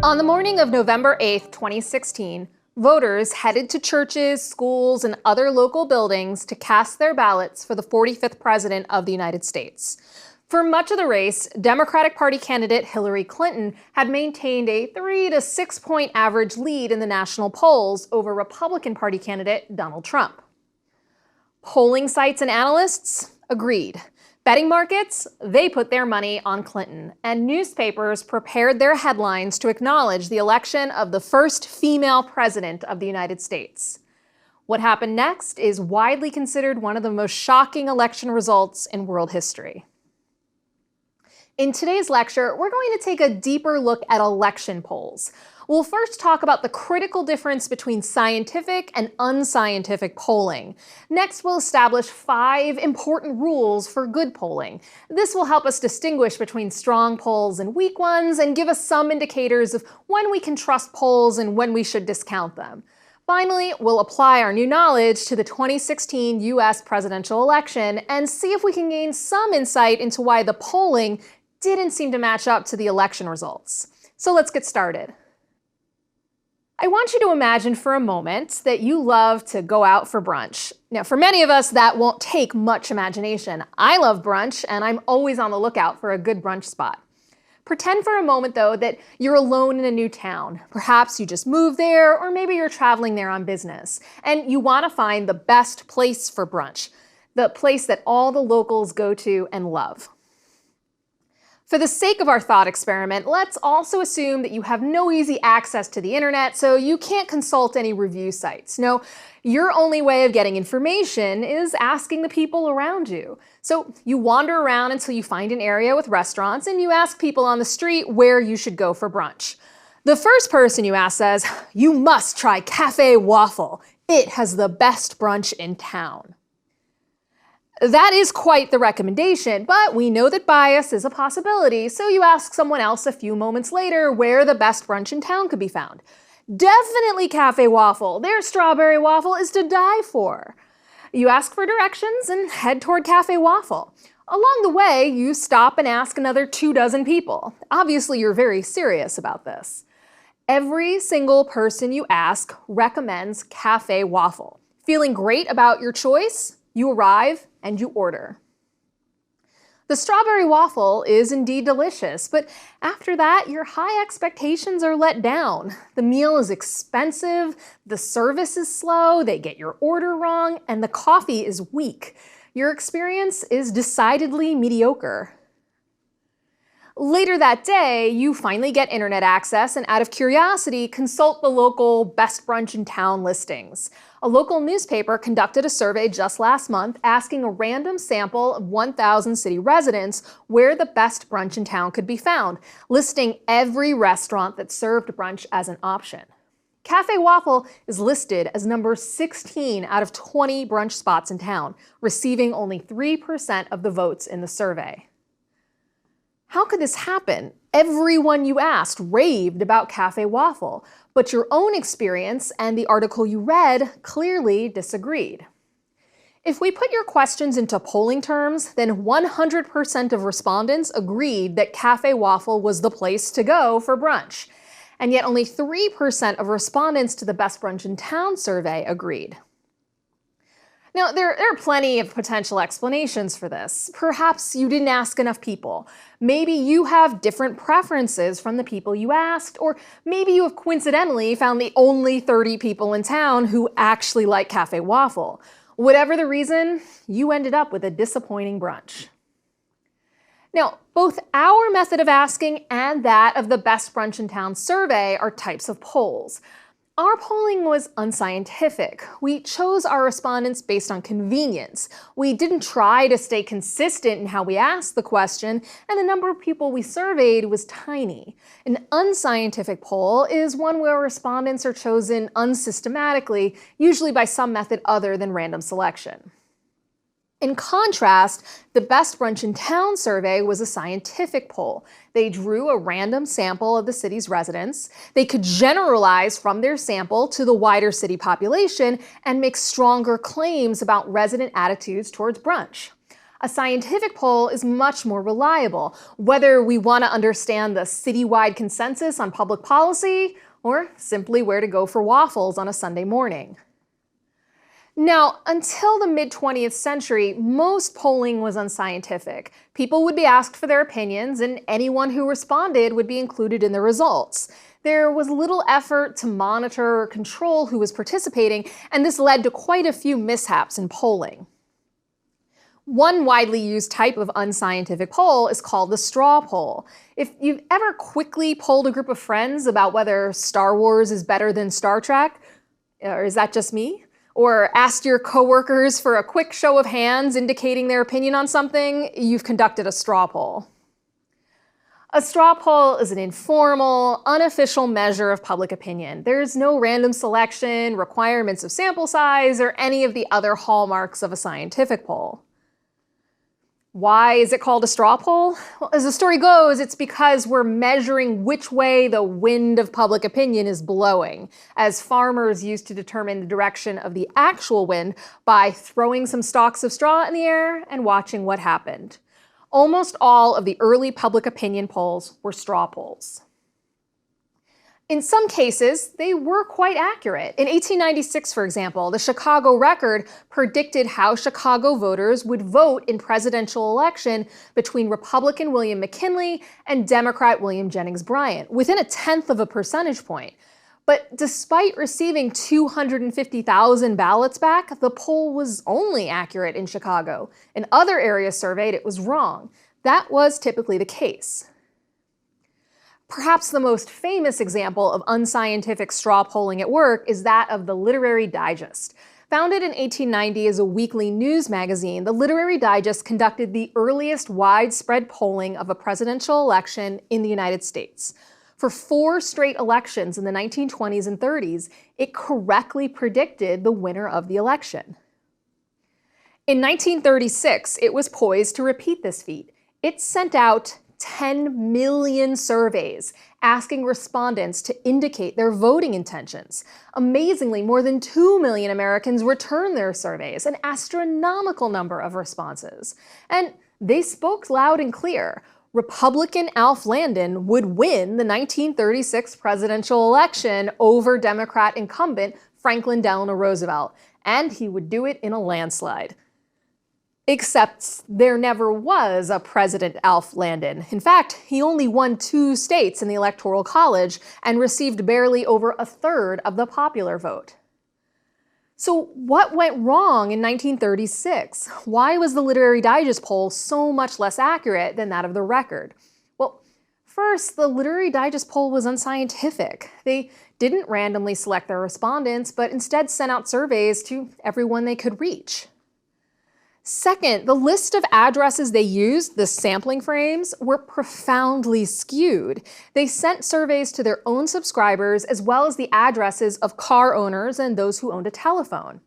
On the morning of November 8, 2016, voters headed to churches, schools, and other local buildings to cast their ballots for the 45th President of the United States. For much of the race, Democratic Party candidate Hillary Clinton had maintained a 3 to 6 point average lead in the national polls over Republican Party candidate Donald Trump. Polling sites and analysts agreed. Betting markets, they put their money on Clinton, and newspapers prepared their headlines to acknowledge the election of the first female president of the United States. What happened next is widely considered one of the most shocking election results in world history. In today's lecture, we're going to take a deeper look at election polls. We'll first talk about the critical difference between scientific and unscientific polling. Next, we'll establish 5 important rules for good polling. This will help us distinguish between strong polls and weak ones and give us some indicators of when we can trust polls and when we should discount them. Finally, we'll apply our new knowledge to the 2016 US presidential election and see if we can gain some insight into why the polling didn't seem to match up to the election results. So let's get started. I want you to imagine for a moment that you love to go out for brunch. Now, for many of us, that won't take much imagination. I love brunch, and I'm always on the lookout for a good brunch spot. Pretend for a moment, though, that you're alone in a new town. Perhaps you just moved there, or maybe you're traveling there on business, and you want to find the best place for brunch, the place that all the locals go to and love. For the sake of our thought experiment, let's also assume that you have no easy access to the internet, so you can't consult any review sites. No, your only way of getting information is asking the people around you. So you wander around until you find an area with restaurants, and you ask people on the street where you should go for brunch. The first person you ask says, "You must try Cafe Waffle. It has the best brunch in town." That is quite the recommendation, but we know that bias is a possibility, so you ask someone else a few moments later where the best brunch in town could be found. Definitely Cafe Waffle. Their strawberry waffle is to die for. You ask for directions and head toward Cafe Waffle. Along the way, you stop and ask another 24 people. Obviously, you're very serious about this. Every single person you ask recommends Cafe Waffle. Feeling great about your choice? You arrive and you order. The strawberry waffle is indeed delicious, but after that, your high expectations are let down. The meal is expensive, the service is slow, they get your order wrong, and the coffee is weak. Your experience is decidedly mediocre. Later that day, you finally get internet access and out of curiosity, consult the local best brunch in town listings. A local newspaper conducted a survey just last month asking a random sample of 1,000 city residents where the best brunch in town could be found, listing every restaurant that served brunch as an option. Cafe Waffle is listed as number 16 out of 20 brunch spots in town, receiving only 3% of the votes in the survey. How could this happen? Everyone you asked raved about Cafe Waffle, but your own experience and the article you read clearly disagreed. If we put your questions into polling terms, then 100% of respondents agreed that Cafe Waffle was the place to go for brunch. And yet only 3% of respondents to the Best Brunch in Town survey agreed. Now, there are plenty of potential explanations for this. Perhaps you didn't ask enough people. Maybe you have different preferences from the people you asked, or maybe you have coincidentally found the only 30 people in town who actually like Cafe Waffle. Whatever the reason, you ended up with a disappointing brunch. Now, both our method of asking and that of the Best Brunch in Town survey are types of polls. Our polling was unscientific. We chose our respondents based on convenience. We didn't try to stay consistent in how we asked the question, and the number of people we surveyed was tiny. An unscientific poll is one where respondents are chosen unsystematically, usually by some method other than random selection. In contrast, the Best Brunch in Town survey was a scientific poll. They drew a random sample of the city's residents. They could generalize from their sample to the wider city population and make stronger claims about resident attitudes towards brunch. A scientific poll is much more reliable, whether we want to understand the citywide consensus on public policy or simply where to go for waffles on a Sunday morning. Now, until the mid-20th century, most polling was unscientific. People would be asked for their opinions, and anyone who responded would be included in the results. There was little effort to monitor or control who was participating, and this led to quite a few mishaps in polling. One widely used type of unscientific poll is called the straw poll. If you've ever quickly polled a group of friends about whether Star Wars is better than Star Trek, or is that just me? Or asked your coworkers for a quick show of hands indicating their opinion on something, you've conducted a straw poll. A straw poll is an informal, unofficial measure of public opinion. There's no random selection, requirements of sample size, or any of the other hallmarks of a scientific poll. Why is it called a straw poll? Well, as the story goes, it's because we're measuring which way the wind of public opinion is blowing, as farmers used to determine the direction of the actual wind by throwing some stalks of straw in the air and watching what happened. Almost all of the early public opinion polls were straw polls. In some cases, they were quite accurate. In 1896, for example, the Chicago Record predicted how Chicago voters would vote in presidential election between Republican William McKinley and Democrat William Jennings Bryan, within a tenth of a percentage point. But despite receiving 250,000 ballots back, the poll was only accurate in Chicago. In other areas surveyed, it was wrong. That was typically the case. Perhaps the most famous example of unscientific straw polling at work is that of the Literary Digest. Founded in 1890 as a weekly news magazine, the Literary Digest conducted the earliest widespread polling of a presidential election in the United States. For 4 straight elections in the 1920s and 30s, it correctly predicted the winner of the election. In 1936, it was poised to repeat this feat. It sent out 10 million surveys asking respondents to indicate their voting intentions. Amazingly, more than 2 million Americans returned their surveys, an astronomical number of responses. And they spoke loud and clear. Republican Alf Landon would win the 1936 presidential election over Democrat incumbent Franklin Delano Roosevelt, and he would do it in a landslide. Except there never was a President Alf Landon. In fact, he only won 2 states in the Electoral College and received barely over a third of the popular vote. So what went wrong in 1936? Why was the Literary Digest poll so much less accurate than that of the Record? Well, first, the Literary Digest poll was unscientific. They didn't randomly select their respondents, but instead sent out surveys to everyone they could reach. Second, the list of addresses they used, the sampling frames, were profoundly skewed. They sent surveys to their own subscribers as well as the addresses of car owners and those who owned a telephone.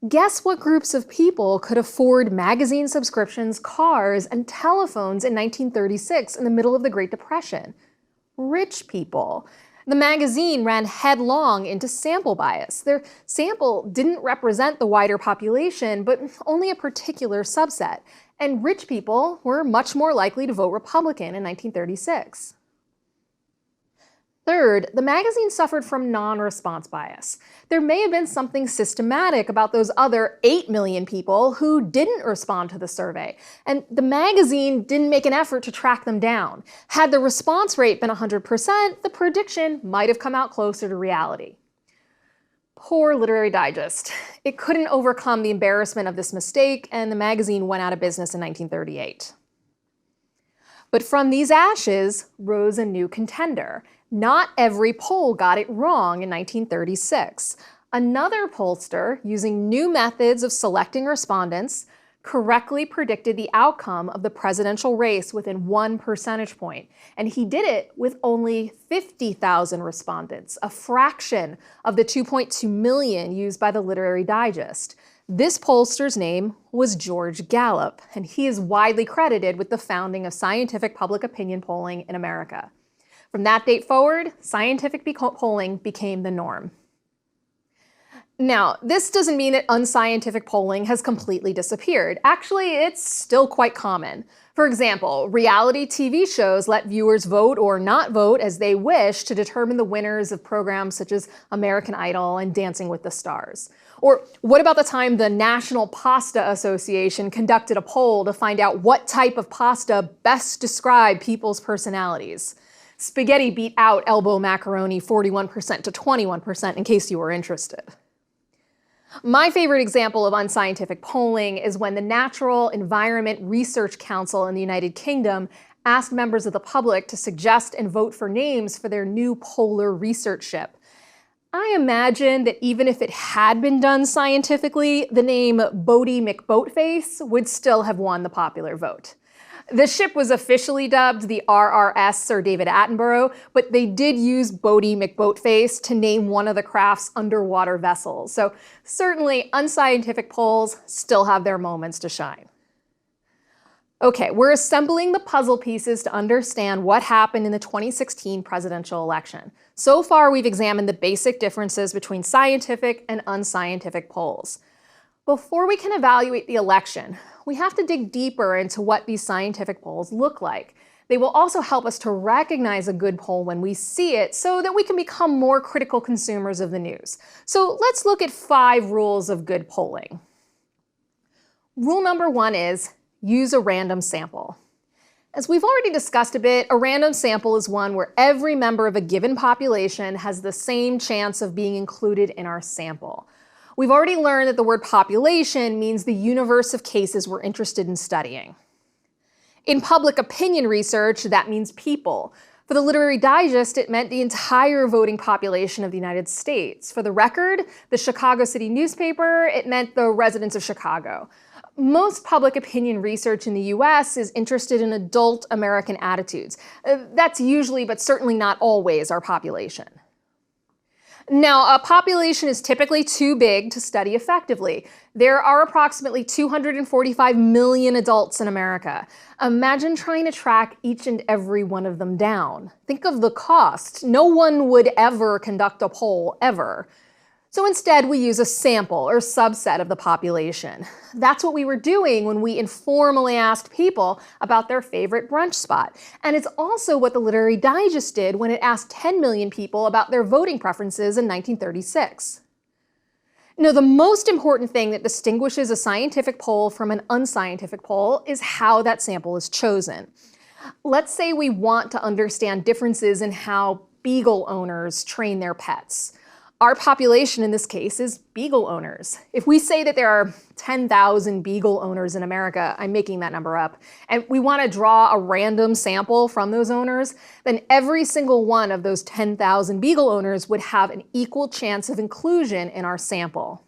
Guess what groups of people could afford magazine subscriptions, cars, and telephones in 1936 in the middle of the Great Depression? Rich people. The magazine ran headlong into sample bias. Their sample didn't represent the wider population, but only a particular subset. And rich people were much more likely to vote Republican in 1936. Third, the magazine suffered from non-response bias. There may have been something systematic about those other 8 million people who didn't respond to the survey, and the magazine didn't make an effort to track them down. Had the response rate been 100%, the prediction might have come out closer to reality. Poor Literary Digest. It couldn't overcome the embarrassment of this mistake, and the magazine went out of business in 1938. But from these ashes rose a new contender. Not every poll got it wrong in 1936. Another pollster, using new methods of selecting respondents, correctly predicted the outcome of the presidential race within 1 percentage point. And he did it with only 50,000 respondents, a fraction of the 2.2 million used by the Literary Digest. This pollster's name was George Gallup, and he is widely credited with the founding of scientific public opinion polling in America. From that date forward, scientific polling became the norm. Now, this doesn't mean that unscientific polling has completely disappeared. Actually, it's still quite common. For example, reality TV shows let viewers vote or not vote as they wish to determine the winners of programs such as American Idol and Dancing with the Stars. Or what about the time the National Pasta Association conducted a poll to find out what type of pasta best described people's personalities? Spaghetti beat out elbow macaroni 41% to 21%, in case you were interested. My favorite example of unscientific polling is when the Natural Environment Research Council in the United Kingdom asked members of the public to suggest and vote for names for their new polar research ship. I imagine that even if it had been done scientifically, the name Boaty McBoatface would still have won the popular vote. The ship was officially dubbed the RRS Sir David Attenborough, but they did use Boaty McBoatface to name one of the craft's underwater vessels. So certainly unscientific polls still have their moments to shine. Okay, we're assembling the puzzle pieces to understand what happened in the 2016 presidential election. So far, we've examined the basic differences between scientific and unscientific polls. Before we can evaluate the election, we have to dig deeper into what these scientific polls look like. They will also help us to recognize a good poll when we see it so that we can become more critical consumers of the news. So let's look at 5 rules of good polling. Rule number 1 is use a random sample. As we've already discussed a bit, a random sample is one where every member of a given population has the same chance of being included in our sample. We've already learned that the word population means the universe of cases we're interested in studying. In public opinion research, that means people. For the Literary Digest, it meant the entire voting population of the United States. For the Record, the Chicago City newspaper, it meant the residents of Chicago. Most public opinion research in the US is interested in adult American attitudes. That's usually, but certainly not always, our population. Now, a population is typically too big to study effectively. There are approximately 245 million adults in America. Imagine trying to track each and every one of them down. Think of the cost. No one would ever conduct a poll, ever. So instead, we use a sample or subset of the population. That's what we were doing when we informally asked people about their favorite brunch spot. And it's also what the Literary Digest did when it asked 10 million people about their voting preferences in 1936. Now, the most important thing that distinguishes a scientific poll from an unscientific poll is how that sample is chosen. Let's say we want to understand differences in how beagle owners train their pets. Our population in this case is beagle owners. If we say that there are 10,000 beagle owners in America, I'm making that number up, and we want to draw a random sample from those owners, then every single one of those 10,000 beagle owners would have an equal chance of inclusion in our sample.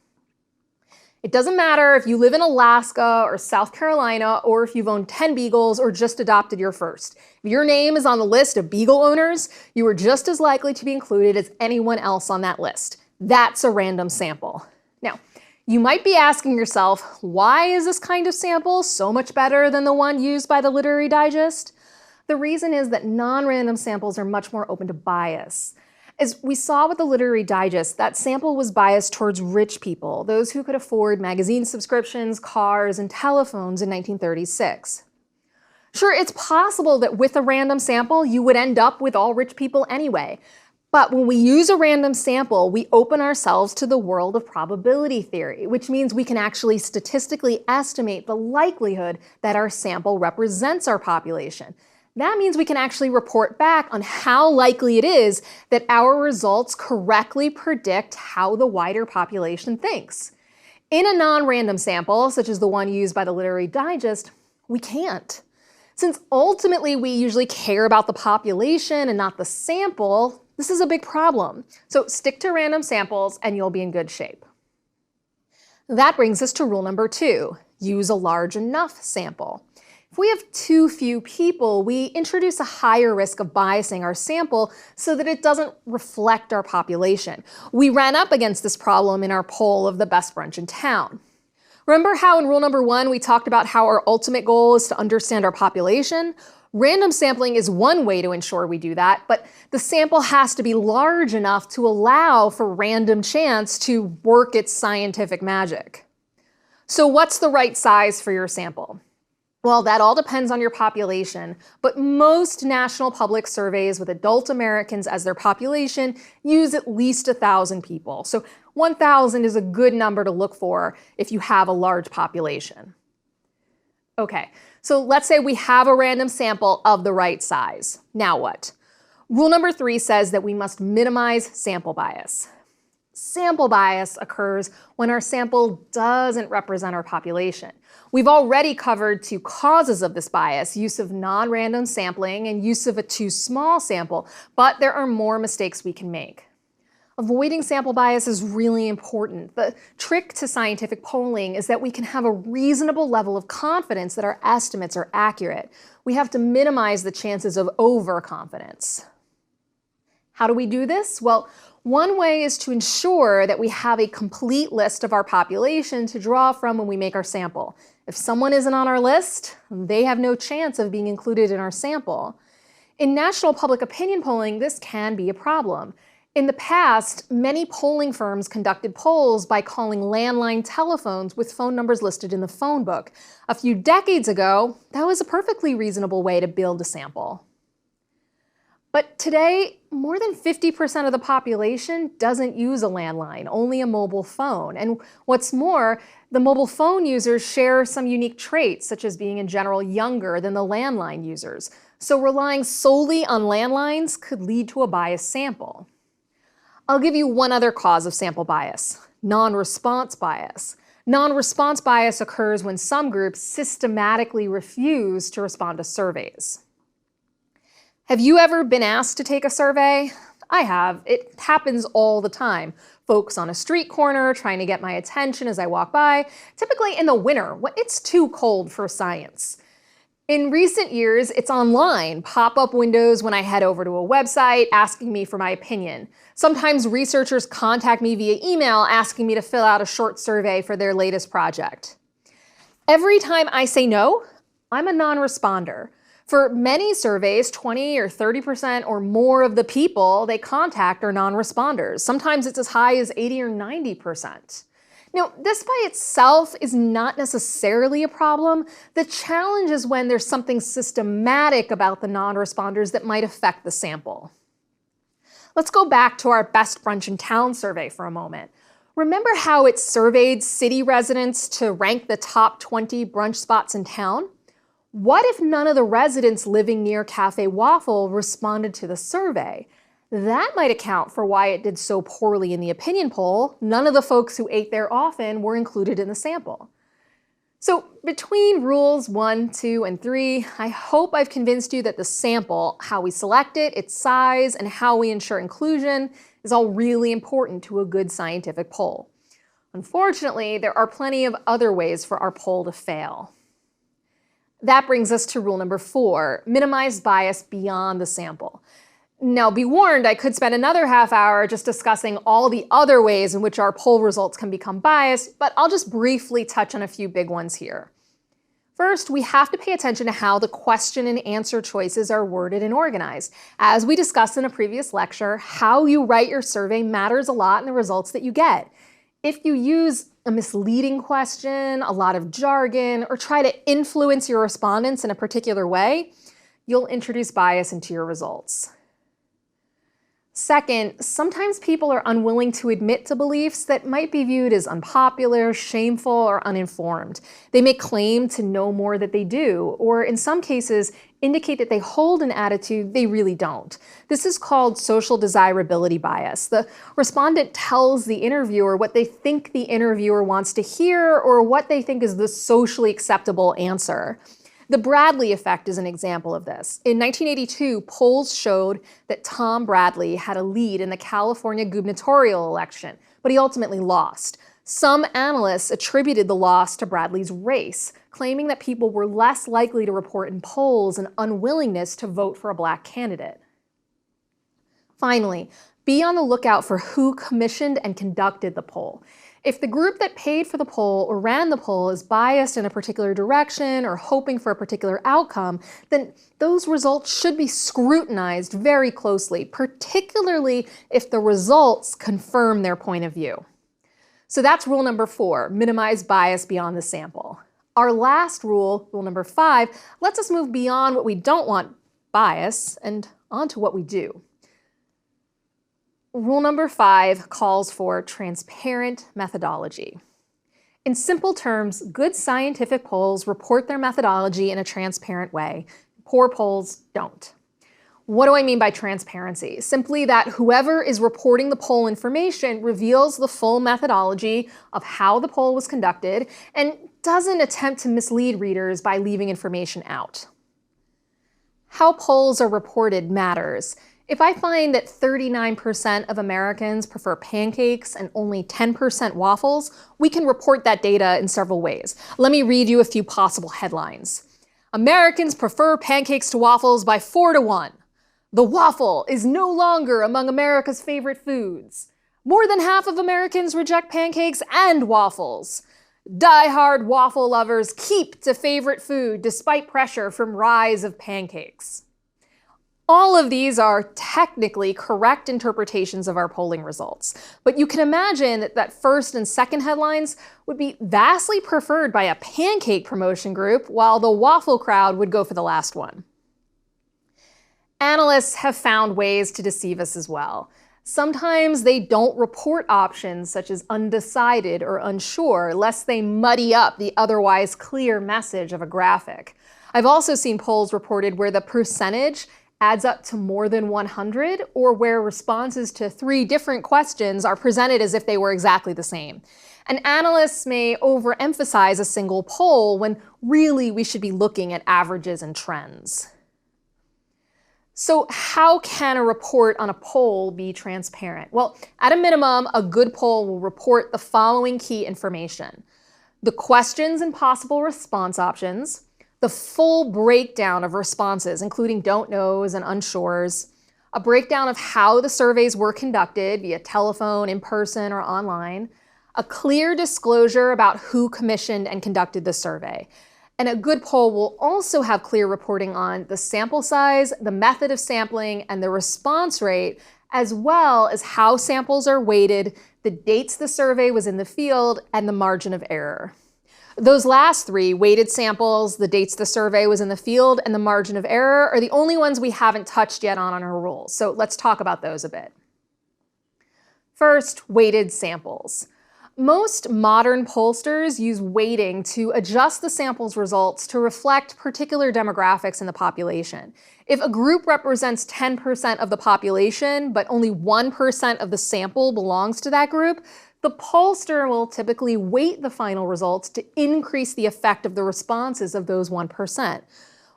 It doesn't matter if you live in Alaska or South Carolina, or if you've owned 10 beagles or just adopted your first. If your name is on the list of beagle owners, you are just as likely to be included as anyone else on that list. That's a random sample. Now, you might be asking yourself, why is this kind of sample so much better than the one used by the Literary Digest? The reason is that non-random samples are much more open to bias. As we saw with the Literary Digest, that sample was biased towards rich people, those who could afford magazine subscriptions, cars, and telephones in 1936. Sure, it's possible that with a random sample, you would end up with all rich people anyway. But when we use a random sample, we open ourselves to the world of probability theory, which means we can actually statistically estimate the likelihood that our sample represents our population. That means we can actually report back on how likely it is that our results correctly predict how the wider population thinks. In a non-random sample, such as the one used by the Literary Digest, we can't. Since ultimately we usually care about the population and not the sample, this is a big problem. So stick to random samples and you'll be in good shape. That brings us to rule number 2, use a large enough sample. If we have too few people, we introduce a higher risk of biasing our sample so that it doesn't reflect our population. We ran up against this problem in our poll of the best brunch in town. Remember how in rule number 1 we talked about how our ultimate goal is to understand our population? Random sampling is one way to ensure we do that, but the sample has to be large enough to allow for random chance to work its scientific magic. So what's the right size for your sample? Well, that all depends on your population, but most national public surveys with adult Americans as their population use at least 1,000 people. So 1,000 is a good number to look for if you have a large population. Okay, so let's say we have a random sample of the right size. Now what? Rule number 3 says that we must minimize sample bias. Sample bias occurs when our sample doesn't represent our population. We've already covered 2 causes of this bias, use of non-random sampling and use of a too small sample, but there are more mistakes we can make. Avoiding sample bias is really important. The trick to scientific polling is that we can have a reasonable level of confidence that our estimates are accurate. We have to minimize the chances of overconfidence. How do we do this? Well, one way is to ensure that we have a complete list of our population to draw from when we make our sample. If someone isn't on our list, they have no chance of being included in our sample. In national public opinion polling, this can be a problem. In the past, many polling firms conducted polls by calling landline telephones with phone numbers listed in the phone book. A few decades ago, that was a perfectly reasonable way to build a sample. But today, more than 50% of the population doesn't use a landline, only a mobile phone. And what's more, the mobile phone users share some unique traits, such as being in general younger than the landline users. So relying solely on landlines could lead to a biased sample. I'll give you one other cause of sample bias: non-response bias. Non-response bias occurs when some groups systematically refuse to respond to surveys. Have you ever been asked to take a survey? I have. It happens all the time. Folks on a street corner trying to get my attention as I walk by, typically in the winter when it's too cold for science. In recent years, it's online, pop-up windows when I head over to a website asking me for my opinion. Sometimes researchers contact me via email asking me to fill out a short survey for their latest project. Every time I say no, I'm a non-responder. For many surveys, 20 or 30% or more of the people they contact are non-responders. Sometimes it's as high as 80 or 90%. Now, this by itself is not necessarily a problem. The challenge is when there's something systematic about the non-responders that might affect the sample. Let's go back to our best brunch in town survey for a moment. Remember how it surveyed city residents to rank the top 20 brunch spots in town? What if none of the residents living near Cafe Waffle responded to the survey? That might account for why it did so poorly in the opinion poll. None of the folks who ate there often were included in the sample. So between rules 1, 2, and 3, I hope I've convinced you that the sample, how we select it, its size, and how we ensure inclusion is all really important to a good scientific poll. Unfortunately, there are plenty of other ways for our poll to fail. That brings us to rule number 4, minimize bias beyond the sample. Now, be warned, I could spend another half hour just discussing all the other ways in which our poll results can become biased, but I'll just briefly touch on a few big ones here. First, we have to pay attention to how the question and answer choices are worded and organized. As we discussed in a previous lecture, how you write your survey matters a lot in the results that you get. If you use a misleading question, a lot of jargon, or try to influence your respondents in a particular way, you'll introduce bias into your results. Second, sometimes people are unwilling to admit to beliefs that might be viewed as unpopular, shameful, or uninformed. They may claim to know more than they do, or in some cases, indicate that they hold an attitude they really don't. This is called social desirability bias. The respondent tells the interviewer what they think the interviewer wants to hear or what they think is the socially acceptable answer. The Bradley effect is an example of this. In 1982, polls showed that Tom Bradley had a lead in the California gubernatorial election, but he ultimately lost. Some analysts attributed the loss to Bradley's race, claiming that people were less likely to report in polls an unwillingness to vote for a black candidate. Finally, Be on the lookout for who commissioned and conducted the poll. If the group that paid for the poll or ran the poll is biased in a particular direction or hoping for a particular outcome, then those results should be scrutinized very closely, particularly if the results confirm their point of view. So that's rule number 4, minimize bias beyond the sample. Our last rule, rule number 5, lets us move beyond what we don't want bias and onto what we do. Rule number 5 calls for transparent methodology. In simple terms, good scientific polls report their methodology in a transparent way. Poor polls don't. What do I mean by transparency? Simply that whoever is reporting the poll information reveals the full methodology of how the poll was conducted and doesn't attempt to mislead readers by leaving information out. How polls are reported matters. If I find that 39% of Americans prefer pancakes and only 10% waffles, we can report that data in several ways. Let me read you a few possible headlines. Americans prefer pancakes to waffles by 4-1. The waffle is no longer among America's favorite foods. More than half of Americans reject pancakes and waffles. Die-hard waffle lovers keep to favorite food despite pressure from rise of pancakes. All of these are technically correct interpretations of our polling results, but you can imagine that first and second headlines would be vastly preferred by a pancake promotion group, while the waffle crowd would go for the last one. Analysts have found ways to deceive us as well. Sometimes they don't report options such as undecided or unsure, lest they muddy up the otherwise clear message of a graphic. I've also seen polls reported where the percentage adds up to more than 100, or where responses to 3 different questions are presented as if they were exactly the same. And analysts may overemphasize a single poll when really we should be looking at averages and trends. So how can a report on a poll be transparent? Well, at a minimum, a good poll will report the following key information: the questions and possible response options, the full breakdown of responses, including don't knows and unsures, a breakdown of how the surveys were conducted via telephone, in person, or online, a clear disclosure about who commissioned and conducted the survey. And a good poll will also have clear reporting on the sample size, the method of sampling, and the response rate, as well as how samples are weighted, the dates the survey was in the field, and the margin of error. Those last 3, weighted samples, the dates the survey was in the field, and the margin of error, are the only ones we haven't touched yet on our rules. So let's talk about those a bit. First, weighted samples. Most modern pollsters use weighting to adjust the sample's results to reflect particular demographics in the population. If a group represents 10% of the population, but only 1% of the sample belongs to that group, the pollster will typically weight the final results to increase the effect of the responses of those 1%.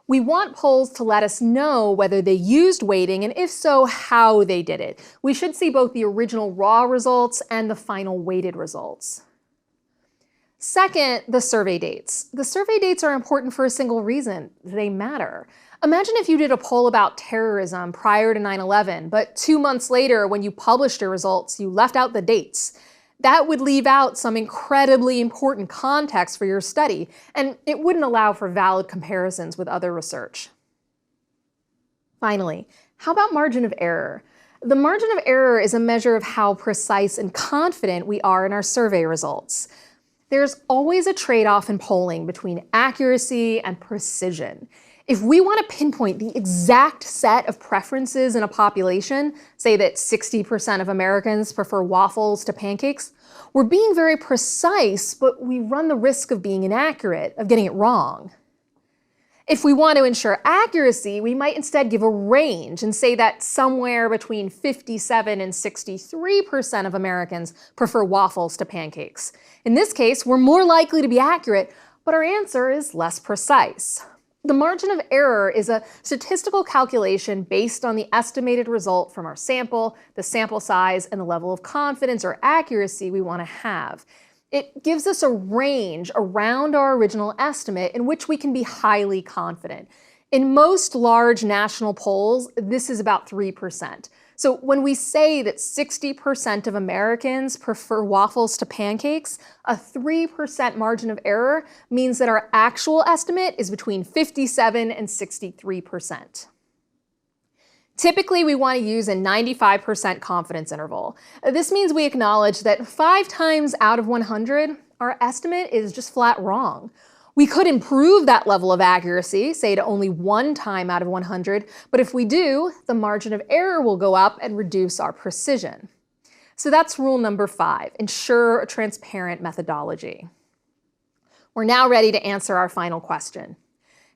We want polls to let us know whether they used weighting, and if so, how they did it. We should see both the original raw results and the final weighted results. Second, the survey dates. The survey dates are important for a single reason: they matter. Imagine if you did a poll about terrorism prior to 9/11, but 2 months later, when you published your results, you left out the dates. That would leave out some incredibly important context for your study, and it wouldn't allow for valid comparisons with other research. Finally, how about margin of error? The margin of error is a measure of how precise and confident we are in our survey results. There's always a trade-off in polling between accuracy and precision. If we want to pinpoint the exact set of preferences in a population, say that 60% of Americans prefer waffles to pancakes, we're being very precise, but we run the risk of being inaccurate, of getting it wrong. If we want to ensure accuracy, we might instead give a range and say that somewhere between 57 and 63% of Americans prefer waffles to pancakes. In this case, we're more likely to be accurate, but our answer is less precise. The margin of error is a statistical calculation based on the estimated result from our sample, the sample size, and the level of confidence or accuracy we want to have. It gives us a range around our original estimate in which we can be highly confident. In most large national polls, this is about 3%. So when we say that 60% of Americans prefer waffles to pancakes, a 3% margin of error means that our actual estimate is between 57 and 63%. Typically, we want to use a 95% confidence interval. This means we acknowledge that 5 times out of 100, our estimate is just flat wrong. We could improve that level of accuracy, say to only 1 time out of 100, but if we do, the margin of error will go up and reduce our precision. So that's rule number 5, ensure a transparent methodology. We're now ready to answer our final question.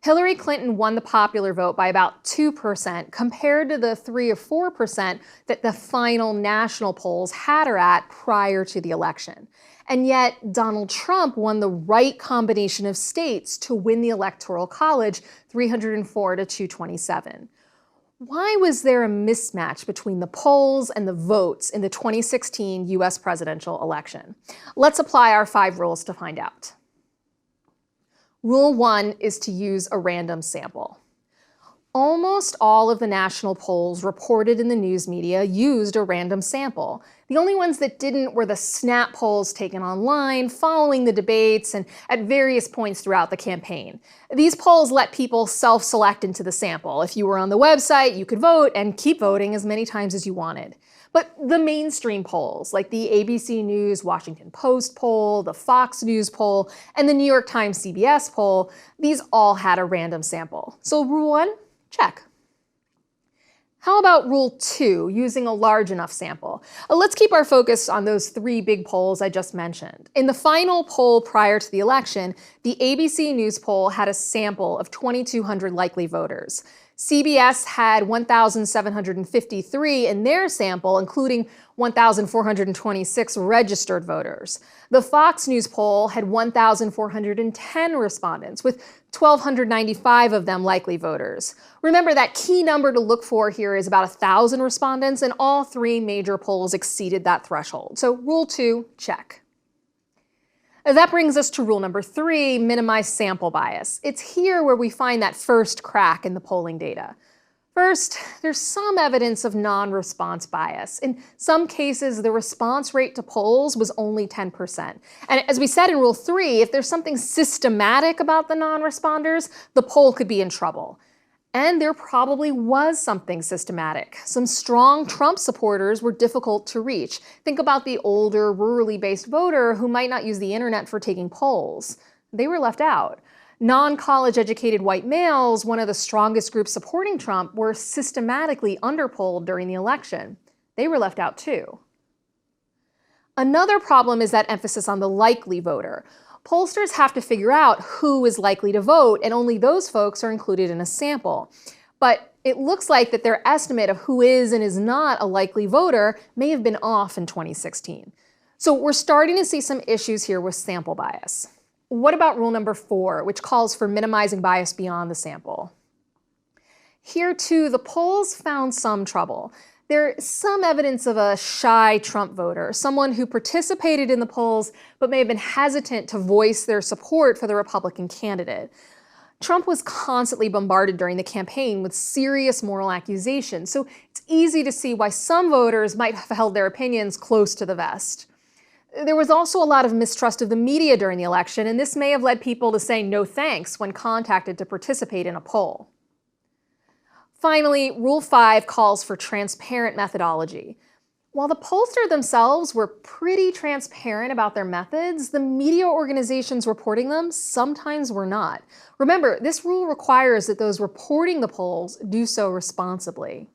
Hillary Clinton won the popular vote by about 2% compared to the 3 or 4% that the final national polls had her at prior to the election. And yet, Donald Trump won the right combination of states to win the Electoral College, 304 to 227. Why was there a mismatch between the polls and the votes in the 2016 US presidential election? Let's apply our 5 rules to find out. Rule 1 is to use a random sample. Almost all of the national polls reported in the news media used a random sample. The only ones that didn't were the snap polls taken online, following the debates, and at various points throughout the campaign. These polls let people self-select into the sample. If you were on the website, you could vote and keep voting as many times as you wanted. But the mainstream polls, like the ABC News Washington Post poll, the Fox News poll, and the New York Times CBS poll, these all had a random sample. So rule 1, check. How about rule 2, using a large enough sample? Let's keep our focus on those 3 big polls I just mentioned. In the final poll prior to the election, the ABC News poll had a sample of 2,200 likely voters. CBS had 1,753 in their sample, including 1,426 registered voters. The Fox News poll had 1,410 respondents, with 1,295 of them likely voters. Remember, that key number to look for here is about 1,000 respondents, and all 3 major polls exceeded that threshold. So rule 2, check. That brings us to rule number 3, minimize sample bias. It's here where we find that first crack in the polling data. First, there's some evidence of non-response bias. In some cases, the response rate to polls was only 10%. And as we said in rule 3, if there's something systematic about the non-responders, the poll could be in trouble. And there probably was something systematic. Some strong Trump supporters were difficult to reach. Think about the older, rurally based voter who might not use the internet for taking polls. They were left out. Non-college educated white males, one of the strongest groups supporting Trump, were systematically underpolled during the election. They were left out too. Another problem is that emphasis on the likely voter. Pollsters have to figure out who is likely to vote, and only those folks are included in a sample. But it looks like that their estimate of who is and is not a likely voter may have been off in 2016. So we're starting to see some issues here with sample bias. What about rule number 4, which calls for minimizing bias beyond the sample? Here too, the polls found some trouble. There's some evidence of a shy Trump voter, someone who participated in the polls but may have been hesitant to voice their support for the Republican candidate. Trump was constantly bombarded during the campaign with serious moral accusations, so it's easy to see why some voters might have held their opinions close to the vest. There was also a lot of mistrust of the media during the election, and this may have led people to say no thanks when contacted to participate in a poll. Finally, Rule 5 calls for transparent methodology. While the pollsters themselves were pretty transparent about their methods, the media organizations reporting them sometimes were not. Remember, this rule requires that those reporting the polls do so responsibly.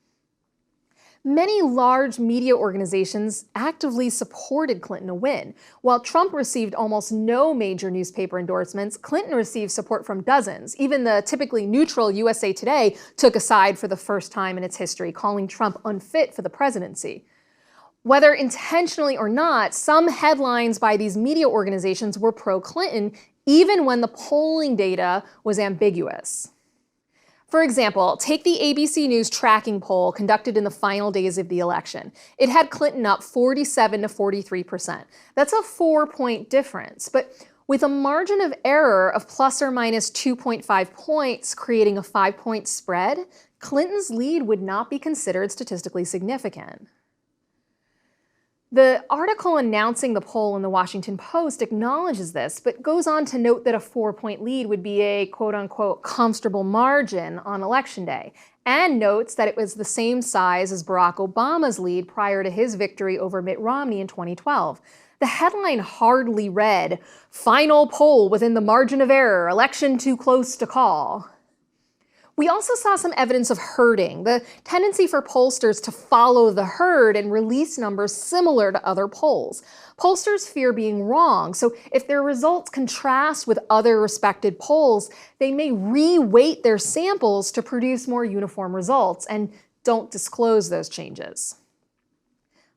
Many large media organizations actively supported Clinton to win. While Trump received almost no major newspaper endorsements, Clinton received support from dozens. Even the typically neutral USA Today took a side for the first time in its history, calling Trump unfit for the presidency. Whether intentionally or not, some headlines by these media organizations were pro-Clinton, even when the polling data was ambiguous. For example, take the ABC News tracking poll conducted in the final days of the election. It had Clinton up 47 to 43%. That's a 4-point difference. But With a margin of error of plus or minus 2.5 points, creating a 5-point spread, Clinton's lead would not be considered statistically significant. The article announcing the poll in the Washington Post acknowledges this, but goes on to note that a 4-point lead would be a quote-unquote comfortable margin on Election Day, and notes that it was the same size as Barack Obama's lead prior to his victory over Mitt Romney in 2012. The headline hardly read, "Final poll within the margin of error, election too close to call." We also saw some evidence of herding, the tendency for pollsters to follow the herd and release numbers similar to other polls. Pollsters fear being wrong, so if their results contrast with other respected polls, they may re-weight their samples to produce more uniform results and don't disclose those changes.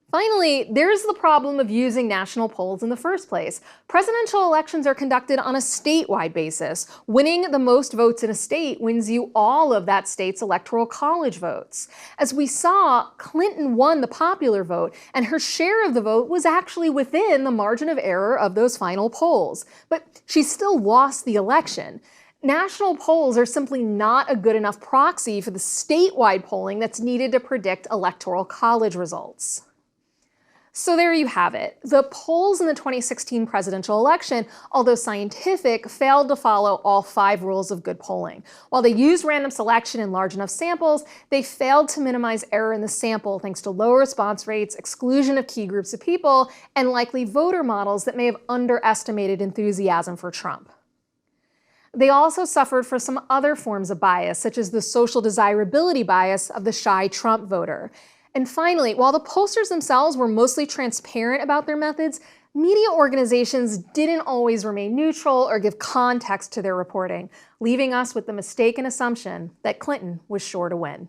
Finally, there's the problem of using national polls in the first place. Presidential elections are conducted on a statewide basis. Winning the most votes in a state wins you all of that state's electoral college votes. As we saw, Clinton won the popular vote, and her share of the vote was actually within the margin of error of those final polls. But she still lost the election. National polls are simply not a good enough proxy for the statewide polling that's needed to predict electoral college results. So there you have it. The polls in the 2016 presidential election, although scientific, failed to follow all 5 rules of good polling. While they used random selection in large enough samples, they failed to minimize error in the sample thanks to low response rates, exclusion of key groups of people, and likely voter models that may have underestimated enthusiasm for Trump. They also suffered from some other forms of bias, such as the social desirability bias of the shy Trump voter. And finally, while the pollsters themselves were mostly transparent about their methods, media organizations didn't always remain neutral or give context to their reporting, leaving us with the mistaken assumption that Clinton was sure to win.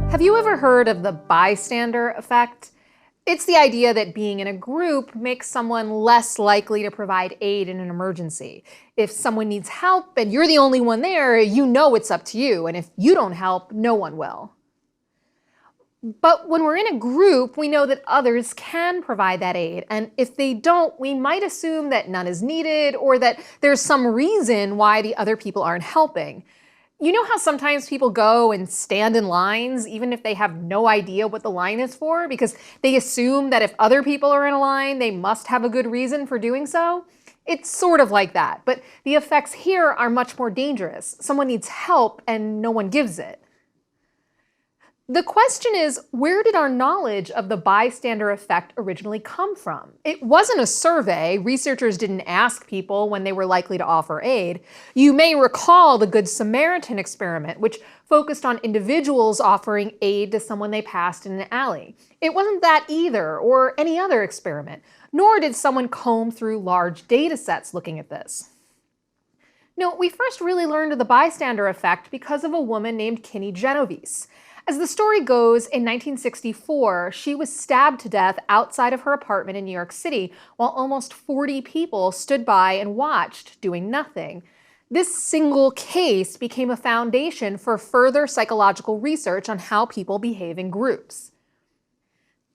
Have you ever heard of the bystander effect? It's the idea that being in a group makes someone less likely to provide aid in an emergency. If someone needs help and you're the only one there, you know it's up to you, and if you don't help, no one will. But when we're in a group, we know that others can provide that aid, and if they don't, we might assume that none is needed or that there's some reason why the other people aren't helping. You know how sometimes people go and stand in lines even if they have no idea what the line is for because they assume that if other people are in a line, they must have a good reason for doing so? It's sort of like that, but the effects here are much more dangerous. Someone needs help and no one gives it. The question is, where did our knowledge of the bystander effect originally come from? It wasn't a survey. Researchers didn't ask people when they were likely to offer aid. You may recall the Good Samaritan experiment, which focused on individuals offering aid to someone they passed in an alley. It wasn't that either, or any other experiment, nor did someone comb through large data sets looking at this. No, we first really learned of the bystander effect because of a woman named Kitty Genovese. As the story goes, in 1964, she was stabbed to death outside of her apartment in New York City while almost 40 people stood by and watched, doing nothing. This single case became a foundation for further psychological research on how people behave in groups.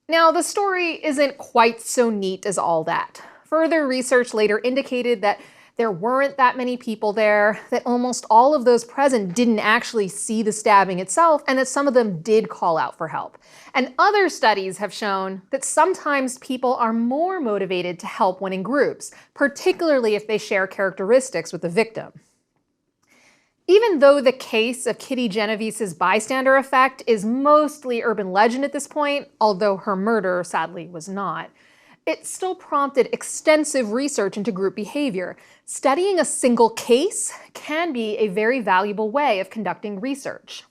Now, the story isn't quite so neat as all that. Further research later indicated that there weren't that many people there, that almost all of those present didn't actually see the stabbing itself, and that some of them did call out for help. And other studies have shown that sometimes people are more motivated to help when in groups, particularly if they share characteristics with the victim. Even though the case of Kitty Genovese's bystander effect is mostly urban legend at this point, although her murder sadly was not, it still prompted extensive research into group behavior. Studying a single case can be a very valuable way of conducting research.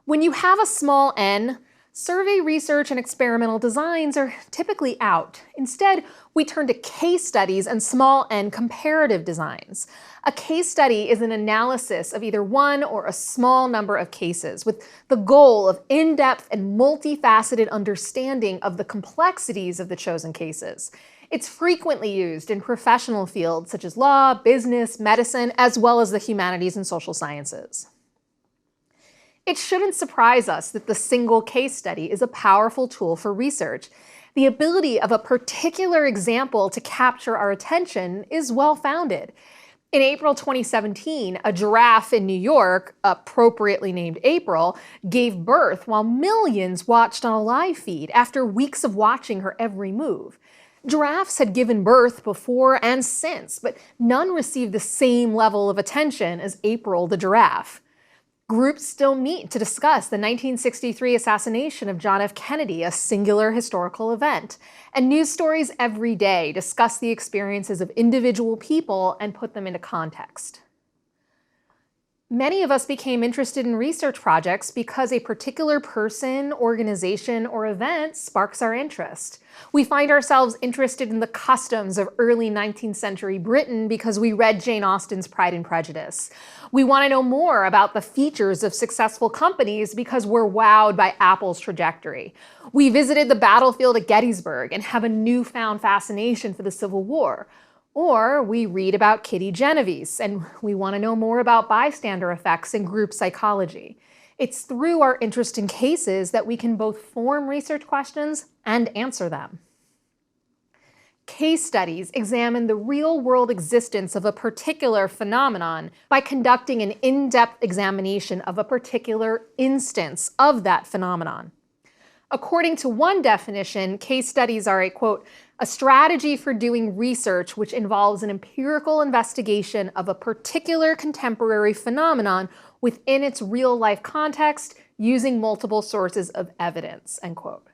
When you have a small n, Survey research and experimental designs are typically out. Instead, we turn to case studies and small n comparative designs. A case study is an analysis of either one or a small number of cases with the goal of in-depth and multifaceted understanding of the complexities of the chosen cases. It's frequently used in professional fields such as law, business, medicine, as well as the humanities and social sciences. It shouldn't surprise us that the single case study is a powerful tool for research. The ability of a particular example to capture our attention is well-founded. In April 2017, a giraffe in New York, appropriately named April, gave birth while millions watched on a live feed after weeks of watching her every move. Giraffes had given birth before and since, but none received the same level of attention as April the giraffe. Groups still meet to discuss the 1963 assassination of John F. Kennedy, a singular historical event. And news stories every day discuss the experiences of individual people and put them into context. Many of us became interested in research projects because a particular person, organization, or event sparks our interest. We find ourselves interested in the customs of early 19th century Britain because we read Jane Austen's Pride and Prejudice. We want to know more about the features of successful companies because we're wowed by Apple's trajectory. We visited the battlefield at Gettysburg and have a newfound fascination for the Civil War. Or we read about Kitty Genovese, and we want to know more about bystander effects and group psychology. It's through our interest in cases that we can both form research questions and answer them. Case studies examine the real-world existence of a particular phenomenon by conducting an in-depth examination of a particular instance of that phenomenon. According to one definition, case studies are a, quote, a strategy for doing research which involves an empirical investigation of a particular contemporary phenomenon within its real-life context using multiple sources of evidence, end quote.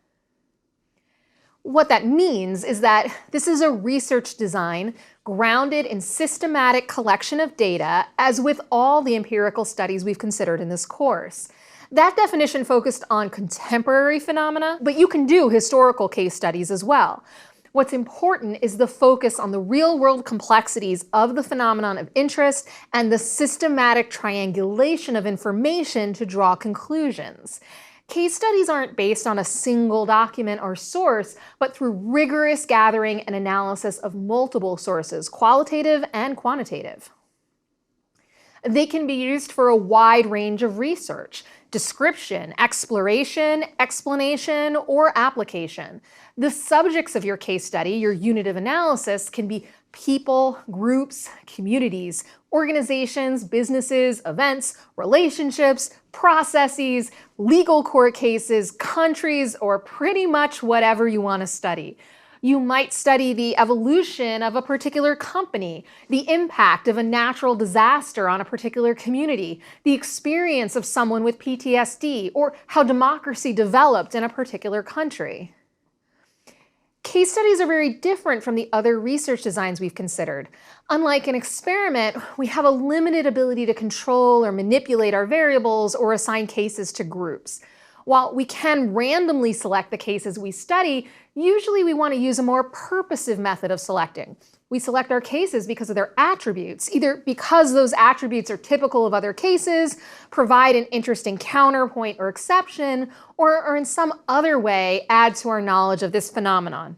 What that means is that this is a research design grounded in systematic collection of data, as with all the empirical studies we've considered in this course. That definition focused on contemporary phenomena, but you can do historical case studies as well. What's important is the focus on the real-world complexities of the phenomenon of interest and the systematic triangulation of information to draw conclusions. Case studies aren't based on a single document or source, but through rigorous gathering and analysis of multiple sources, qualitative and quantitative. They can be used for a wide range of research: description, exploration, explanation, or application. The subjects of your case study, your unit of analysis, can be people, groups, communities, organizations, businesses, events, relationships, processes, legal court cases, countries, or pretty much whatever you want to study. You might study the evolution of a particular company, the impact of a natural disaster on a particular community, the experience of someone with PTSD, or how democracy developed in a particular country. Case studies are very different from the other research designs we've considered. Unlike an experiment, we have a limited ability to control or manipulate our variables or assign cases to groups. While we can randomly select the cases we study, usually we want to use a more purposive method of selecting. We select our cases because of their attributes, either because those attributes are typical of other cases, provide an interesting counterpoint or exception, or in some other way add to our knowledge of this phenomenon.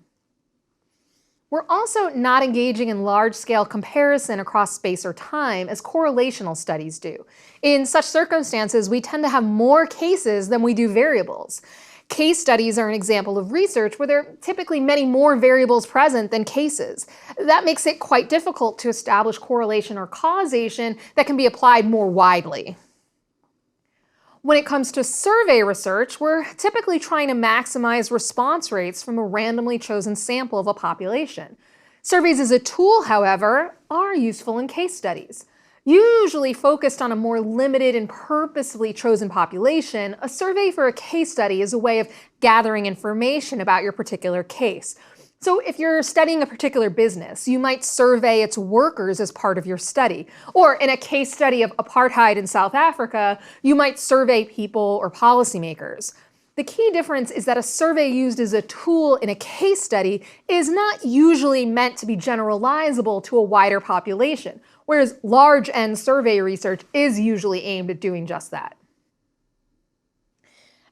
We're also not engaging in large-scale comparison across space or time as correlational studies do. In such circumstances, we tend to have more cases than we do variables. Case studies are an example of research where there are typically many more variables present than cases. That makes it quite difficult to establish correlation or causation that can be applied more widely. When it comes to survey research, we're typically trying to maximize response rates from a randomly chosen sample of a population. Surveys as a tool, however, are useful in case studies. Usually focused on a more limited and purposefully chosen population, a survey for a case study is a way of gathering information about your particular case. So if you're studying a particular business, you might survey its workers as part of your study. Or in a case study of apartheid in South Africa, you might survey people or policymakers. The key difference is that a survey used as a tool in a case study is not usually meant to be generalizable to a wider population, whereas large N survey research is usually aimed at doing just that.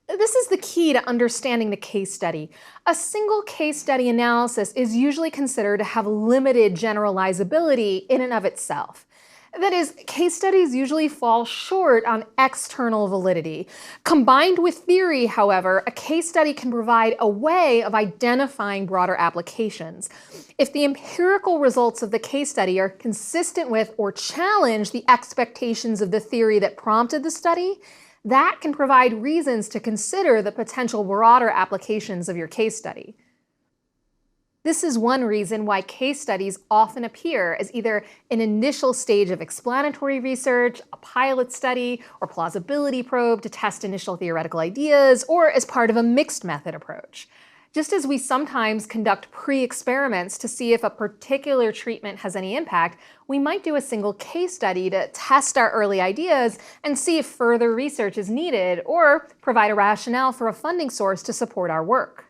This is the key to understanding the case study. A single case study analysis is usually considered to have limited generalizability in and of itself. That is, case studies usually fall short on external validity. Combined with theory, however, a case study can provide a way of identifying broader applications. If the empirical results of the case study are consistent with or challenge the expectations of the theory that prompted the study, that can provide reasons to consider the potential broader applications of your case study. This is one reason why case studies often appear as either an initial stage of explanatory research, a pilot study, or plausibility probe to test initial theoretical ideas, or as part of a mixed method approach. Just as we sometimes conduct pre-experiments to see if a particular treatment has any impact, we might do a single case study to test our early ideas and see if further research is needed, or provide a rationale for a funding source to support our work.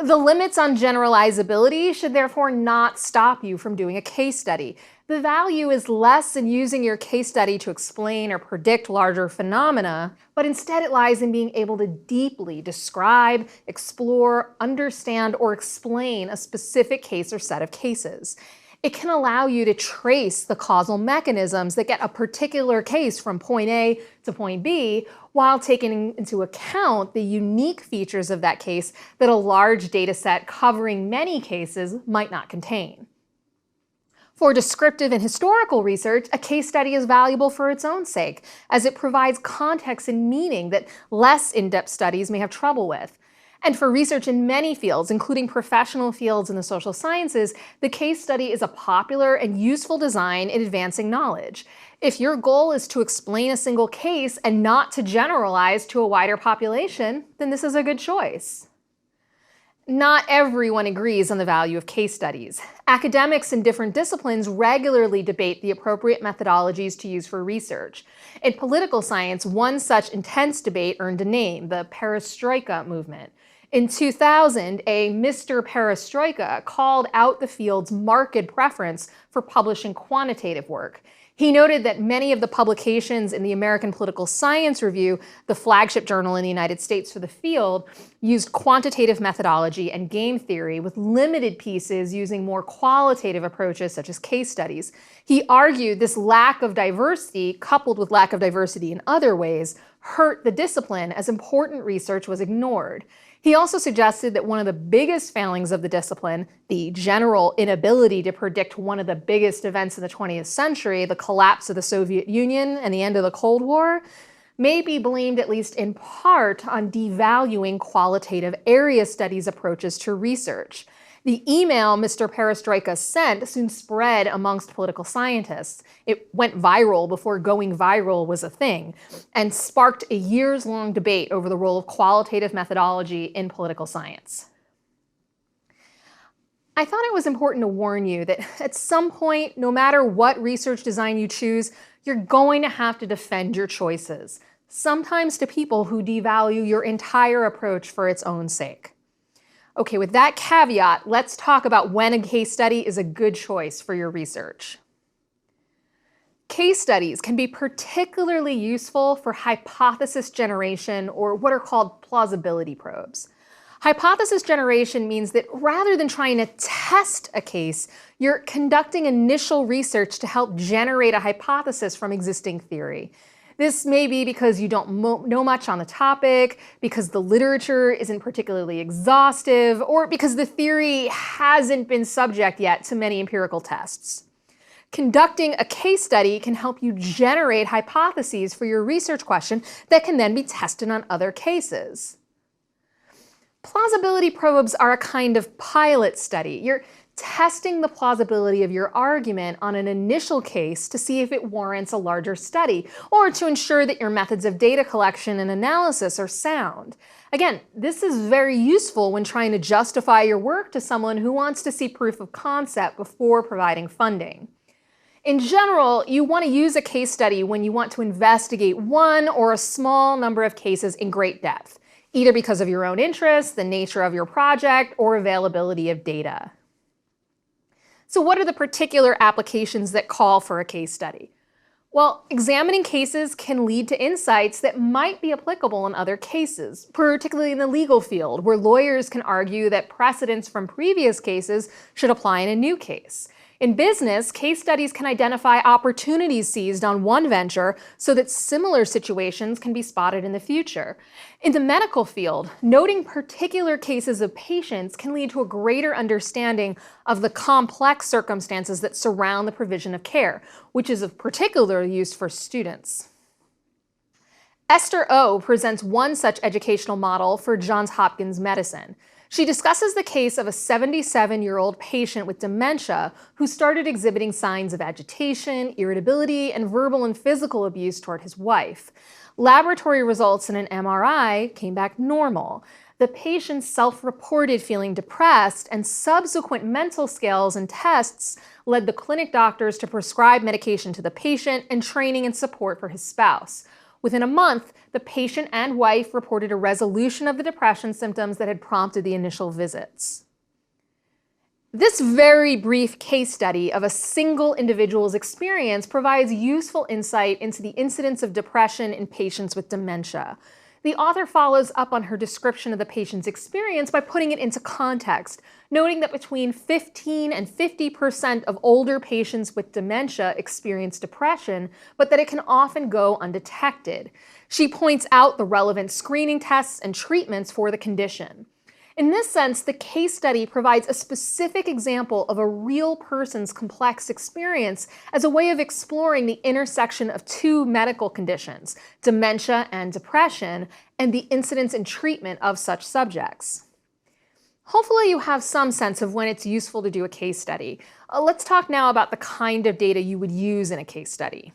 The limits on generalizability should therefore not stop you from doing a case study. The value is less in using your case study to explain or predict larger phenomena, but instead it lies in being able to deeply describe, explore, understand, or explain a specific case or set of cases. It can allow you to trace the causal mechanisms that get a particular case from point A to point B, while taking into account the unique features of that case that a large data set covering many cases might not contain. For descriptive and historical research, a case study is valuable for its own sake, as it provides context and meaning that less in-depth studies may have trouble with. And for research in many fields, including professional fields in the social sciences, the case study is a popular and useful design in advancing knowledge. If your goal is to explain a single case and not to generalize to a wider population, then this is a good choice. Not everyone agrees on the value of case studies. Academics in different disciplines regularly debate the appropriate methodologies to use for research. In political science, one such intense debate earned a name, the Perestroika movement. In 2000, a Mr. Perestroika called out the field's marked preference for publishing quantitative work. He noted that many of the publications in the American Political Science Review, the flagship journal in the United States for the field, used quantitative methodology and game theory, with limited pieces using more qualitative approaches such as case studies. He argued this lack of diversity, coupled with lack of diversity in other ways, hurt the discipline as important research was ignored. He also suggested that one of the biggest failings of the discipline, the general inability to predict one of the biggest events in the 20th century, the collapse of the Soviet Union and the end of the Cold War, may be blamed at least in part on devaluing qualitative area studies approaches to research. The email Mr. Perestroika sent soon spread amongst political scientists. It went viral before going viral was a thing, and sparked a years-long debate over the role of qualitative methodology in political science. I thought it was important to warn you that at some point, no matter what research design you choose, you're going to have to defend your choices, sometimes to people who devalue your entire approach for its own sake. Okay, with that caveat, let's talk about when a case study is a good choice for your research. Case studies can be particularly useful for hypothesis generation, or what are called plausibility probes. Hypothesis generation means that rather than trying to test a case, you're conducting initial research to help generate a hypothesis from existing theory. This may be because you don't know much on the topic, because the literature isn't particularly exhaustive, or because the theory hasn't been subject yet to many empirical tests. Conducting a case study can help you generate hypotheses for your research question that can then be tested on other cases. Plausibility probes are a kind of pilot study. You're testing the plausibility of your argument on an initial case to see if it warrants a larger study, or to ensure that your methods of data collection and analysis are sound. Again, this is very useful when trying to justify your work to someone who wants to see proof of concept before providing funding. In general, you want to use a case study when you want to investigate one or a small number of cases in great depth. either because of your own interests, the nature of your project, or availability of data. So what are the particular applications that call for a case study? Well, examining cases can lead to insights that might be applicable in other cases, particularly in the legal field, where lawyers can argue that precedents from previous cases should apply in a new case. In business, case studies can identify opportunities seized on one venture so that similar situations can be spotted in the future. In the medical field, noting particular cases of patients can lead to a greater understanding of the complex circumstances that surround the provision of care, which is of particular use for students. Esther O presents one such educational model for Johns Hopkins Medicine. She discusses the case of a 77-year-old patient with dementia who started exhibiting signs of agitation, irritability, and verbal and physical abuse toward his wife. Laboratory results in an MRI came back normal. The patient self-reported feeling depressed, and subsequent mental scales and tests led the clinic doctors to prescribe medication to the patient and training and support for his spouse. Within a month, the patient and wife reported a resolution of the depression symptoms that had prompted the initial visits. This very brief case study of a single individual's experience provides useful insight into the incidence of depression in patients with dementia. The author follows up on her description of the patient's experience by putting it into context, noting that between 15 and 50% of older patients with dementia experience depression, but that it can often go undetected. She points out the relevant screening tests and treatments for the condition. In this sense, the case study provides a specific example of a real person's complex experience as a way of exploring the intersection of two medical conditions, dementia and depression, and the incidence and treatment of such subjects. Hopefully you have some sense of when it's useful to do a case study. Let's talk now about the kind of data you would use in a case study.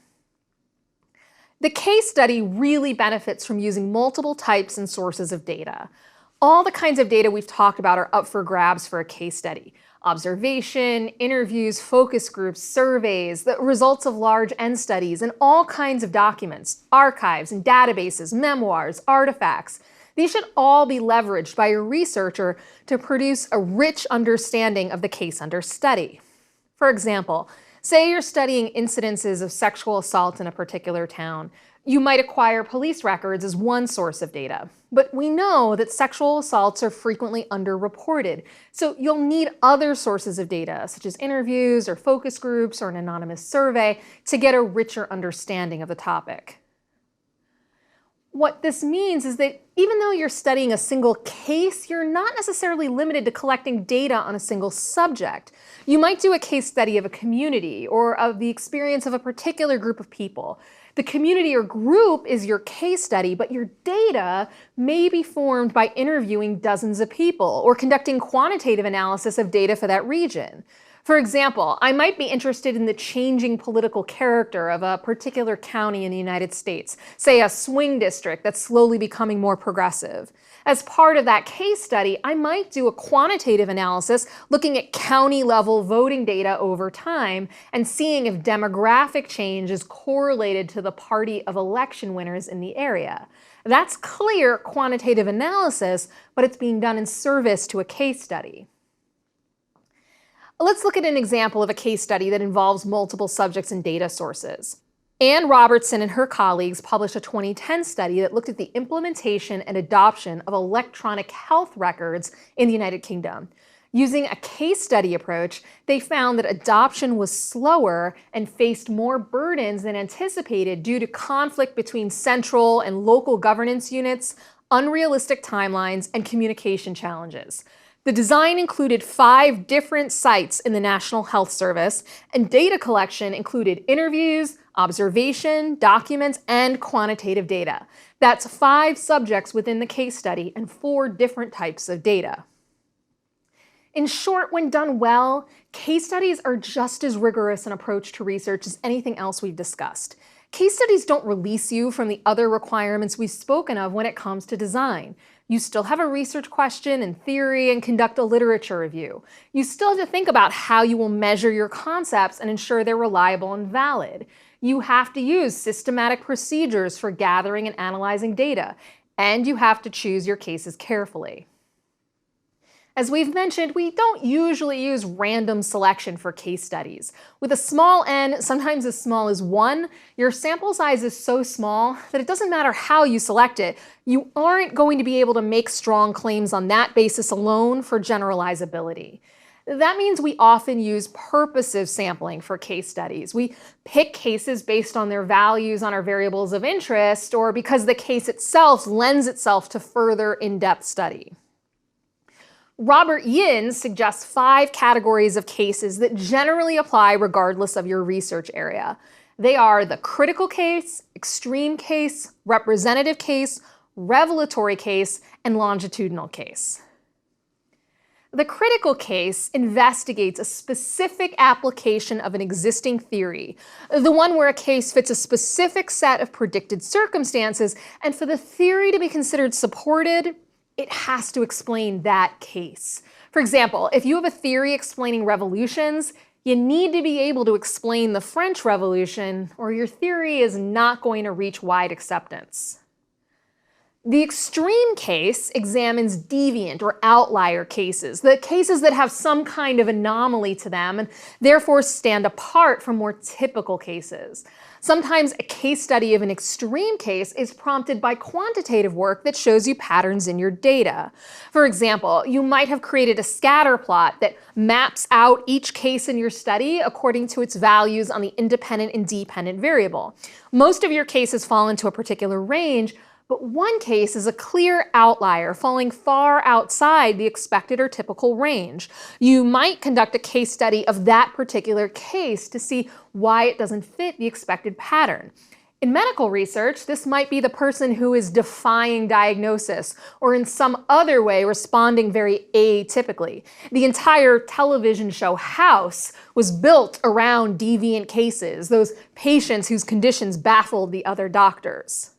The case study really benefits from using multiple types and sources of data. All the kinds of data we've talked about are up for grabs for a case study. Observation, interviews, focus groups, surveys, the results of large end studies, and all kinds of documents, archives and databases, memoirs, artifacts. These should all be leveraged by a researcher to produce a rich understanding of the case under study. For example, say you're studying incidences of sexual assault in a particular town. You might acquire police records as one source of data, but we know that sexual assaults are frequently underreported, so you'll need other sources of data, such as interviews or focus groups or an anonymous survey, to get a richer understanding of the topic. What this means is that even though you're studying a single case, you're not necessarily limited to collecting data on a single subject. You might do a case study of a community or of the experience of a particular group of people. The community or group is your case study, but your data may be formed by interviewing dozens of people or conducting quantitative analysis of data for that region. For example, I might be interested in the changing political character of a particular county in the United States, say a swing district that's slowly becoming more progressive. As part of that case study, I might do a quantitative analysis looking at county-level voting data over time and seeing if demographic change is correlated to the party of election winners in the area. That's clear quantitative analysis, but it's being done in service to a case study. Let's look at an example of a case study that involves multiple subjects and data sources. Anne Robertson and her colleagues published a 2010 study that looked at the implementation and adoption of electronic health records in the United Kingdom. Using a case study approach, they found that adoption was slower and faced more burdens than anticipated due to conflict between central and local governance units, unrealistic timelines, and communication challenges. The design included 5 different sites in the National Health Service, and data collection included interviews, observation, documents, and quantitative data. That's 5 subjects within the case study and 4 different types of data. In short, when done well, case studies are just as rigorous an approach to research as anything else we've discussed. Case studies don't release you from the other requirements we've spoken of when it comes to design. You still have a research question and theory and conduct a literature review. You still have to think about how you will measure your concepts and ensure they're reliable and valid. You have to use systematic procedures for gathering and analyzing data. And you have to choose your cases carefully. As we've mentioned, we don't usually use random selection for case studies. With a small n, sometimes as small as 1, your sample size is so small that it doesn't matter how you select it, you aren't going to be able to make strong claims on that basis alone for generalizability. That means we often use purposive sampling for case studies. We pick cases based on their values on our variables of interest, or because the case itself lends itself to further in-depth study. Robert Yin suggests 5 categories of cases that generally apply regardless of your research area. They are the critical case, extreme case, representative case, revelatory case, and longitudinal case. The critical case investigates a specific application of an existing theory, the one where a case fits a specific set of predicted circumstances, and for the theory to be considered supported, it has to explain that case. For example, if you have a theory explaining revolutions, you need to be able to explain the French Revolution, or your theory is not going to reach wide acceptance. The extreme case examines deviant or outlier cases, the cases that have some kind of anomaly to them and therefore stand apart from more typical cases. Sometimes a case study of an extreme case is prompted by quantitative work that shows you patterns in your data. For example, you might have created a scatter plot that maps out each case in your study according to its values on the independent and dependent variable. Most of your cases fall into a particular range, but one case is a clear outlier, falling far outside the expected or typical range. You might conduct a case study of that particular case to see why it doesn't fit the expected pattern. In medical research, this might be the person who is defying diagnosis or in some other way responding very atypically. The entire television show House was built around deviant cases, those patients whose conditions baffled the other doctors.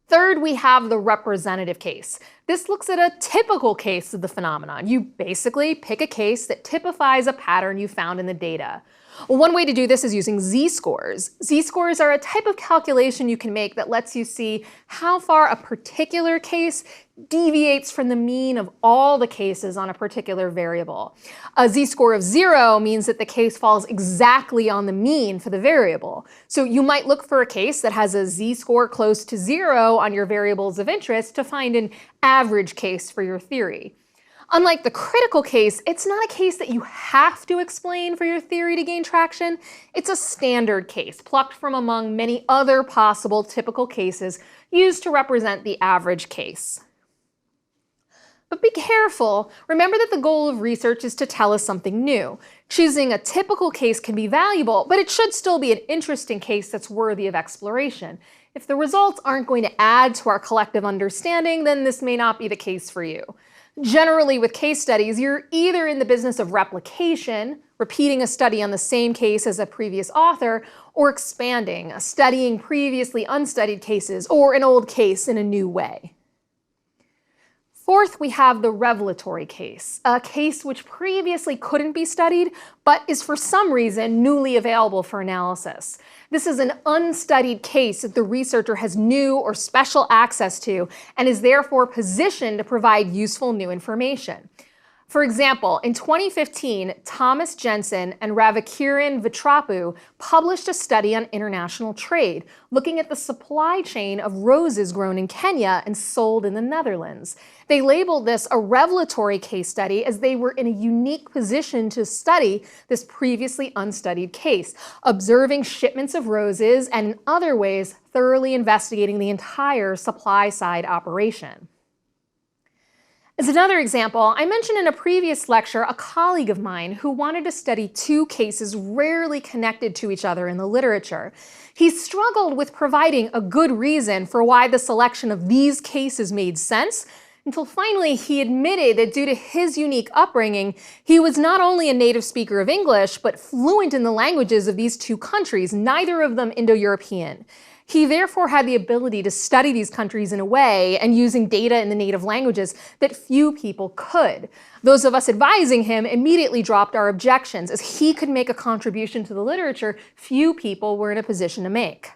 Third, we have the representative case. This looks at a typical case of the phenomenon. You basically pick a case that typifies a pattern you found in the data. One way to do this is using z-scores. Z-scores are a type of calculation you can make that lets you see how far a particular case deviates from the mean of all the cases on a particular variable. A z-score of 0 means that the case falls exactly on the mean for the variable. So you might look for a case that has a z-score close to 0 on your variables of interest to find an average case for your theory. Unlike the critical case, it's not a case that you have to explain for your theory to gain traction. It's a standard case, plucked from among many other possible typical cases used to represent the average case. But be careful. Remember that the goal of research is to tell us something new. Choosing a typical case can be valuable, but it should still be an interesting case that's worthy of exploration. If the results aren't going to add to our collective understanding, then this may not be the case for you. Generally, with case studies, you're either in the business of replication, repeating a study on the same case as a previous author, or expanding, studying previously unstudied cases or an old case in a new way. Fourth, we have the revelatory case, a case which previously couldn't be studied, but is for some reason newly available for analysis. This is an unstudied case that the researcher has new or special access to and is therefore positioned to provide useful new information. For example, in 2015, Thomas Jensen and Ravikiran Vitrapu published a study on international trade, looking at the supply chain of roses grown in Kenya and sold in the Netherlands. They labeled this a revelatory case study as they were in a unique position to study this previously unstudied case, observing shipments of roses and in other ways thoroughly investigating the entire supply side operation. As another example, I mentioned in a previous lecture a colleague of mine who wanted to study 2 cases rarely connected to each other in the literature. He struggled with providing a good reason for why the selection of these cases made sense, until finally he admitted that due to his unique upbringing, he was not only a native speaker of English, but fluent in the languages of these 2 countries, neither of them Indo-European. He therefore had the ability to study these countries in a way and using data in the native languages that few people could. Those of us advising him immediately dropped our objections, as he could make a contribution to the literature few people were in a position to make.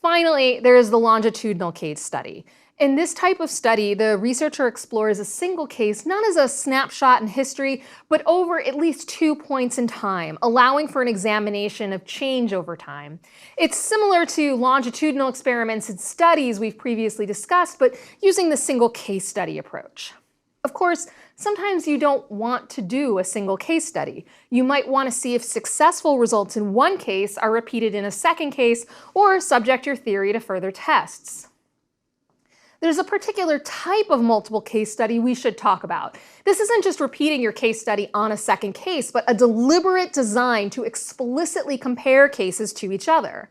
Finally, there is the longitudinal case study. In this type of study, the researcher explores a single case not as a snapshot in history, but over at least 2 points in time, allowing for an examination of change over time. It's similar to longitudinal experiments and studies we've previously discussed, but using the single case study approach. Of course, sometimes you don't want to do a single case study. You might want to see if successful results in one case are repeated in a second case, or subject your theory to further tests. There's a particular type of multiple case study we should talk about. This isn't just repeating your case study on a second case, but a deliberate design to explicitly compare cases to each other.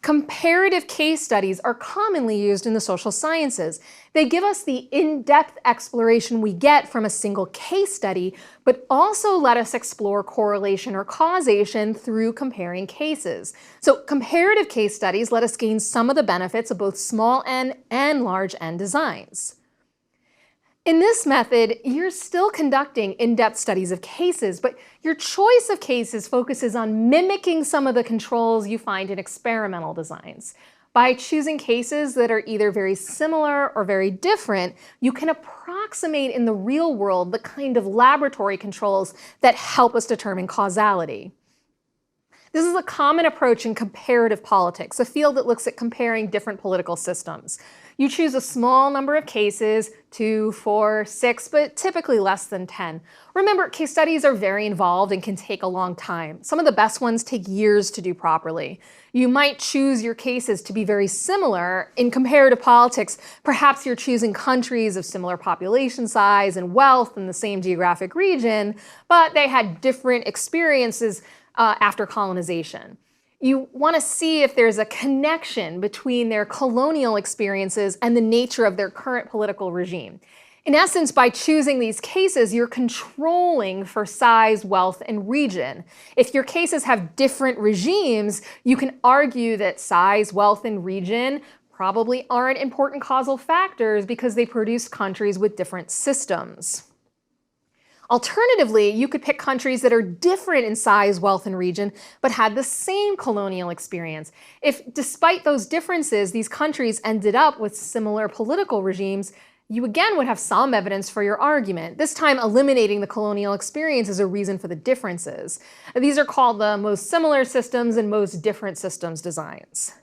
Comparative case studies are commonly used in the social sciences. They give us the in-depth exploration we get from a single case study, but also let us explore correlation or causation through comparing cases. So comparative case studies let us gain some of the benefits of both small n and large n designs. In this method, you're still conducting in-depth studies of cases, but your choice of cases focuses on mimicking some of the controls you find in experimental designs. By choosing cases that are either very similar or very different, you can approximate in the real world the kind of laboratory controls that help us determine causality. This is a common approach in comparative politics, a field that looks at comparing different political systems. You choose a small number of cases, 2, 4, 6, but typically less than 10. Remember, case studies are very involved and can take a long time. Some of the best ones take years to do properly. You might choose your cases to be very similar. In comparative politics, perhaps you're choosing countries of similar population size and wealth in the same geographic region, but they had different experiences after colonization. You want to see if there's a connection between their colonial experiences and the nature of their current political regime. In essence, by choosing these cases, you're controlling for size, wealth, and region. If your cases have different regimes, you can argue that size, wealth, and region probably aren't important causal factors because they produce countries with different systems. Alternatively, you could pick countries that are different in size, wealth, and region, but had the same colonial experience. If, despite those differences, these countries ended up with similar political regimes, you again would have some evidence for your argument, this time eliminating the colonial experience as a reason for the differences. These are called the most similar systems and most different systems designs.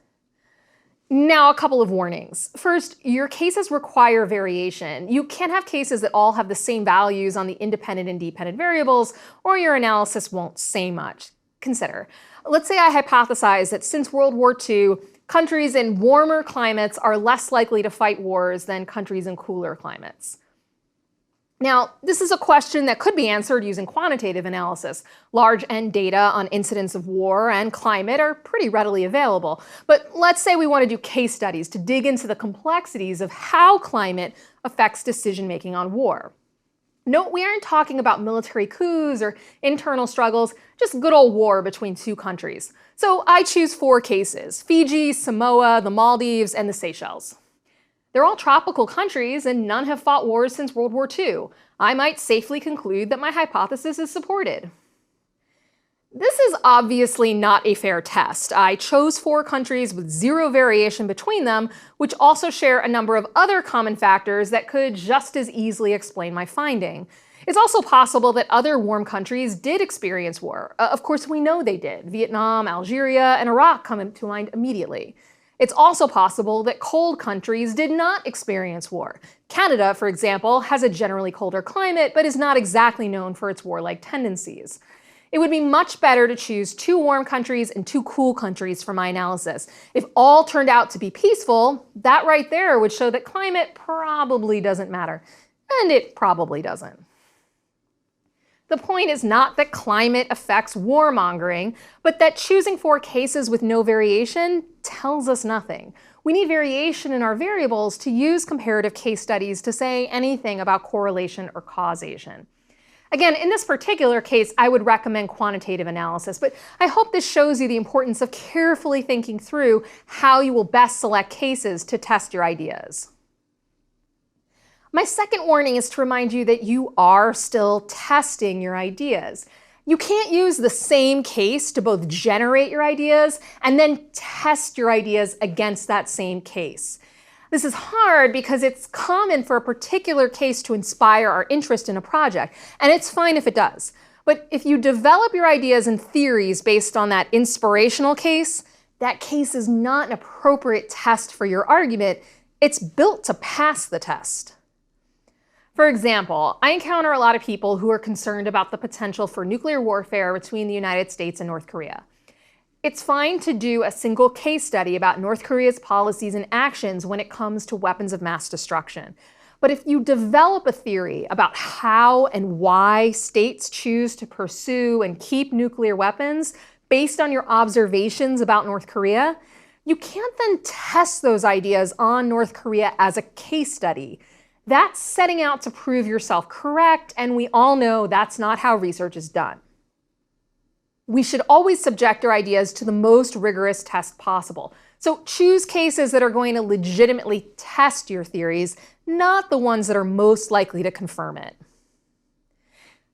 Now, a couple of warnings. First, your cases require variation. You can't have cases that all have the same values on the independent and dependent variables, or your analysis won't say much. Consider, let's say I hypothesize that since World War II, countries in warmer climates are less likely to fight wars than countries in cooler climates. Now, this is a question that could be answered using quantitative analysis. Large N data on incidents of war and climate are pretty readily available. But let's say we want to do case studies to dig into the complexities of how climate affects decision-making on war. Note, we aren't talking about military coups or internal struggles, just good old war between two countries. So I choose 4 cases: Fiji, Samoa, the Maldives, and the Seychelles. They're all tropical countries and none have fought wars since World War II. I might safely conclude that my hypothesis is supported. This is obviously not a fair test. I chose 4 countries with 0 variation between them, which also share a number of other common factors that could just as easily explain my finding. It's also possible that other warm countries did experience war. Of course, we know they did. Vietnam, Algeria, and Iraq come to mind immediately. It's also possible that cold countries did not experience war. Canada, for example, has a generally colder climate, but is not exactly known for its warlike tendencies. It would be much better to choose 2 warm countries and 2 cool countries for my analysis. If all turned out to be peaceful, that right there would show that climate probably doesn't matter. And it probably doesn't. The point is not that climate affects warmongering, but that choosing 4 cases with no variation tells us nothing. We need variation in our variables to use comparative case studies to say anything about correlation or causation. Again, in this particular case, I would recommend quantitative analysis, but I hope this shows you the importance of carefully thinking through how you will best select cases to test your ideas. My second warning is to remind you that you are still testing your ideas. You can't use the same case to both generate your ideas and then test your ideas against that same case. This is hard because it's common for a particular case to inspire our interest in a project, and it's fine if it does. But if you develop your ideas and theories based on that inspirational case, that case is not an appropriate test for your argument. It's built to pass the test. For example, I encounter a lot of people who are concerned about the potential for nuclear warfare between the United States and North Korea. It's fine to do a single case study about North Korea's policies and actions when it comes to weapons of mass destruction. But if you develop a theory about how and why states choose to pursue and keep nuclear weapons based on your observations about North Korea, you can't then test those ideas on North Korea as a case study. That's setting out to prove yourself correct, and we all know that's not how research is done. We should always subject our ideas to the most rigorous test possible. So choose cases that are going to legitimately test your theories, not the ones that are most likely to confirm it.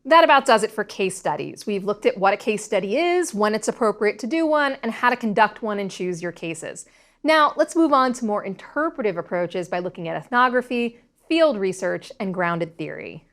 That about does it for case studies. We've looked at what a case study is, when it's appropriate to do one, and how to conduct one and choose your cases. Now, let's move on to more interpretive approaches by looking at ethnography, field research, and grounded theory.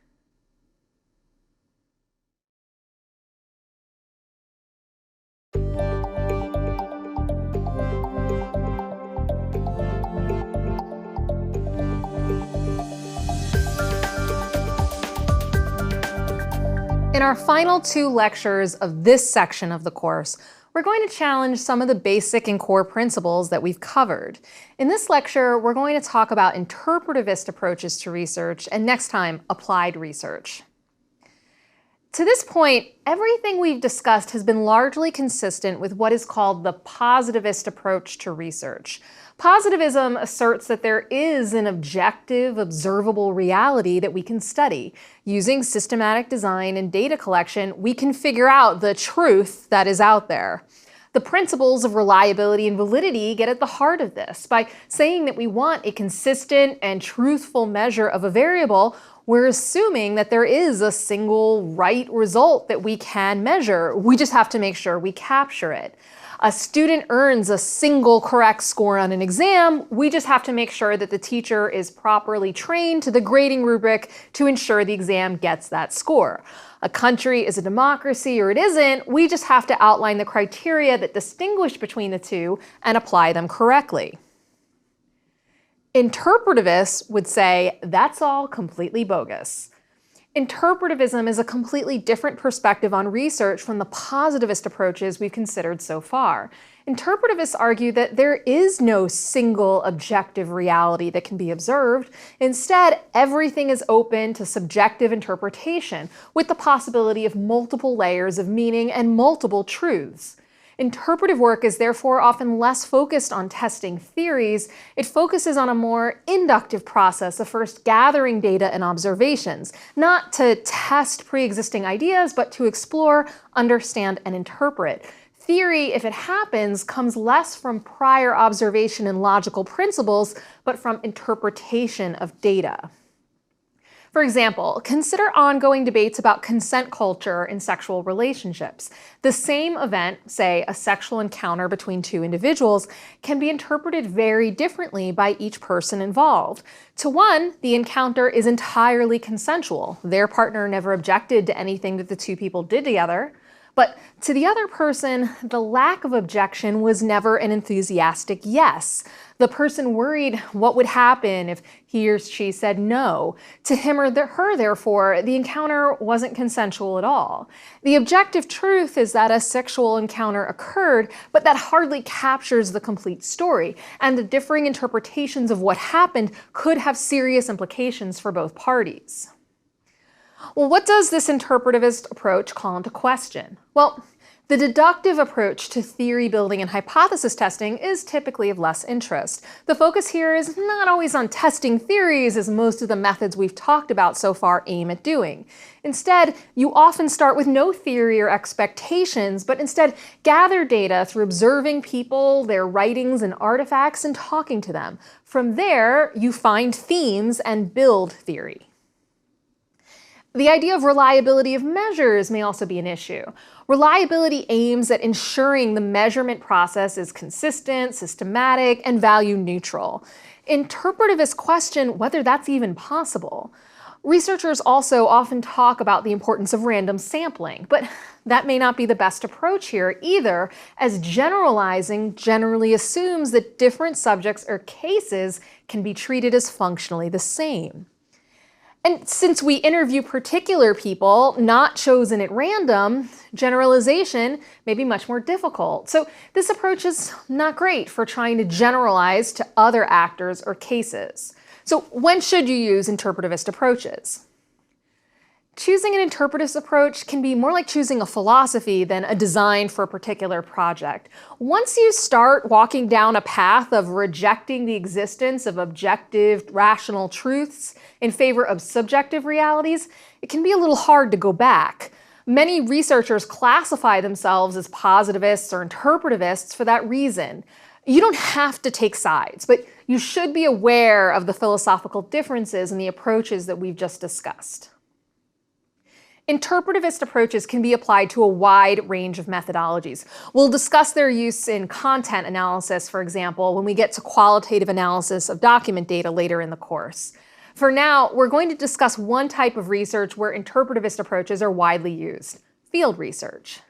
In our final 2 lectures of this section of the course, we're going to challenge some of the basic and core principles that we've covered. In this lecture, we're going to talk about interpretivist approaches to research, and next time, applied research. To this point, everything we've discussed has been largely consistent with what is called the positivist approach to research. Positivism asserts that there is an objective, observable reality that we can study. Using systematic design and data collection, we can figure out the truth that is out there. The principles of reliability and validity get at the heart of this. By saying that we want a consistent and truthful measure of a variable, we're assuming that there is a single right result that we can measure. We just have to make sure we capture it. A student earns a single correct score on an exam. We just have to make sure that the teacher is properly trained to the grading rubric to ensure the exam gets that score. A country is a democracy or it isn't. We just have to outline the criteria that distinguish between the two and apply them correctly. Interpretivists would say that's all completely bogus. Interpretivism is a completely different perspective on research from the positivist approaches we've considered so far. Interpretivists argue that there is no single objective reality that can be observed. Instead, everything is open to subjective interpretation, with the possibility of multiple layers of meaning and multiple truths. Interpretive work is therefore often less focused on testing theories. It focuses on a more inductive process of first gathering data and observations, not to test pre-existing ideas, but to explore, understand, and interpret. Theory, if it happens, comes less from prior observation and logical principles, but from interpretation of data. For example, consider ongoing debates about consent culture in sexual relationships. The same event, say a sexual encounter between 2 individuals, can be interpreted very differently by each person involved. To one, the encounter is entirely consensual. Their partner never objected to anything that the 2 people did together. But to the other person, the lack of objection was never an enthusiastic yes. The person worried what would happen if he or she said no. To him or her, therefore, the encounter wasn't consensual at all. The objective truth is that a sexual encounter occurred, but that hardly captures the complete story, and the differing interpretations of what happened could have serious implications for both parties. Well, what does this interpretivist approach call into question? Well, the deductive approach to theory building and hypothesis testing is typically of less interest. The focus here is not always on testing theories, as most of the methods we've talked about so far aim at doing. Instead, you often start with no theory or expectations, but instead gather data through observing people, their writings and artifacts, and talking to them. From there, you find themes and build theory. The idea of reliability of measures may also be an issue. Reliability aims at ensuring the measurement process is consistent, systematic, and value neutral. Interpretivists question whether that's even possible. Researchers also often talk about the importance of random sampling, but that may not be the best approach here either, as generalizing generally assumes that different subjects or cases can be treated as functionally the same. And since we interview particular people, not chosen at random, generalization may be much more difficult. So this approach is not great for trying to generalize to other actors or cases. So when should you use interpretivist approaches? Choosing an interpretivist approach can be more like choosing a philosophy than a design for a particular project. Once you start walking down a path of rejecting the existence of objective, rational truths in favor of subjective realities, it can be a little hard to go back. Many researchers classify themselves as positivists or interpretivists for that reason. You don't have to take sides, but you should be aware of the philosophical differences in the approaches that we've just discussed. Interpretivist approaches can be applied to a wide range of methodologies. We'll discuss their use in content analysis, for example, when we get to qualitative analysis of document data later in the course. For now, we're going to discuss one type of research where interpretivist approaches are widely used: field research.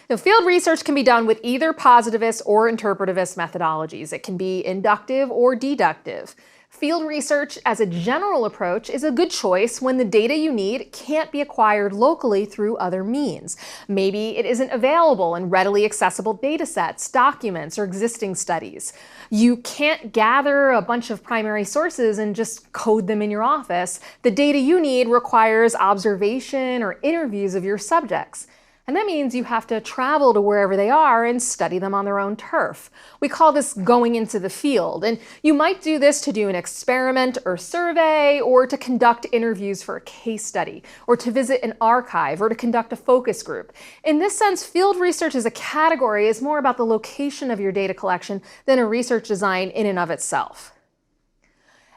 Now, field research can be done with either positivist or interpretivist methodologies. It can be inductive or deductive. Field research as a general approach is a good choice when the data you need can't be acquired locally through other means. Maybe it isn't available in readily accessible data sets, documents, or existing studies. You can't gather a bunch of primary sources and just code them in your office. The data you need requires observation or interviews of your subjects. And that means you have to travel to wherever they are and study them on their own turf. We call this going into the field, and you might do this to do an experiment or survey, or to conduct interviews for a case study, or to visit an archive, or to conduct a focus group. In this sense, field research as a category is more about the location of your data collection than a research design in and of itself.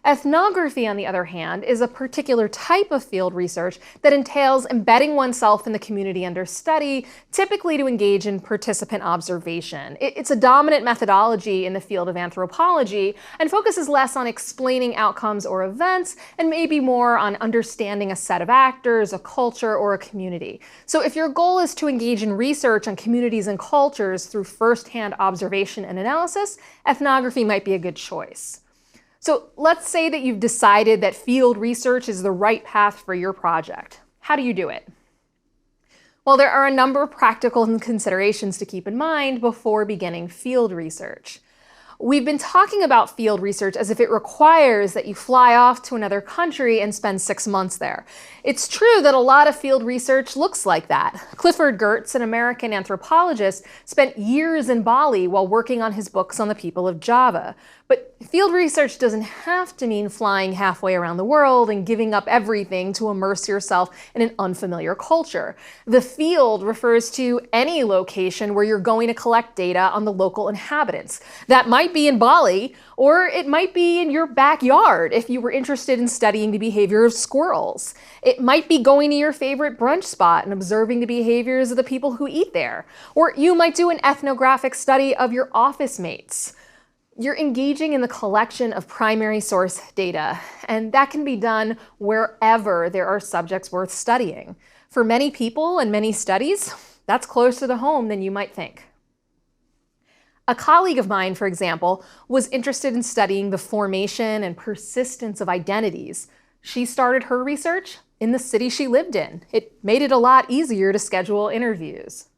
Ethnography, on the other hand, is a particular type of field research that entails embedding oneself in the community under study, typically to engage in participant observation. It's a dominant methodology in the field of anthropology and focuses less on explaining outcomes or events and maybe more on understanding a set of actors, a culture, or a community. So if your goal is to engage in research on communities and cultures through firsthand observation and analysis, ethnography might be a good choice. So let's say that you've decided that field research is the right path for your project. How do you do it? Well, there are a number of practical considerations to keep in mind before beginning field research. We've been talking about field research as if it requires that you fly off to another country and spend 6 months there. It's true that a lot of field research looks like that. Clifford Geertz, an American anthropologist, spent years in Bali while working on his books on the people of Java. But field research doesn't have to mean flying halfway around the world and giving up everything to immerse yourself in an unfamiliar culture. The field refers to any location where you're going to collect data on the local inhabitants. That might be in Bali, or it might be in your backyard if you were interested in studying the behavior of squirrels. It might be going to your favorite brunch spot and observing the behaviors of the people who eat there. Or you might do an ethnographic study of your office mates. You're engaging in the collection of primary source data, and that can be done wherever there are subjects worth studying. For many people and many studies, that's closer to home than you might think. A colleague of mine, for example, was interested in studying the formation and persistence of identities. She started her research in the city she lived in. It made it a lot easier to schedule interviews.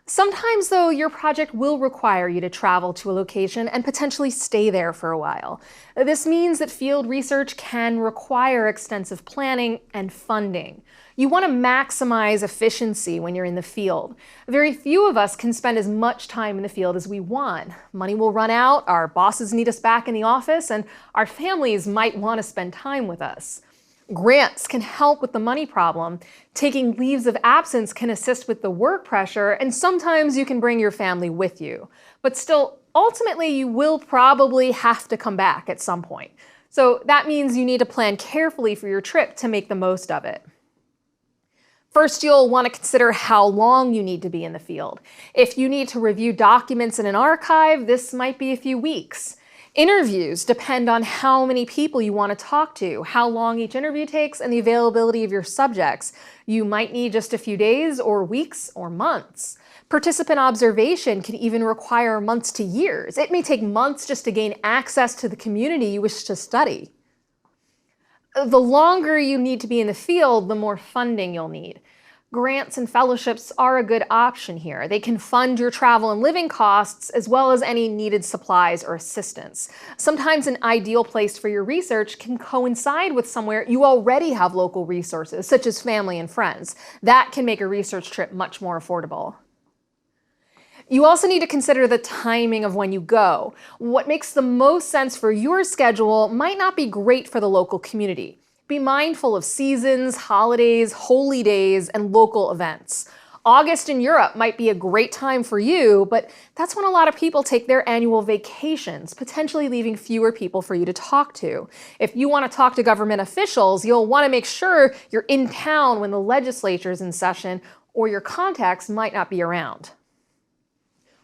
Sometimes, though, your project will require you to travel to a location and potentially stay there for a while. This means that field research can require extensive planning and funding. You want to maximize efficiency when you're in the field. Very few of us can spend as much time in the field as we want. Money will run out, our bosses need us back in the office, and our families might want to spend time with us. Grants can help with the money problem. Taking leaves of absence can assist with the work pressure, and sometimes you can bring your family with you. But still, ultimately, you will probably have to come back at some point. So that means you need to plan carefully for your trip to make the most of it. First, you'll want to consider how long you need to be in the field. If you need to review documents in an archive, this might be a few weeks. Interviews depend on how many people you want to talk to, how long each interview takes, and the availability of your subjects. You might need just a few days or weeks or months. Participant observation can even require months to years. It may take months just to gain access to the community you wish to study. The longer you need to be in the field, the more funding you'll need. Grants and fellowships are a good option here. They can fund your travel and living costs as well as any needed supplies or assistance. Sometimes an ideal place for your research can coincide with somewhere you already have local resources, such as family and friends. That can make a research trip much more affordable. You also need to consider the timing of when you go. What makes the most sense for your schedule might not be great for the local community. Be mindful of seasons, holidays, holy days, and local events. August in Europe might be a great time for you, but that's when a lot of people take their annual vacations, potentially leaving fewer people for you to talk to. If you want to talk to government officials, you'll want to make sure you're in town when the legislature is in session, or your contacts might not be around.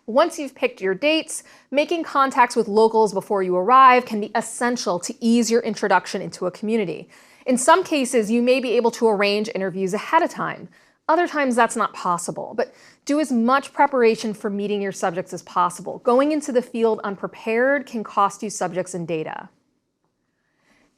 Once you've picked your dates, making contacts with locals before you arrive can be essential to ease your introduction into a community. In some cases, you may be able to arrange interviews ahead of time. Other times that's not possible, but do as much preparation for meeting your subjects as possible. Going into the field unprepared can cost you subjects and data.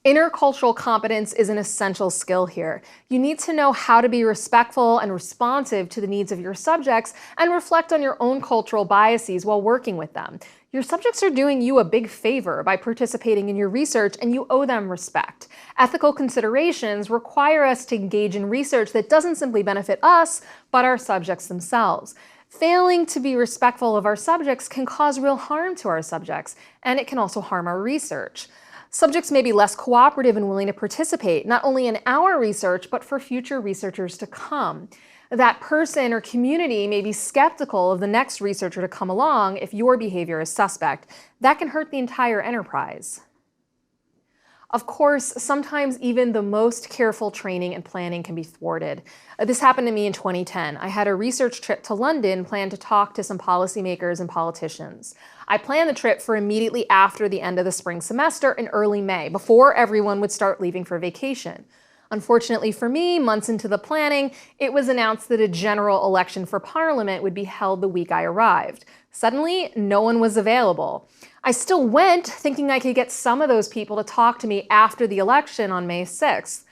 Intercultural competence is an essential skill here. You need to know how to be respectful and responsive to the needs of your subjects and reflect on your own cultural biases while working with them. Your subjects are doing you a big favor by participating in your research, and you owe them respect. Ethical considerations require us to engage in research that doesn't simply benefit us, but our subjects themselves. Failing to be respectful of our subjects can cause real harm to our subjects, and it can also harm our research. Subjects may be less cooperative and willing to participate, not only in our research, but for future researchers to come. That person or community may be skeptical of the next researcher to come along if your behavior is suspect. That can hurt the entire enterprise. Of course, sometimes even the most careful training and planning can be thwarted. This happened to me in 2010. I had a research trip to London planned to talk to some policymakers and politicians. I planned the trip for immediately after the end of the spring semester in early May, before everyone would start leaving for vacation. Unfortunately for me, months into the planning, it was announced that a general election for Parliament would be held the week I arrived. Suddenly, no one was available. I still went, thinking I could get some of those people to talk to me after the election on May 6th.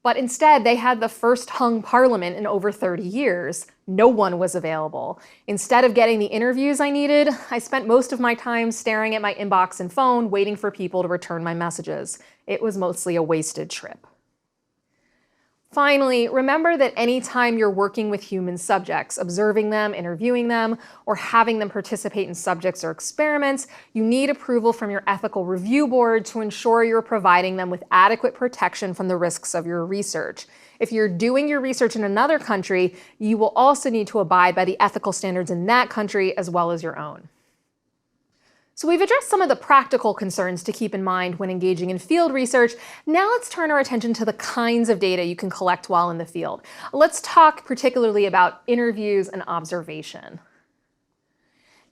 But instead, they had the first hung parliament in over 30 years. No one was available. Instead of getting the interviews I needed, I spent most of my time staring at my inbox and phone, waiting for people to return my messages. It was mostly a wasted trip. Finally, remember that anytime you're working with human subjects, observing them, interviewing them, or having them participate in subjects or experiments, you need approval from your ethical review board to ensure you're providing them with adequate protection from the risks of your research. If you're doing your research in another country, you will also need to abide by the ethical standards in that country as well as your own. So we've addressed some of the practical concerns to keep in mind when engaging in field research. Now let's turn our attention to the kinds of data you can collect while in the field. Let's talk particularly about interviews and observation.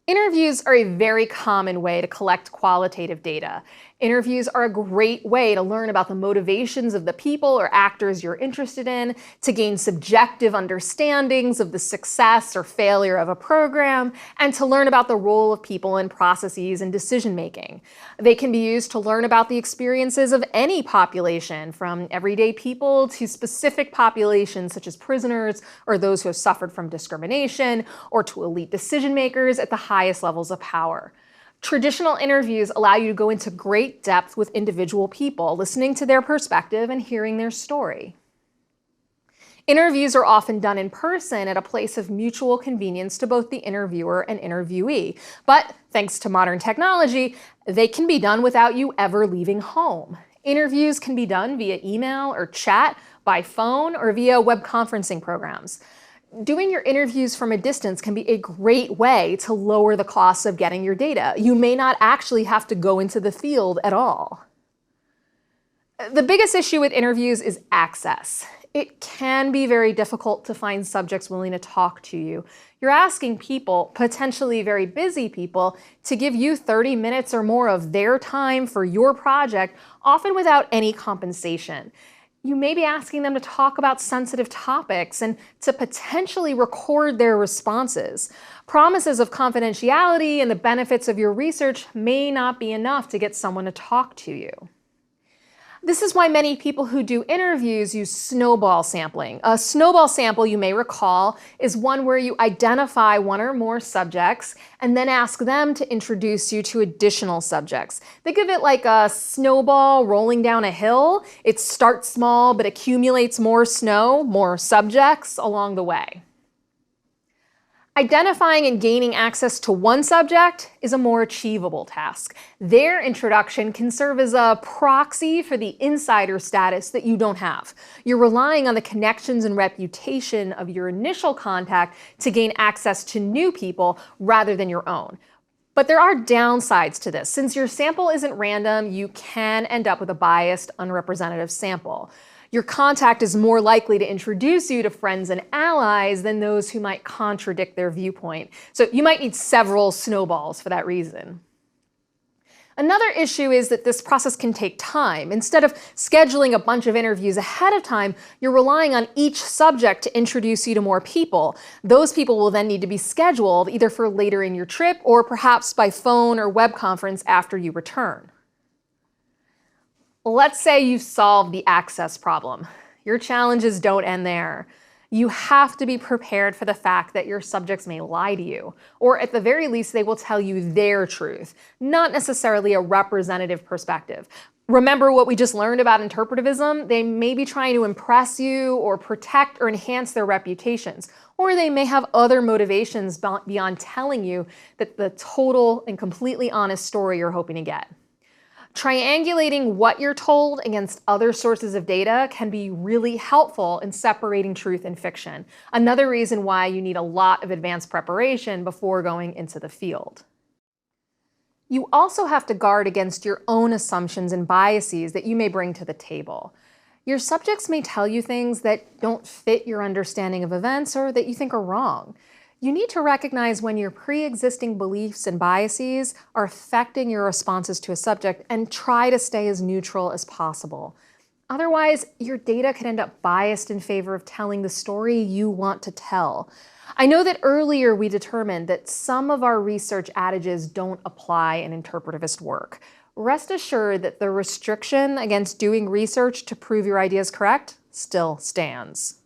Interviews are a very common way to collect qualitative data. Interviews are a great way to learn about the motivations of the people or actors you're interested in, to gain subjective understandings of the success or failure of a program, and to learn about the role of people in processes and decision-making. They can be used to learn about the experiences of any population, from everyday people to specific populations such as prisoners or those who have suffered from discrimination, or to elite decision-makers at the highest levels of power. Traditional interviews allow you to go into great depth with individual people, listening to their perspective and hearing their story. Interviews are often done in person at a place of mutual convenience to both the interviewer and interviewee. But thanks to modern technology, they can be done without you ever leaving home. Interviews can be done via email or chat, by phone, or via web conferencing programs. Doing your interviews from a distance can be a great way to lower the costs of getting your data. You may not actually have to go into the field at all. The biggest issue with interviews is access. It can be very difficult to find subjects willing to talk to you. You're asking people, potentially very busy people, to give you 30 minutes or more of their time for your project, often without any compensation. You may be asking them to talk about sensitive topics and to potentially record their responses. Promises of confidentiality and the benefits of your research may not be enough to get someone to talk to you. This is why many people who do interviews use snowball sampling. A snowball sample, you may recall, is one where you identify one or more subjects and then ask them to introduce you to additional subjects. Think of it like a snowball rolling down a hill. It starts small but accumulates more snow, more subjects along the way. Identifying and gaining access to one subject is a more achievable task. Their introduction can serve as a proxy for the insider status that you don't have. You're relying on the connections and reputation of your initial contact to gain access to new people rather than your own. But there are downsides to this. Since your sample isn't random, you can end up with a biased, unrepresentative sample. Your contact is more likely to introduce you to friends and allies than those who might contradict their viewpoint. So you might need several snowballs for that reason. Another issue is that this process can take time. Instead of scheduling a bunch of interviews ahead of time, you're relying on each subject to introduce you to more people. Those people will then need to be scheduled either for later in your trip or perhaps by phone or web conference after you return. Let's say you've solved the access problem. Your challenges don't end there. You have to be prepared for the fact that your subjects may lie to you, or at the very least, they will tell you their truth, not necessarily a representative perspective. Remember what we just learned about interpretivism? They may be trying to impress you or protect or enhance their reputations, or they may have other motivations beyond telling you that the total and completely honest story you're hoping to get. Triangulating what you're told against other sources of data can be really helpful in separating truth and fiction. Another reason why you need a lot of advanced preparation before going into the field. You also have to guard against your own assumptions and biases that you may bring to the table. Your subjects may tell you things that don't fit your understanding of events or that you think are wrong. You need to recognize when your pre-existing beliefs and biases are affecting your responses to a subject and try to stay as neutral as possible. Otherwise, your data could end up biased in favor of telling the story you want to tell. I know that earlier we determined that some of our research adages don't apply in interpretivist work. Rest assured that the restriction against doing research to prove your idea is correct still stands.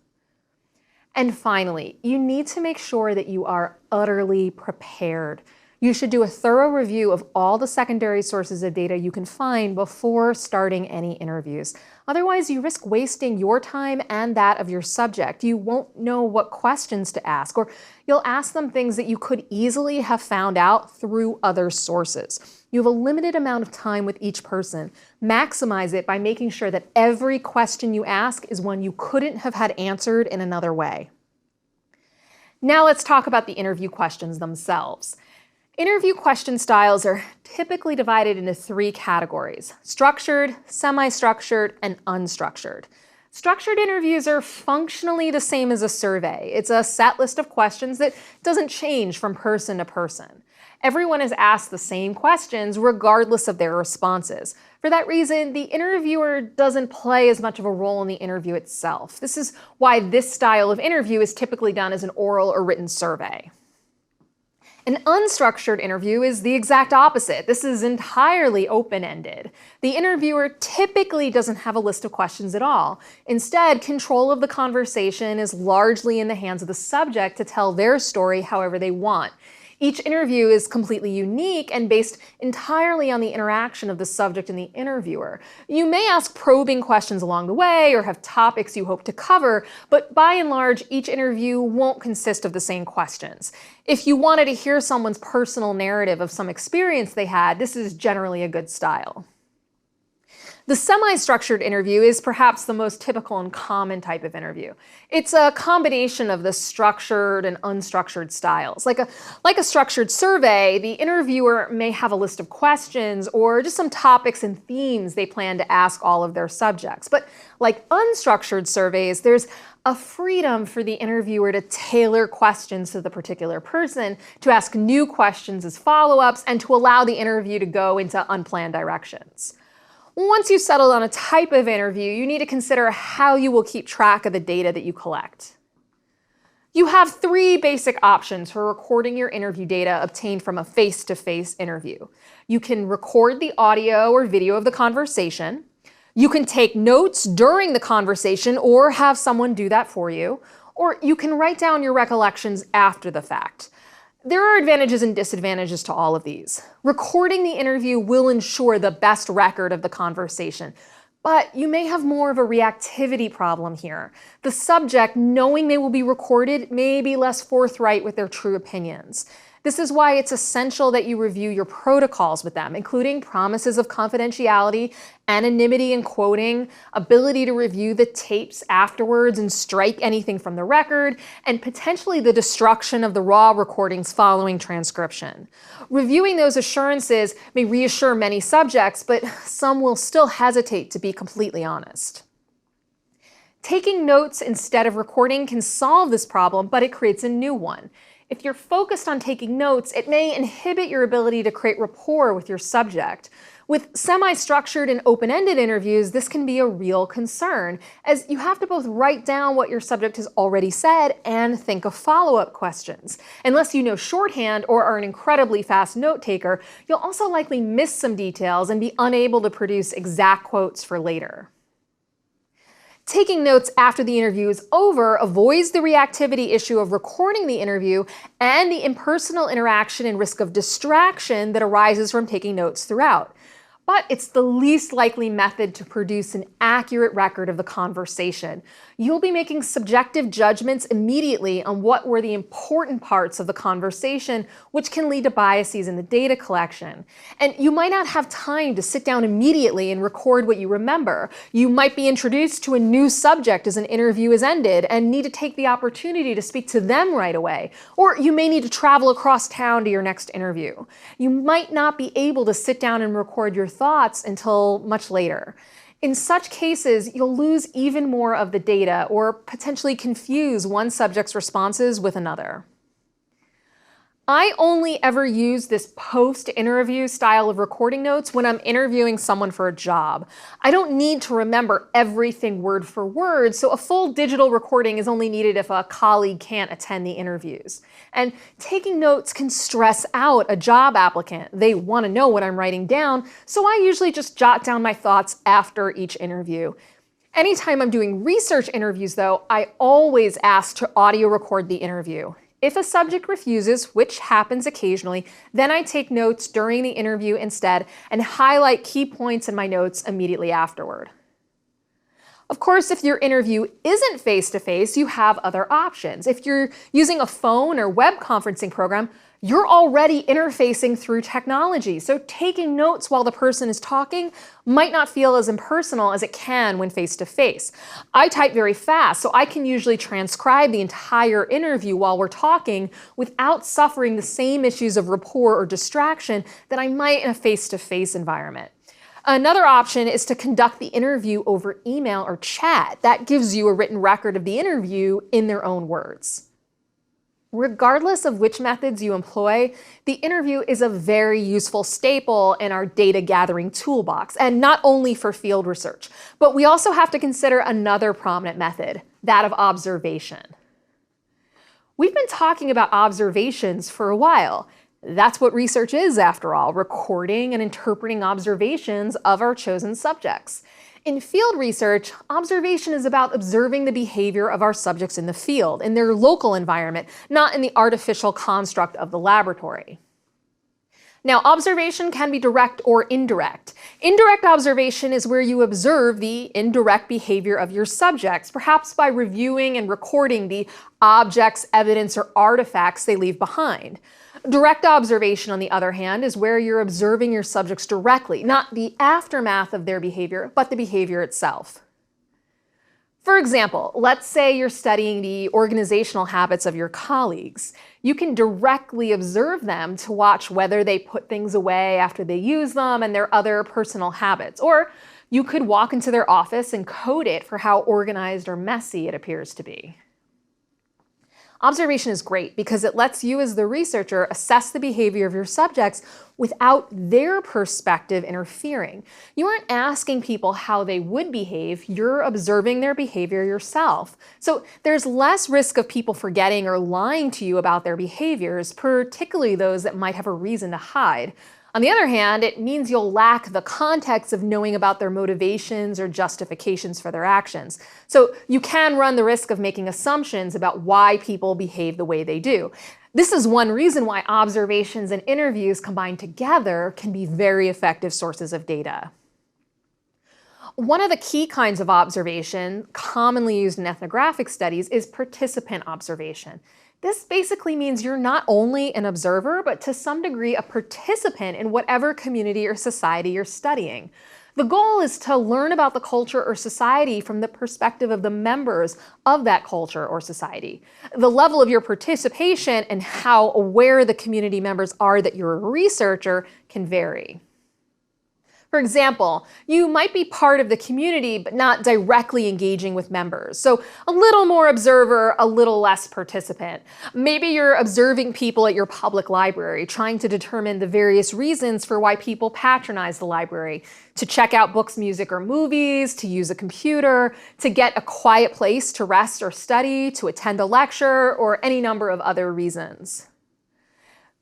And finally, you need to make sure that you are utterly prepared. You should do a thorough review of all the secondary sources of data you can find before starting any interviews. Otherwise, you risk wasting your time and that of your subject. You won't know what questions to ask, or you'll ask them things that you could easily have found out through other sources. You have a limited amount of time with each person. Maximize it by making sure that every question you ask is one you couldn't have had answered in another way. Now let's talk about the interview questions themselves. Interview question styles are typically divided into three categories: structured, semi-structured, and unstructured. Structured interviews are functionally the same as a survey. It's a set list of questions that doesn't change from person to person. Everyone is asked the same questions regardless of their responses. For that reason, the interviewer doesn't play as much of a role in the interview itself. This is why this style of interview is typically done as an oral or written survey. An unstructured interview is the exact opposite. This is entirely open-ended. The interviewer typically doesn't have a list of questions at all. Instead, control of the conversation is largely in the hands of the subject to tell their story however they want. Each interview is completely unique and based entirely on the interaction of the subject and the interviewer. You may ask probing questions along the way or have topics you hope to cover, but by and large, each interview won't consist of the same questions. If you wanted to hear someone's personal narrative of some experience they had, this is generally a good style. The semi-structured interview is perhaps the most typical and common type of interview. It's a combination of the structured and unstructured styles. Like a structured survey, the interviewer may have a list of questions or just some topics and themes they plan to ask all of their subjects. But like unstructured surveys, there's a freedom for the interviewer to tailor questions to the particular person, to ask new questions as follow-ups, and to allow the interview to go into unplanned directions. Once you've settled on a type of interview, you need to consider how you will keep track of the data that you collect. You have three basic options for recording your interview data obtained from a face-to-face interview. You can record the audio or video of the conversation. You can take notes during the conversation or have someone do that for you. Or you can write down your recollections after the fact. There are advantages and disadvantages to all of these. Recording the interview will ensure the best record of the conversation, but you may have more of a reactivity problem here. The subject, knowing they will be recorded, may be less forthright with their true opinions. This is why it's essential that you review your protocols with them, including promises of confidentiality, anonymity in quoting, ability to review the tapes afterwards and strike anything from the record, and potentially the destruction of the raw recordings following transcription. Reviewing those assurances may reassure many subjects, but some will still hesitate to be completely honest. Taking notes instead of recording can solve this problem, but it creates a new one. If you're focused on taking notes, it may inhibit your ability to create rapport with your subject. With semi-structured and open-ended interviews, this can be a real concern, as you have to both write down what your subject has already said and think of follow-up questions. Unless you know shorthand or are an incredibly fast note taker, you'll also likely miss some details and be unable to produce exact quotes for later. Taking notes after the interview is over avoids the reactivity issue of recording the interview and the impersonal interaction and risk of distraction that arises from taking notes throughout. But it's the least likely method to produce an accurate record of the conversation. You'll be making subjective judgments immediately on what were the important parts of the conversation, which can lead to biases in the data collection. And you might not have time to sit down immediately and record what you remember. You might be introduced to a new subject as an interview has ended and need to take the opportunity to speak to them right away. Or you may need to travel across town to your next interview. You might not be able to sit down and record your thoughts until much later. In such cases, you'll lose even more of the data or potentially confuse one subject's responses with another. I only ever use this post-interview style of recording notes when I'm interviewing someone for a job. I don't need to remember everything word for word, so a full digital recording is only needed if a colleague can't attend the interviews. And taking notes can stress out a job applicant. They want to know what I'm writing down, so I usually just jot down my thoughts after each interview. Anytime I'm doing research interviews, though, I always ask to audio record the interview. If a subject refuses, which happens occasionally, then I take notes during the interview instead and highlight key points in my notes immediately afterward. Of course, if your interview isn't face-to-face, you have other options. If you're using a phone or web conferencing program, you're already interfacing through technology, so taking notes while the person is talking might not feel as impersonal as it can when face-to-face. I type very fast, so I can usually transcribe the entire interview while we're talking without suffering the same issues of rapport or distraction that I might in a face-to-face environment. Another option is to conduct the interview over email or chat. That gives you a written record of the interview in their own words. Regardless of which methods you employ, the interview is a very useful staple in our data gathering toolbox, and not only for field research, but we also have to consider another prominent method, that of observation. We've been talking about observations for a while. That's what research is, after all, recording and interpreting observations of our chosen subjects. In field research, observation is about observing the behavior of our subjects in the field, in their local environment, not in the artificial construct of the laboratory. Now, observation can be direct or indirect. Indirect observation is where you observe the indirect behavior of your subjects, perhaps by reviewing and recording the objects, evidence, or artifacts they leave behind. Direct observation, on the other hand, is where you're observing your subjects directly, not the aftermath of their behavior, but the behavior itself. For example, let's say you're studying the organizational habits of your colleagues. You can directly observe them to watch whether they put things away after they use them and their other personal habits. Or you could walk into their office and code it for how organized or messy it appears to be. Observation is great because it lets you as the researcher assess the behavior of your subjects without their perspective interfering. You aren't asking people how they would behave, you're observing their behavior yourself. So there's less risk of people forgetting or lying to you about their behaviors, particularly those that might have a reason to hide. On the other hand, it means you'll lack the context of knowing about their motivations or justifications for their actions. So you can run the risk of making assumptions about why people behave the way they do. This is one reason why observations and interviews combined together can be very effective sources of data. One of the key kinds of observation commonly used in ethnographic studies is participant observation. This basically means you're not only an observer, but to some degree a participant in whatever community or society you're studying. The goal is to learn about the culture or society from the perspective of the members of that culture or society. The level of your participation and how aware the community members are that you're a researcher can vary. For example, you might be part of the community but not directly engaging with members. So a little more observer, a little less participant. Maybe you're observing people at your public library, trying to determine the various reasons for why people patronize the library, to check out books, music, or movies, to use a computer, to get a quiet place to rest or study, to attend a lecture, or any number of other reasons.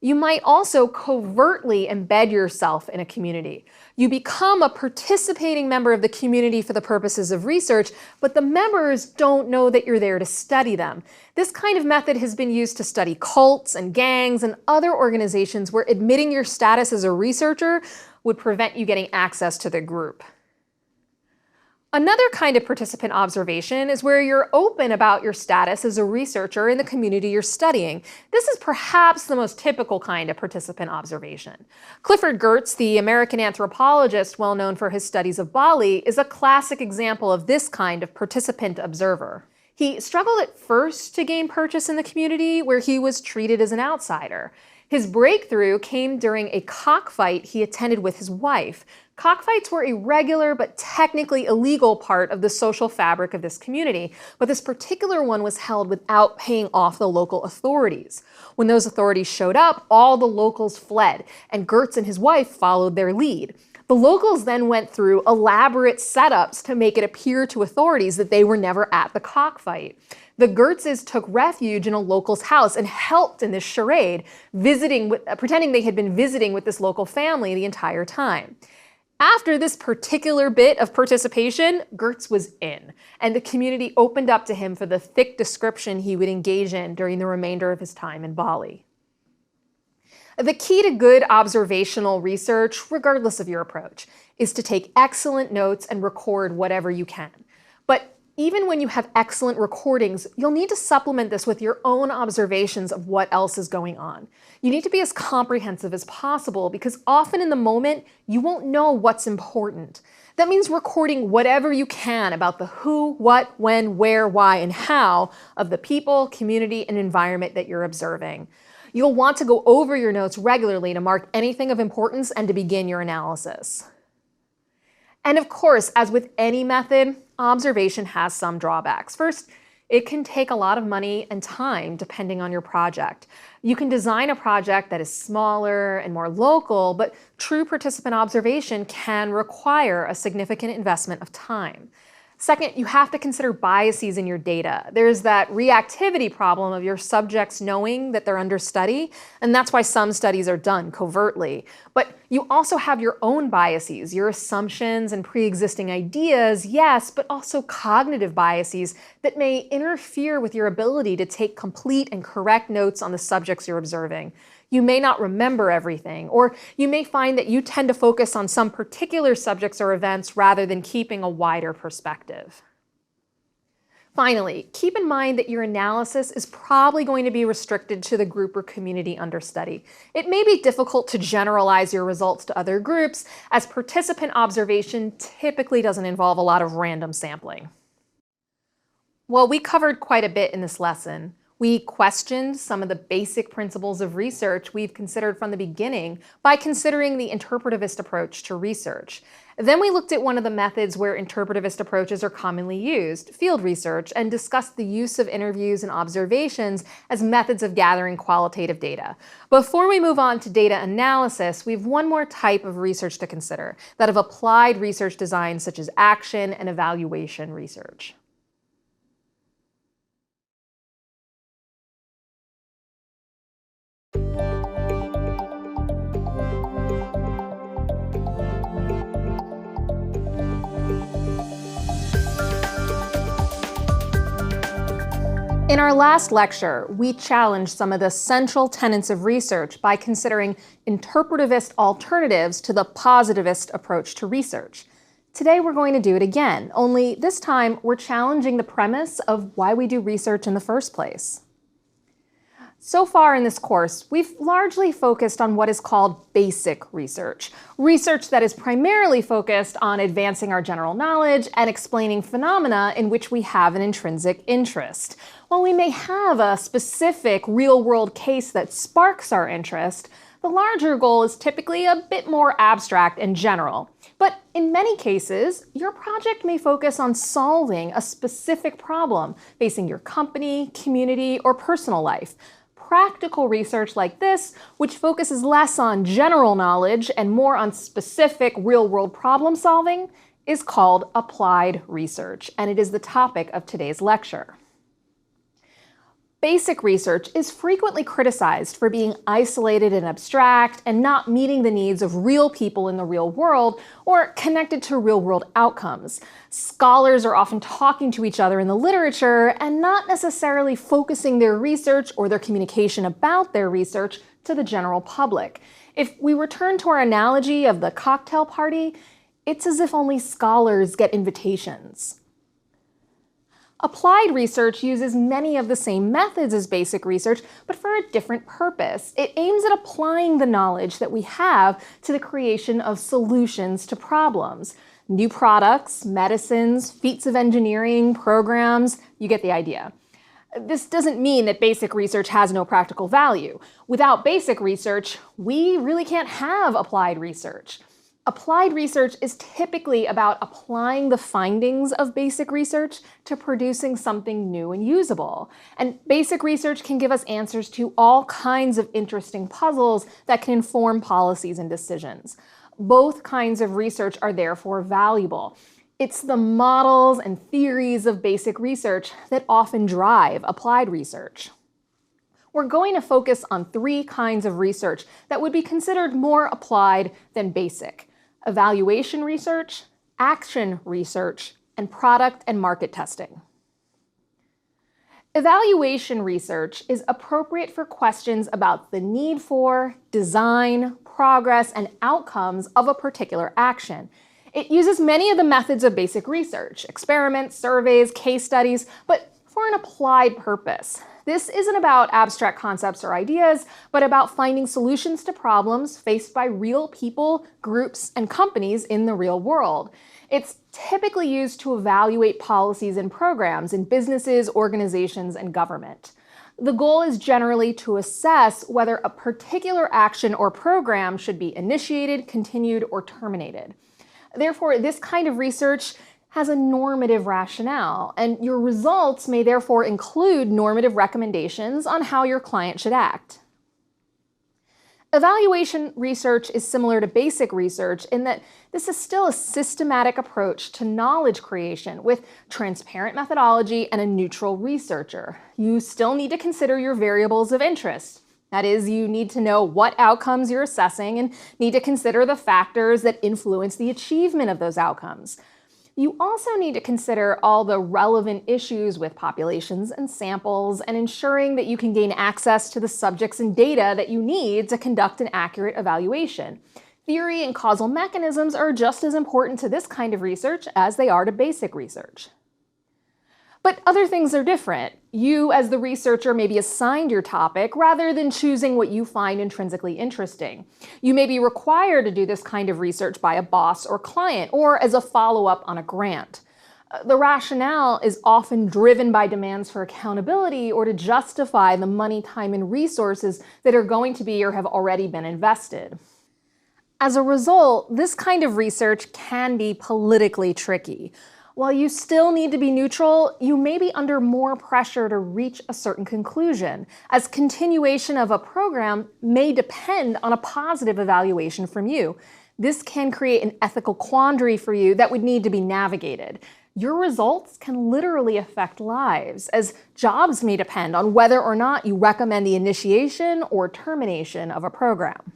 You might also covertly embed yourself in a community. You become a participating member of the community for the purposes of research, but the members don't know that you're there to study them. This kind of method has been used to study cults and gangs and other organizations where admitting your status as a researcher would prevent you getting access to the group. Another kind of participant observation is where you're open about your status as a researcher in the community you're studying. This is perhaps the most typical kind of participant observation. Clifford Geertz, the American anthropologist well known for his studies of Bali, is a classic example of this kind of participant observer. He struggled at first to gain purchase in the community where he was treated as an outsider. His breakthrough came during a cockfight he attended with his wife. Cockfights were a regular but technically illegal part of the social fabric of this community, but this particular one was held without paying off the local authorities. When those authorities showed up, all the locals fled, and Geertz and his wife followed their lead. The locals then went through elaborate setups to make it appear to authorities that they were never at the cockfight. The Geertzes took refuge in a local's house and helped in this charade, pretending they had been visiting with this local family the entire time. After this particular bit of participation, Geertz was in, and the community opened up to him for the thick description he would engage in during the remainder of his time in Bali. The key to good observational research, regardless of your approach, is to take excellent notes and record whatever you can. But even when you have excellent recordings, you'll need to supplement this with your own observations of what else is going on. You need to be as comprehensive as possible because often in the moment, you won't know what's important. That means recording whatever you can about the who, what, when, where, why, and how of the people, community, and environment that you're observing. You'll want to go over your notes regularly to mark anything of importance and to begin your analysis. And of course, as with any method, observation has some drawbacks. First, it can take a lot of money and time depending on your project. You can design a project that is smaller and more local, but true participant observation can require a significant investment of time. Second, you have to consider biases in your data. There's that reactivity problem of your subjects knowing that they're under study, and that's why some studies are done covertly. But you also have your own biases, your assumptions and pre-existing ideas, yes, but also cognitive biases that may interfere with your ability to take complete and correct notes on the subjects you're observing. You may not remember everything, or you may find that you tend to focus on some particular subjects or events rather than keeping a wider perspective. Finally, keep in mind that your analysis is probably going to be restricted to the group or community under study. It may be difficult to generalize your results to other groups, as participant observation typically doesn't involve a lot of random sampling. Well, we covered quite a bit in this lesson. We questioned some of the basic principles of research we've considered from the beginning by considering the interpretivist approach to research. Then we looked at one of the methods where interpretivist approaches are commonly used, field research, and discussed the use of interviews and observations as methods of gathering qualitative data. Before we move on to data analysis, we have one more type of research to consider, that of applied research design such as action and evaluation research. In our last lecture, we challenged some of the central tenets of research by considering interpretivist alternatives to the positivist approach to research. Today we're going to do it again, only this time we're challenging the premise of why we do research in the first place. So far in this course, we've largely focused on what is called basic research, research that is primarily focused on advancing our general knowledge and explaining phenomena in which we have an intrinsic interest. While we may have a specific real-world case that sparks our interest, the larger goal is typically a bit more abstract and general. But in many cases, your project may focus on solving a specific problem facing your company, community, or personal life. Practical research like this, which focuses less on general knowledge and more on specific real-world problem solving, is called applied research, and it is the topic of today's lecture. Basic research is frequently criticized for being isolated and abstract and not meeting the needs of real people in the real world or connected to real-world outcomes. Scholars are often talking to each other in the literature and not necessarily focusing their research or their communication about their research to the general public. If we return to our analogy of the cocktail party, it's as if only scholars get invitations. Applied research uses many of the same methods as basic research, but for a different purpose. It aims at applying the knowledge that we have to the creation of solutions to problems. New products, medicines, feats of engineering, programs, you get the idea. This doesn't mean that basic research has no practical value. Without basic research, we really can't have applied research. Applied research is typically about applying the findings of basic research to producing something new and usable. And basic research can give us answers to all kinds of interesting puzzles that can inform policies and decisions. Both kinds of research are therefore valuable. It's the models and theories of basic research that often drive applied research. We're going to focus on three kinds of research that would be considered more applied than basic: evaluation research, action research, and product and market testing. Evaluation research is appropriate for questions about the need for, design, progress, and outcomes of a particular action. It uses many of the methods of basic research, experiments, surveys, case studies, but for an applied purpose. This isn't about abstract concepts or ideas, but about finding solutions to problems faced by real people, groups, and companies in the real world. It's typically used to evaluate policies and programs in businesses, organizations, and government. The goal is generally to assess whether a particular action or program should be initiated, continued, or terminated. Therefore, this kind of research has a normative rationale, and your results may therefore include normative recommendations on how your client should act. Evaluation research is similar to basic research in that this is still a systematic approach to knowledge creation with transparent methodology and a neutral researcher. You still need to consider your variables of interest. That is, you need to know what outcomes you're assessing and need to consider the factors that influence the achievement of those outcomes. You also need to consider all the relevant issues with populations and samples and ensuring that you can gain access to the subjects and data that you need to conduct an accurate evaluation. Theory and causal mechanisms are just as important to this kind of research as they are to basic research. But other things are different. You, as the researcher, may be assigned your topic rather than choosing what you find intrinsically interesting. You may be required to do this kind of research by a boss or client, or as a follow-up on a grant. The rationale is often driven by demands for accountability or to justify the money, time, and resources that are going to be or have already been invested. As a result, this kind of research can be politically tricky. While you still need to be neutral, you may be under more pressure to reach a certain conclusion, as continuation of a program may depend on a positive evaluation from you. This can create an ethical quandary for you that would need to be navigated. Your results can literally affect lives, as jobs may depend on whether or not you recommend the initiation or termination of a program.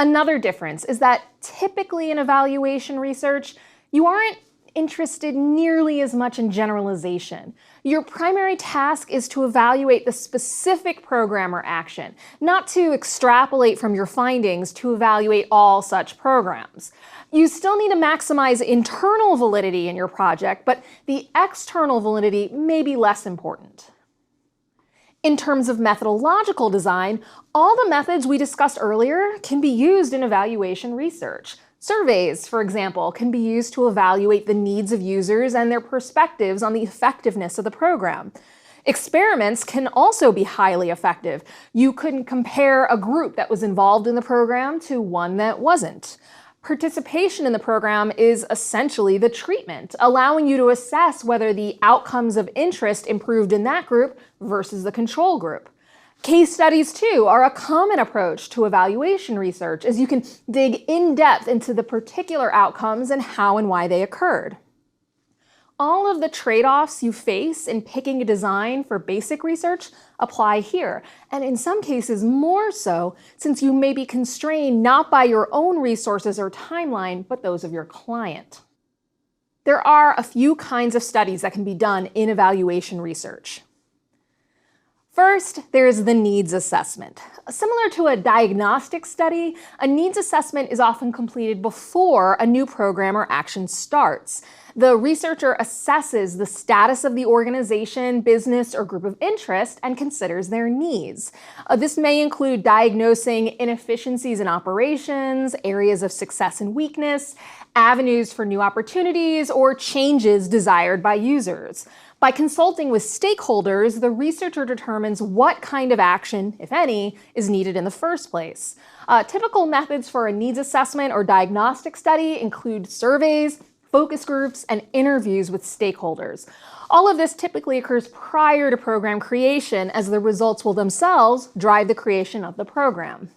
Another difference is that typically in evaluation research, you aren't interested nearly as much in generalization. Your primary task is to evaluate the specific program or action, not to extrapolate from your findings to evaluate all such programs. You still need to maximize internal validity in your project, but the external validity may be less important. In terms of methodological design, all the methods we discussed earlier can be used in evaluation research. Surveys, for example, can be used to evaluate the needs of users and their perspectives on the effectiveness of the program. Experiments can also be highly effective. You could compare a group that was involved in the program to one that wasn't. Participation in the program is essentially the treatment, allowing you to assess whether the outcomes of interest improved in that group versus the control group. Case studies, too, are a common approach to evaluation research, as you can dig in depth into the particular outcomes and how and why they occurred. All of the trade-offs you face in picking a design for basic research apply here, and in some cases more so, since you may be constrained not by your own resources or timeline, but those of your client. There are a few kinds of studies that can be done in evaluation research. First, there's the needs assessment. Similar to a diagnostic study, a needs assessment is often completed before a new program or action starts. The researcher assesses the status of the organization, business, or group of interest and considers their needs. This may include diagnosing inefficiencies in operations, areas of success and weakness, avenues for new opportunities, or changes desired by users. By consulting with stakeholders, the researcher determines what kind of action, if any, is needed in the first place. Typical methods for a needs assessment or diagnostic study include surveys, focus groups, and interviews with stakeholders. All of this typically occurs prior to program creation, as the results will themselves drive the creation of the program.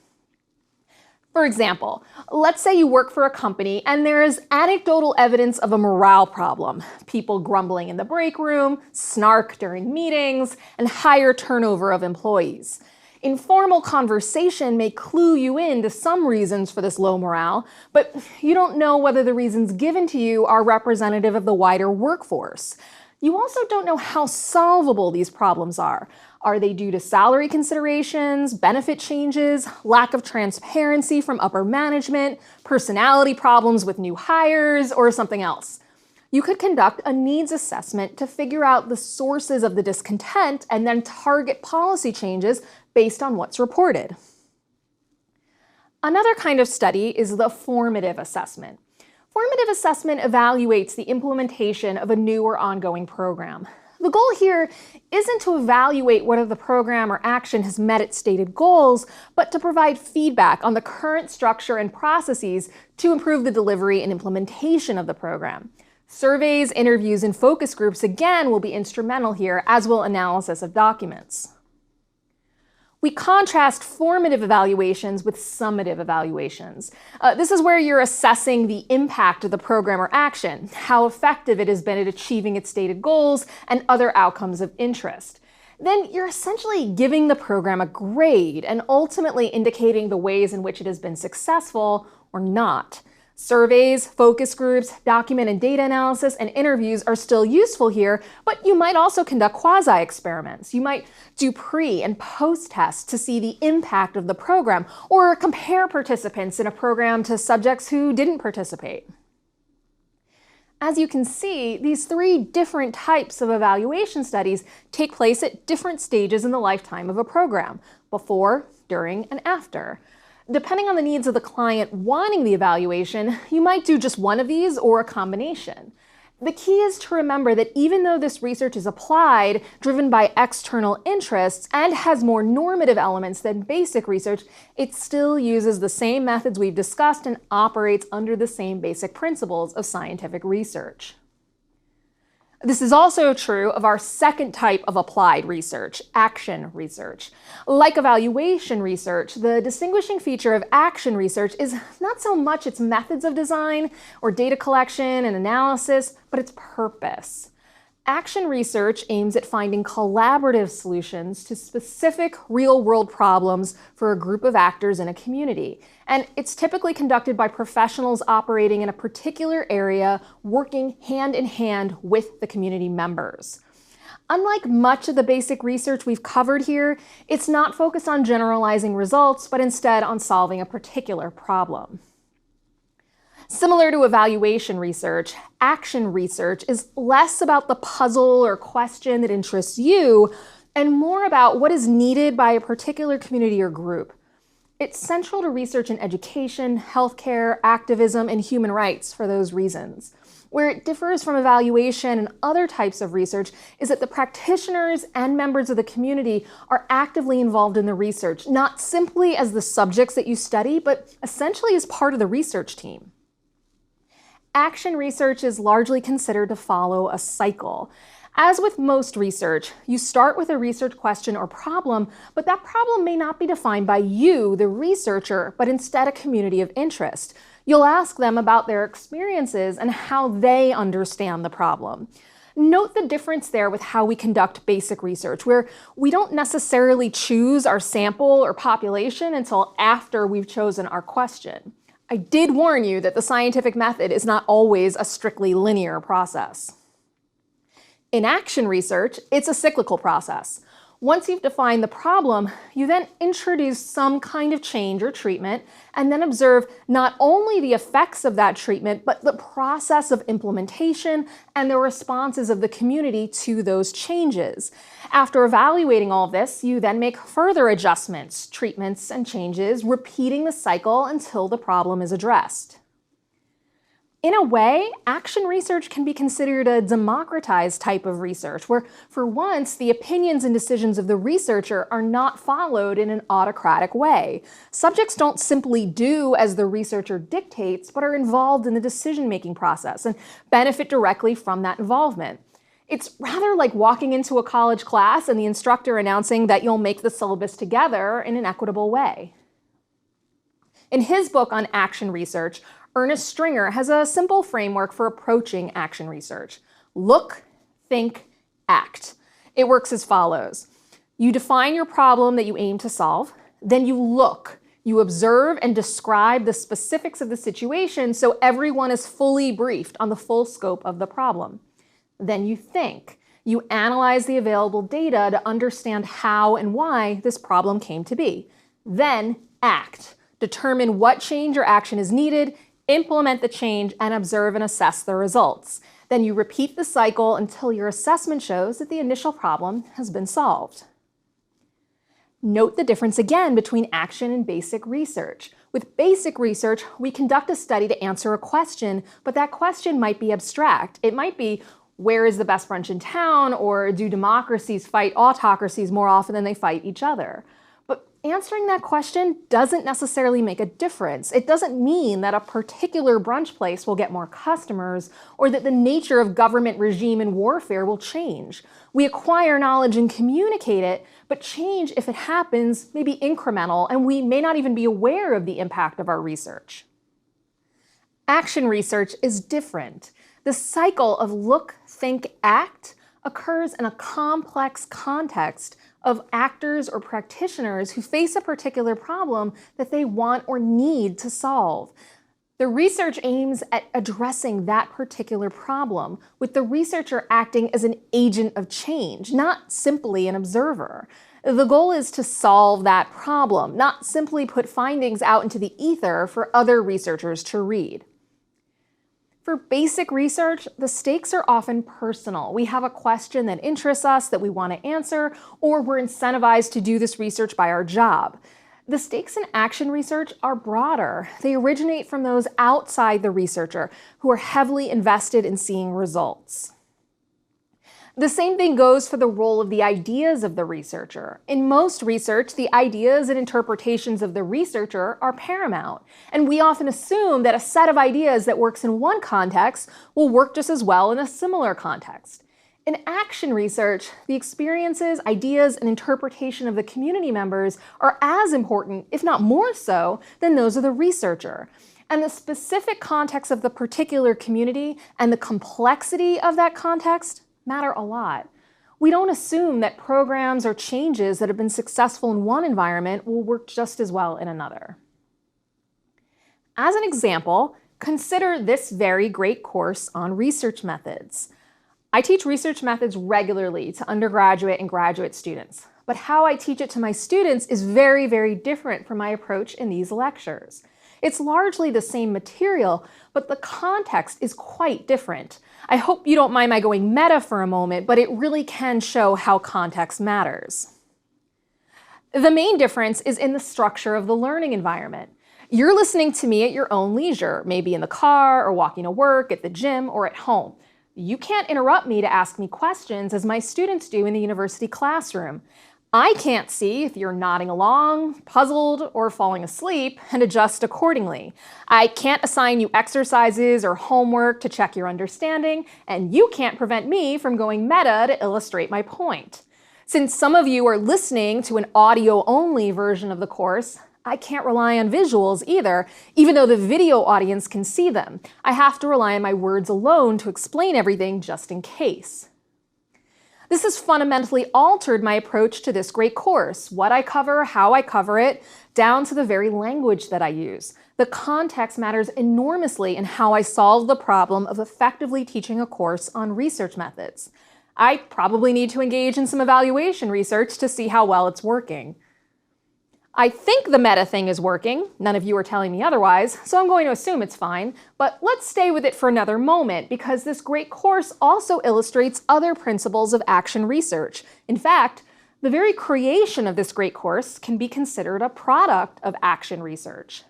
For example, let's say you work for a company and there is anecdotal evidence of a morale problem. People grumbling in the break room, snark during meetings, and higher turnover of employees. Informal conversation may clue you in to some reasons for this low morale, but you don't know whether the reasons given to you are representative of the wider workforce. You also don't know how solvable these problems are. Are they due to salary considerations, benefit changes, lack of transparency from upper management, personality problems with new hires, or something else? You could conduct a needs assessment to figure out the sources of the discontent and then target policy changes based on what's reported. Another kind of study is the formative assessment. Formative assessment evaluates the implementation of a new or ongoing program. The goal here isn't to evaluate whether the program or action has met its stated goals, but to provide feedback on the current structure and processes to improve the delivery and implementation of the program. Surveys, interviews, and focus groups, again, will be instrumental here, as will analysis of documents. We contrast formative evaluations with summative evaluations. This is where you're assessing the impact of the program or action, how effective it has been at achieving its stated goals, and other outcomes of interest. Then you're essentially giving the program a grade and ultimately indicating the ways in which it has been successful or not. Surveys, focus groups, document and data analysis, and interviews are still useful here, but you might also conduct quasi-experiments. You might do pre- and post-tests to see the impact of the program, or compare participants in a program to subjects who didn't participate. As you can see, these three different types of evaluation studies take place at different stages in the lifetime of a program: before, during, and after. Depending on the needs of the client wanting the evaluation, you might do just one of these or a combination. The key is to remember that even though this research is applied, driven by external interests, and has more normative elements than basic research, it still uses the same methods we've discussed and operates under the same basic principles of scientific research. This is also true of our second type of applied research, action research. Like evaluation research, the distinguishing feature of action research is not so much its methods of design or data collection and analysis, but its purpose. Action research aims at finding collaborative solutions to specific real-world problems for a group of actors in a community. And it's typically conducted by professionals operating in a particular area, working hand in hand with the community members. Unlike much of the basic research we've covered here, it's not focused on generalizing results, but instead on solving a particular problem. Similar to evaluation research, action research is less about the puzzle or question that interests you and more about what is needed by a particular community or group. It's central to research in education, healthcare, activism, and human rights for those reasons. Where it differs from evaluation and other types of research is that the practitioners and members of the community are actively involved in the research, not simply as the subjects that you study, but essentially as part of the research team. Action research is largely considered to follow a cycle. As with most research, you start with a research question or problem, but that problem may not be defined by you, the researcher, but instead a community of interest. You'll ask them about their experiences and how they understand the problem. Note the difference there with how we conduct basic research, where we don't necessarily choose our sample or population until after we've chosen our question. I did warn you that the scientific method is not always a strictly linear process. In action research, it's a cyclical process. Once you've defined the problem, you then introduce some kind of change or treatment and then observe not only the effects of that treatment, but the process of implementation and the responses of the community to those changes. After evaluating all of this, you then make further adjustments, treatments, and changes, repeating the cycle until the problem is addressed. In a way, action research can be considered a democratized type of research, where for once, the opinions and decisions of the researcher are not followed in an autocratic way. Subjects don't simply do as the researcher dictates, but are involved in the decision-making process and benefit directly from that involvement. It's rather like walking into a college class and the instructor announcing that you'll make the syllabus together in an equitable way. In his book on action research, Ernest Stringer has a simple framework for approaching action research. Look, think, act. It works as follows. You define your problem that you aim to solve, then you look. You observe and describe the specifics of the situation so everyone is fully briefed on the full scope of the problem. Then you think. You analyze the available data to understand how and why this problem came to be. Then act. Determine what change or action is needed, implement the change, and observe and assess the results. Then you repeat the cycle until your assessment shows that the initial problem has been solved. Note the difference again between action and basic research. With basic research, we conduct a study to answer a question, but that question might be abstract. It might be, where is the best brunch in town? Or do democracies fight autocracies more often than they fight each other? Answering that question doesn't necessarily make a difference. It doesn't mean that a particular brunch place will get more customers or that the nature of government regime and warfare will change. We acquire knowledge and communicate it, but change, if it happens, may be incremental, and we may not even be aware of the impact of our research. Action research is different. The cycle of look, think, act occurs in a complex context of actors or practitioners who face a particular problem that they want or need to solve. The research aims at addressing that particular problem, with the researcher acting as an agent of change, not simply an observer. The goal is to solve that problem, not simply put findings out into the ether for other researchers to read. For basic research, the stakes are often personal. We have a question that interests us that we want to answer, or we're incentivized to do this research by our job. The stakes in action research are broader. They originate from those outside the researcher who are heavily invested in seeing results. The same thing goes for the role of the ideas of the researcher. In most research, the ideas and interpretations of the researcher are paramount, and we often assume that a set of ideas that works in one context will work just as well in a similar context. In action research, the experiences, ideas, and interpretation of the community members are as important, if not more so, than those of the researcher. And the specific context of the particular community and the complexity of that context matter a lot. We don't assume that programs or changes that have been successful in one environment will work just as well in another. As an example, consider this very great course on research methods. I teach research methods regularly to undergraduate and graduate students, but how I teach it to my students is very, very different from my approach in these lectures. It's largely the same material, but the context is quite different. I hope you don't mind my going meta for a moment, but it really can show how context matters. The main difference is in the structure of the learning environment. You're listening to me at your own leisure, maybe in the car or walking to work, at the gym, or at home. You can't interrupt me to ask me questions as my students do in the university classroom. I can't see if you're nodding along, puzzled, or falling asleep, and adjust accordingly. I can't assign you exercises or homework to check your understanding, and you can't prevent me from going meta to illustrate my point. Since some of you are listening to an audio-only version of the course, I can't rely on visuals either, even though the video audience can see them. I have to rely on my words alone to explain everything just in case. This has fundamentally altered my approach to this great course, what I cover, how I cover it, down to the very language that I use. The context matters enormously in how I solve the problem of effectively teaching a course on research methods. I probably need to engage in some evaluation research to see how well it's working. I think the meta thing is working. None of you are telling me otherwise, so I'm going to assume it's fine. But let's stay with it for another moment, because this great course also illustrates other principles of action research. In fact, the very creation of this great course can be considered a product of action research.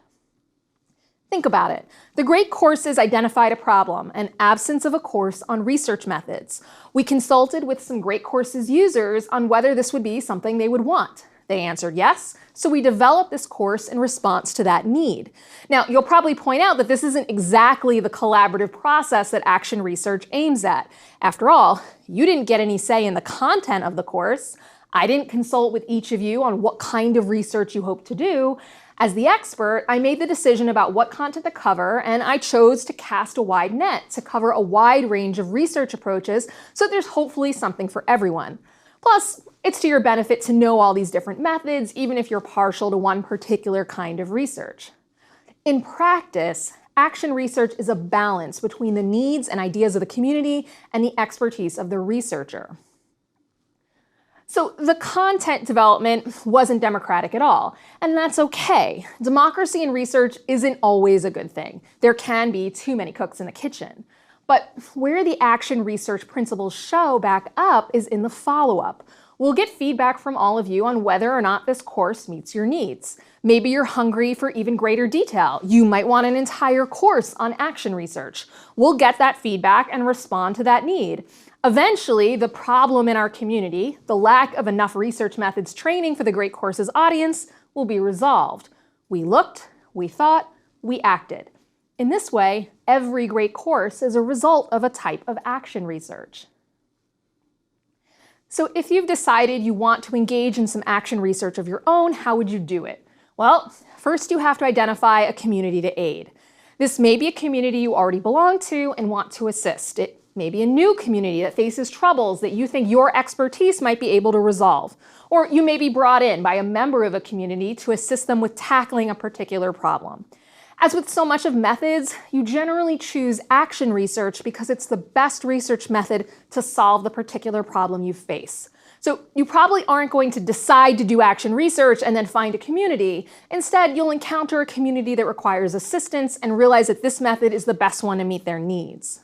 Think about it. The great courses identified a problem, an absence of a course on research methods. We consulted with some great courses users on whether this would be something they would want. They answered yes, so we developed this course in response to that need. Now, you'll probably point out that this isn't exactly the collaborative process that action research aims at. After all, you didn't get any say in the content of the course. I didn't consult with each of you on what kind of research you hope to do. As the expert, I made the decision about what content to cover, and I chose to cast a wide net to cover a wide range of research approaches, so there's hopefully something for everyone. Plus, it's to your benefit to know all these different methods, even if you're partial to one particular kind of research. In practice, action research is a balance between the needs and ideas of the community and the expertise of the researcher. So the content development wasn't democratic at all, and that's okay. Democracy in research isn't always a good thing. There can be too many cooks in the kitchen. But where the action research principles show back up is in the follow-up. We'll get feedback from all of you on whether or not this course meets your needs. Maybe you're hungry for even greater detail. You might want an entire course on action research. We'll get that feedback and respond to that need. Eventually, the problem in our community, the lack of enough research methods training for the great courses audience, will be resolved. We looked, we thought, we acted. In this way, every great course is a result of a type of action research. So if you've decided you want to engage in some action research of your own, how would you do it? Well, first you have to identify a community to aid. This may be a community you already belong to and want to assist. It may be a new community that faces troubles that you think your expertise might be able to resolve. Or you may be brought in by a member of a community to assist them with tackling a particular problem. As with so much of methods, you generally choose action research because it's the best research method to solve the particular problem you face. So you probably aren't going to decide to do action research and then find a community. Instead, you'll encounter a community that requires assistance and realize that this method is the best one to meet their needs.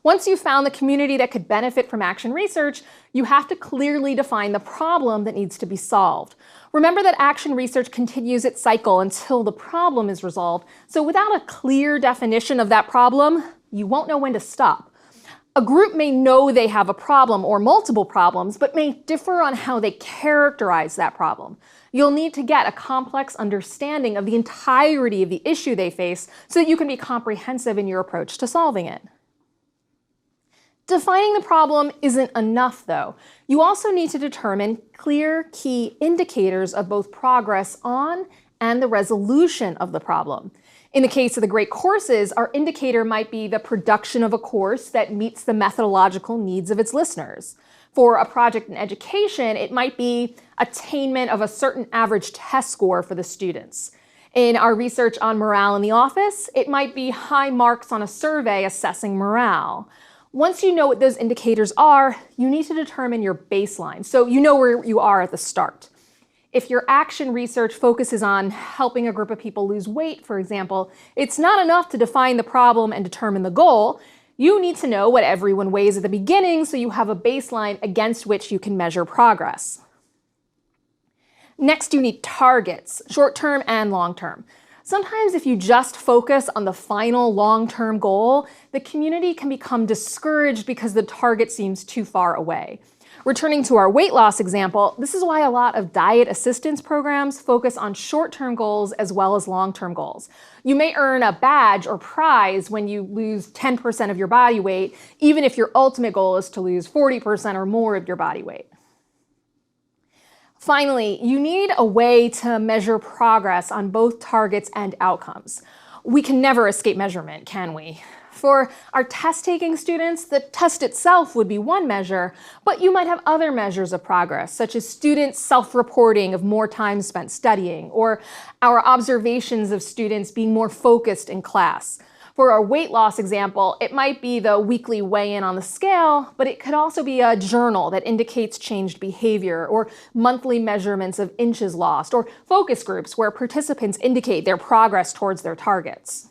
Once you've found the community that could benefit from action research, you have to clearly define the problem that needs to be solved. Remember that action research continues its cycle until the problem is resolved, so without a clear definition of that problem, you won't know when to stop. A group may know they have a problem or multiple problems, but may differ on how they characterize that problem. You'll need to get a complex understanding of the entirety of the issue they face so that you can be comprehensive in your approach to solving it. Defining the problem isn't enough, though. You also need to determine clear key indicators of both progress on and the resolution of the problem. In the case of the great courses, our indicator might be the production of a course that meets the methodological needs of its listeners. For a project in education, it might be attainment of a certain average test score for the students. In our research on morale in the office, it might be high marks on a survey assessing morale. Once you know what those indicators are, you need to determine your baseline, so you know where you are at the start. If your action research focuses on helping a group of people lose weight, for example, it's not enough to define the problem and determine the goal. You need to know what everyone weighs at the beginning so you have a baseline against which you can measure progress. Next, you need targets, short-term and long-term. Sometimes if you just focus on the final long-term goal, the community can become discouraged because the target seems too far away. Returning to our weight loss example, this is why a lot of diet assistance programs focus on short-term goals as well as long-term goals. You may earn a badge or prize when you lose 10% of your body weight, even if your ultimate goal is to lose 40% or more of your body weight. Finally, you need a way to measure progress on both targets and outcomes. We can never escape measurement, can we? For our test-taking students, the test itself would be one measure, but you might have other measures of progress, such as students' self-reporting of more time spent studying, or our observations of students being more focused in class. For our weight loss example, it might be the weekly weigh-in on the scale, but it could also be a journal that indicates changed behavior, or monthly measurements of inches lost, or focus groups where participants indicate their progress towards their targets.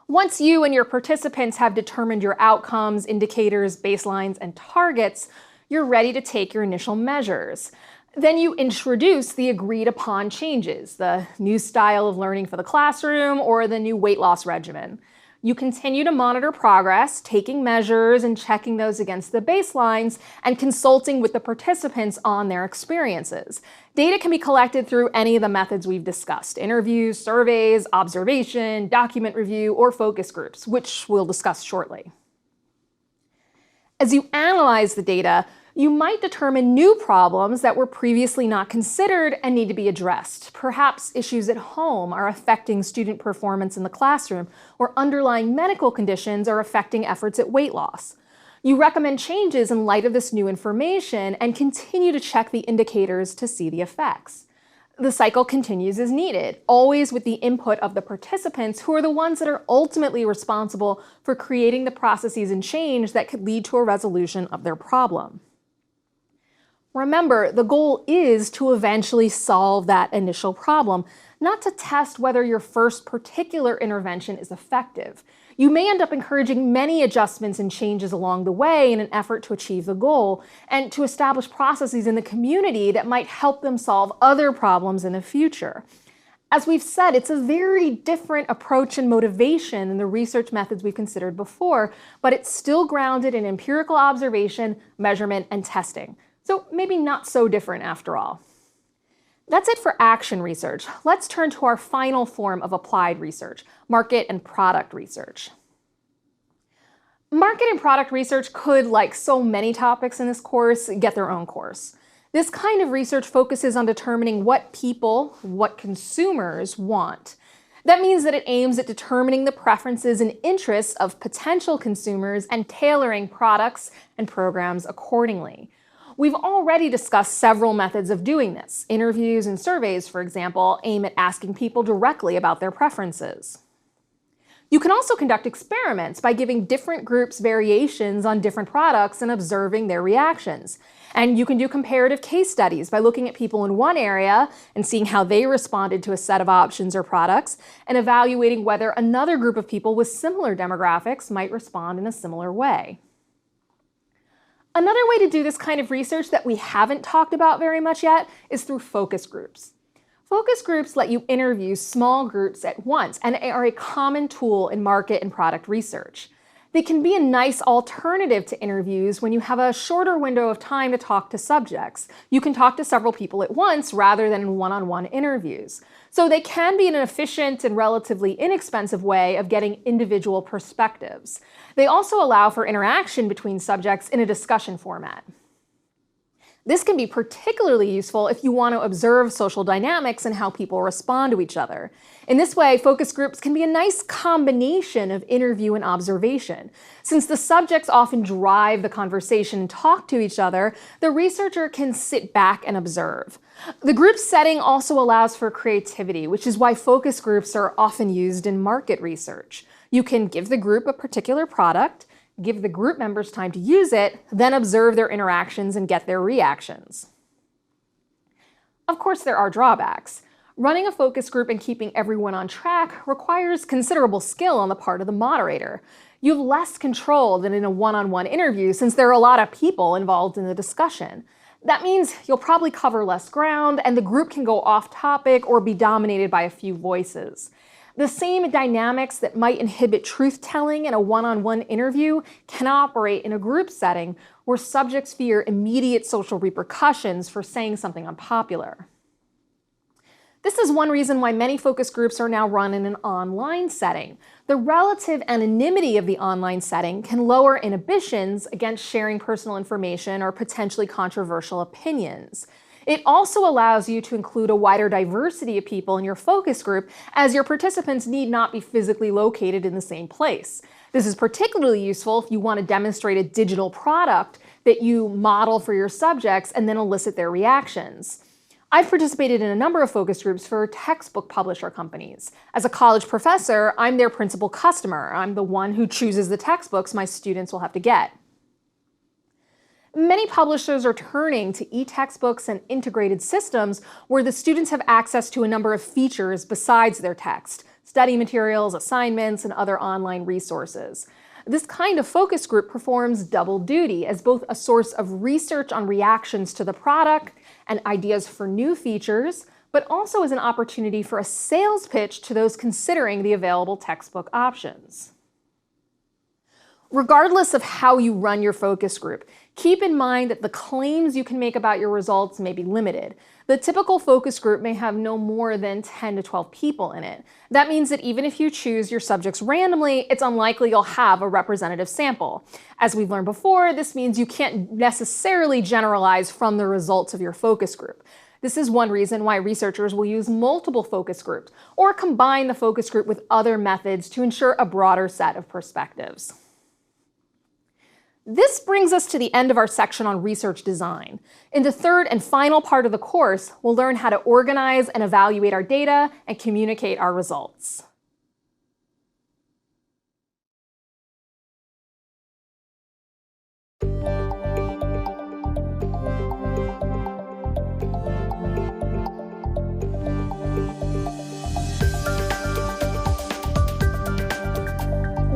Once you and your participants have determined your outcomes, indicators, baselines, and targets, you're ready to take your initial measures. Then you introduce the agreed upon changes, the new style of learning for the classroom or the new weight loss regimen. You continue to monitor progress, taking measures and checking those against the baselines, and consulting with the participants on their experiences. Data can be collected through any of the methods we've discussed: interviews, surveys, observation, document review, or focus groups, which we'll discuss shortly. As you analyze the data, you might determine new problems that were previously not considered and need to be addressed. Perhaps issues at home are affecting student performance in the classroom, or underlying medical conditions are affecting efforts at weight loss. You recommend changes in light of this new information and continue to check the indicators to see the effects. The cycle continues as needed, always with the input of the participants, who are the ones that are ultimately responsible for creating the processes and change that could lead to a resolution of their problem. Remember, the goal is to eventually solve that initial problem, not to test whether your first particular intervention is effective. You may end up encouraging many adjustments and changes along the way in an effort to achieve the goal, and to establish processes in the community that might help them solve other problems in the future. As we've said, it's a very different approach and motivation than the research methods we've considered before, but it's still grounded in empirical observation, measurement, and testing. So maybe not so different after all. That's it for action research. Let's turn to our final form of applied research, market and product research. Market and product research could, like so many topics in this course, get their own course. This kind of research focuses on determining what people, what consumers want. That means that it aims at determining the preferences and interests of potential consumers and tailoring products and programs accordingly. We've already discussed several methods of doing this. Interviews and surveys, for example, aim at asking people directly about their preferences. You can also conduct experiments by giving different groups variations on different products and observing their reactions. And you can do comparative case studies by looking at people in one area and seeing how they responded to a set of options or products, and evaluating whether another group of people with similar demographics might respond in a similar way. Another way to do this kind of research that we haven't talked about very much yet is through focus groups. Focus groups let you interview small groups at once and are a common tool in market and product research. They can be a nice alternative to interviews when you have a shorter window of time to talk to subjects. You can talk to several people at once rather than in one-on-one interviews. So they can be an efficient and relatively inexpensive way of getting individual perspectives. They also allow for interaction between subjects in a discussion format. This can be particularly useful if you want to observe social dynamics and how people respond to each other. In this way, focus groups can be a nice combination of interview and observation. Since the subjects often drive the conversation and talk to each other, the researcher can sit back and observe. The group setting also allows for creativity, which is why focus groups are often used in market research. You can give the group a particular product, give the group members time to use it, then observe their interactions and get their reactions. Of course, there are drawbacks. Running a focus group and keeping everyone on track requires considerable skill on the part of the moderator. You have less control than in a one-on-one interview since there are a lot of people involved in the discussion. That means you'll probably cover less ground and the group can go off topic or be dominated by a few voices. The same dynamics that might inhibit truth-telling in a one-on-one interview can operate in a group setting where subjects fear immediate social repercussions for saying something unpopular. This is one reason why many focus groups are now run in an online setting. The relative anonymity of the online setting can lower inhibitions against sharing personal information or potentially controversial opinions. It also allows you to include a wider diversity of people in your focus group, as your participants need not be physically located in the same place. This is particularly useful if you want to demonstrate a digital product that you model for your subjects and then elicit their reactions. I've participated in a number of focus groups for textbook publisher companies. As a college professor, I'm their principal customer. I'm the one who chooses the textbooks my students will have to get. Many publishers are turning to e-textbooks and integrated systems where the students have access to a number of features besides their text, study materials, assignments, and other online resources. This kind of focus group performs double duty as both a source of research on reactions to the product and ideas for new features, but also as an opportunity for a sales pitch to those considering the available textbook options. Regardless of how you run your focus group, keep in mind that the claims you can make about your results may be limited. The typical focus group may have no more than 10 to 12 people in it. That means that even if you choose your subjects randomly, it's unlikely you'll have a representative sample. As we've learned before, this means you can't necessarily generalize from the results of your focus group. This is one reason why researchers will use multiple focus groups or combine the focus group with other methods to ensure a broader set of perspectives. This brings us to the end of our section on research design. In the third and final part of the course, we'll learn how to organize and evaluate our data and communicate our results.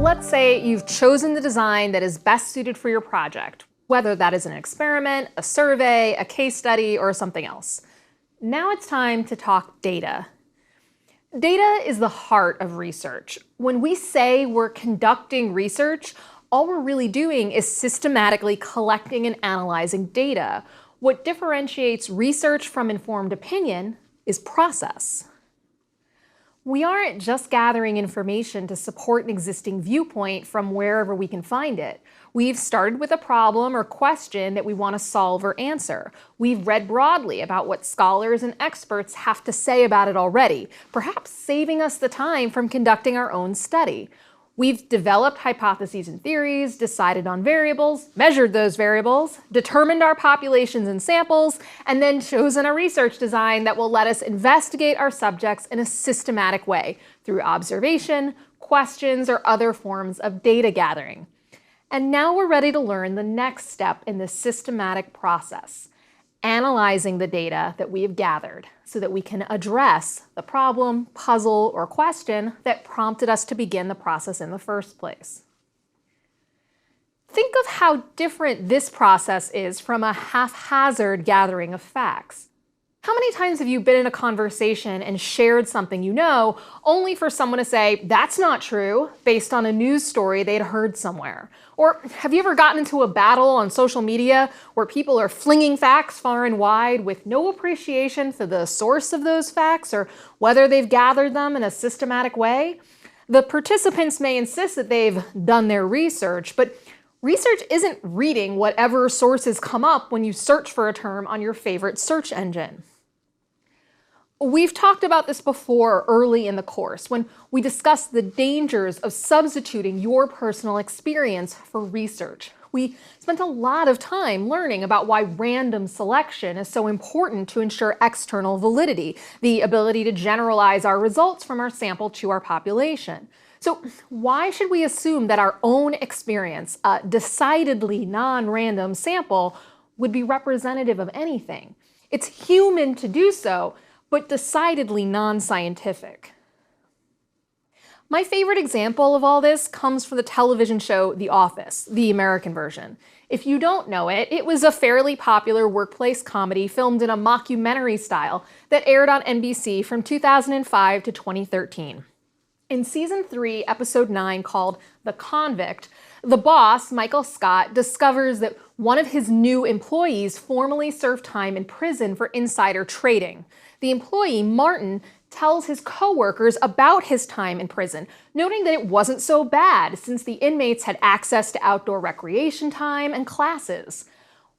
Let's say you've chosen the design that is best suited for your project, whether that is an experiment, a survey, a case study, or something else. Now it's time to talk data. Data is the heart of research. When we say we're conducting research, all we're really doing is systematically collecting and analyzing data. What differentiates research from informed opinion is process. We aren't just gathering information to support an existing viewpoint from wherever we can find it. We've started with a problem or question that we want to solve or answer. We've read broadly about what scholars and experts have to say about it already, perhaps saving us the time from conducting our own study. We've developed hypotheses and theories, decided on variables, measured those variables, determined our populations and samples, and then chosen a research design that will let us investigate our subjects in a systematic way through observation, questions, or other forms of data gathering. And now we're ready to learn the next step in this systematic process: analyzing the data that we have gathered so that we can address the problem, puzzle, or question that prompted us to begin the process in the first place. Think of how different this process is from a haphazard gathering of facts. How many times have you been in a conversation and shared something you know, only for someone to say, "That's not true," based on a news story they'd heard somewhere? Or have you ever gotten into a battle on social media where people are flinging facts far and wide with no appreciation for the source of those facts or whether they've gathered them in a systematic way? The participants may insist that they've done their research, but research isn't reading whatever sources come up when you search for a term on your favorite search engine. We've talked about this before early in the course when we discussed the dangers of substituting your personal experience for research. We spent a lot of time learning about why random selection is so important to ensure external validity, the ability to generalize our results from our sample to our population. So why should we assume that our own experience, a decidedly non-random sample, would be representative of anything? It's human to do so, but decidedly non-scientific. My favorite example of all this comes from the television show The Office, the American version. If you don't know it, it was a fairly popular workplace comedy filmed in a mockumentary style that aired on NBC from 2005 to 2013. In season 3, episode 9, called The Convict, the boss, Michael Scott, discovers that one of his new employees formerly served time in prison for insider trading. The employee, Martin, tells his coworkers about his time in prison, noting that it wasn't so bad since the inmates had access to outdoor recreation time and classes.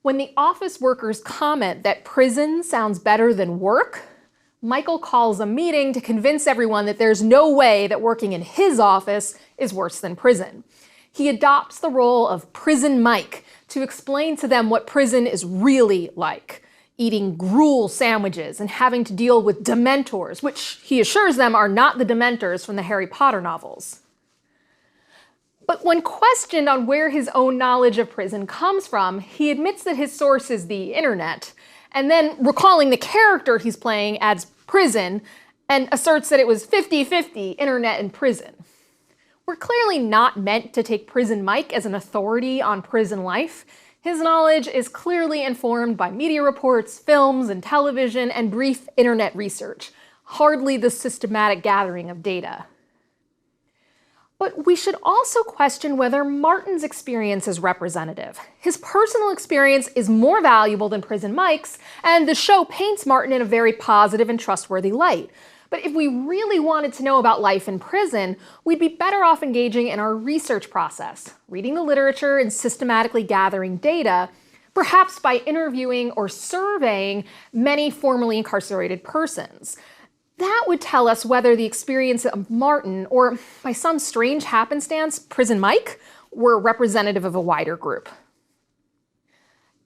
When the office workers comment that prison sounds better than work, Michael calls a meeting to convince everyone that there's no way that working in his office is worse than prison. He adopts the role of Prison Mike to explain to them what prison is really like: eating gruel sandwiches and having to deal with dementors, which he assures them are not the dementors from the Harry Potter novels. But when questioned on where his own knowledge of prison comes from, he admits that his source is the internet, and then, recalling the character he's playing, adds prison and asserts that it was 50-50 internet and prison. We're clearly not meant to take Prison Mike as an authority on prison life. His knowledge is clearly informed by media reports, films, and television, and brief internet research, hardly the systematic gathering of data. But we should also question whether Martin's experience is representative. His personal experience is more valuable than Prison Mike's, and the show paints Martin in a very positive and trustworthy light. But if we really wanted to know about life in prison, we'd be better off engaging in our research process, reading the literature and systematically gathering data, perhaps by interviewing or surveying many formerly incarcerated persons. That would tell us whether the experience of Martin, or by some strange happenstance, Prison Mike, were representative of a wider group.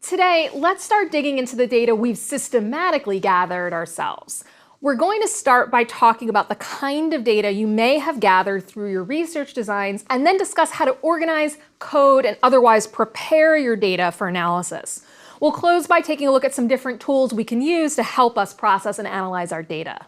Today, let's start digging into the data we've systematically gathered ourselves. We're going to start by talking about the kind of data you may have gathered through your research designs, and then discuss how to organize, code, and otherwise prepare your data for analysis. We'll close by taking a look at some different tools we can use to help us process and analyze our data.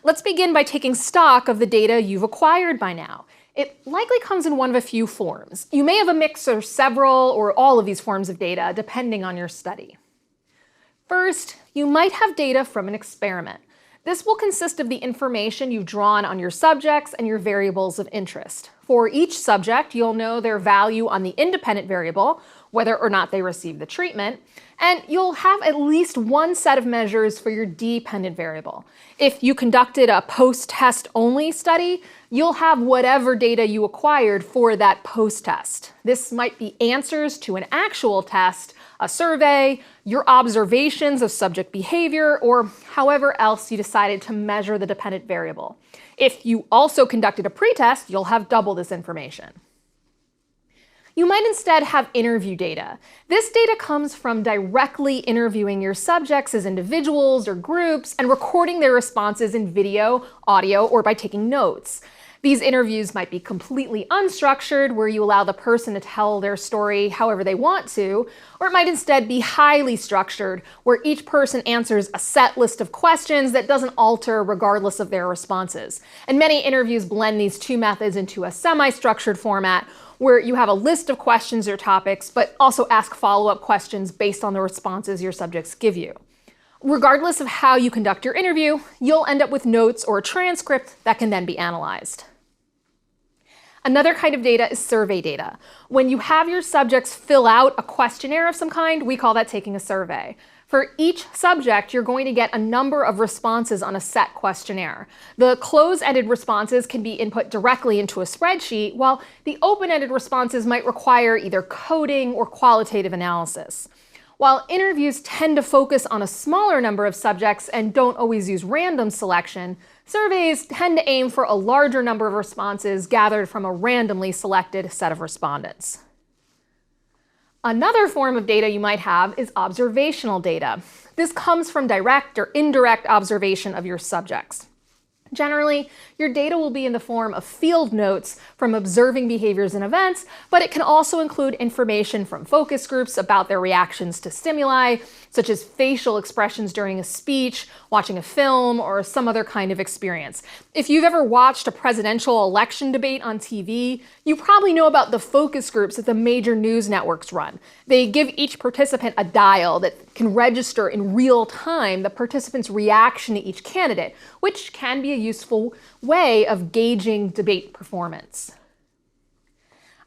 Let's begin by taking stock of the data you've acquired by now. It likely comes in one of a few forms. You may have a mix of several or all of these forms of data, depending on your study. First, you might have data from an experiment. This will consist of the information you've drawn on your subjects and your variables of interest. For each subject, you'll know their value on the independent variable, whether or not they receive the treatment, and you'll have at least one set of measures for your dependent variable. If you conducted a post-test only study, you'll have whatever data you acquired for that post-test. This might be answers to an actual test, a survey, your observations of subject behavior, or however else you decided to measure the dependent variable. If you also conducted a pretest, you'll have double this information. You might instead have interview data. This data comes from directly interviewing your subjects as individuals or groups and recording their responses in video, audio, or by taking notes. These interviews might be completely unstructured, where you allow the person to tell their story however they want to, or it might instead be highly structured, where each person answers a set list of questions that doesn't alter regardless of their responses. And many interviews blend these two methods into a semi-structured format, where you have a list of questions or topics, but also ask follow-up questions based on the responses your subjects give you. Regardless of how you conduct your interview, you'll end up with notes or a transcript that can then be analyzed. Another kind of data is survey data. When you have your subjects fill out a questionnaire of some kind, we call that taking a survey. For each subject, you're going to get a number of responses on a set questionnaire. The close-ended responses can be input directly into a spreadsheet, while the open-ended responses might require either coding or qualitative analysis. While interviews tend to focus on a smaller number of subjects and don't always use random selection, surveys tend to aim for a larger number of responses gathered from a randomly selected set of respondents. Another form of data you might have is observational data. This comes from direct or indirect observation of your subjects. Generally, your data will be in the form of field notes from observing behaviors and events, but it can also include information from focus groups about their reactions to stimuli, such as facial expressions during a speech, watching a film, or some other kind of experience. If you've ever watched a presidential election debate on TV, you probably know about the focus groups that the major news networks run. They give each participant a dial that can register in real time the participant's reaction to each candidate, which can be a useful way of gauging debate performance.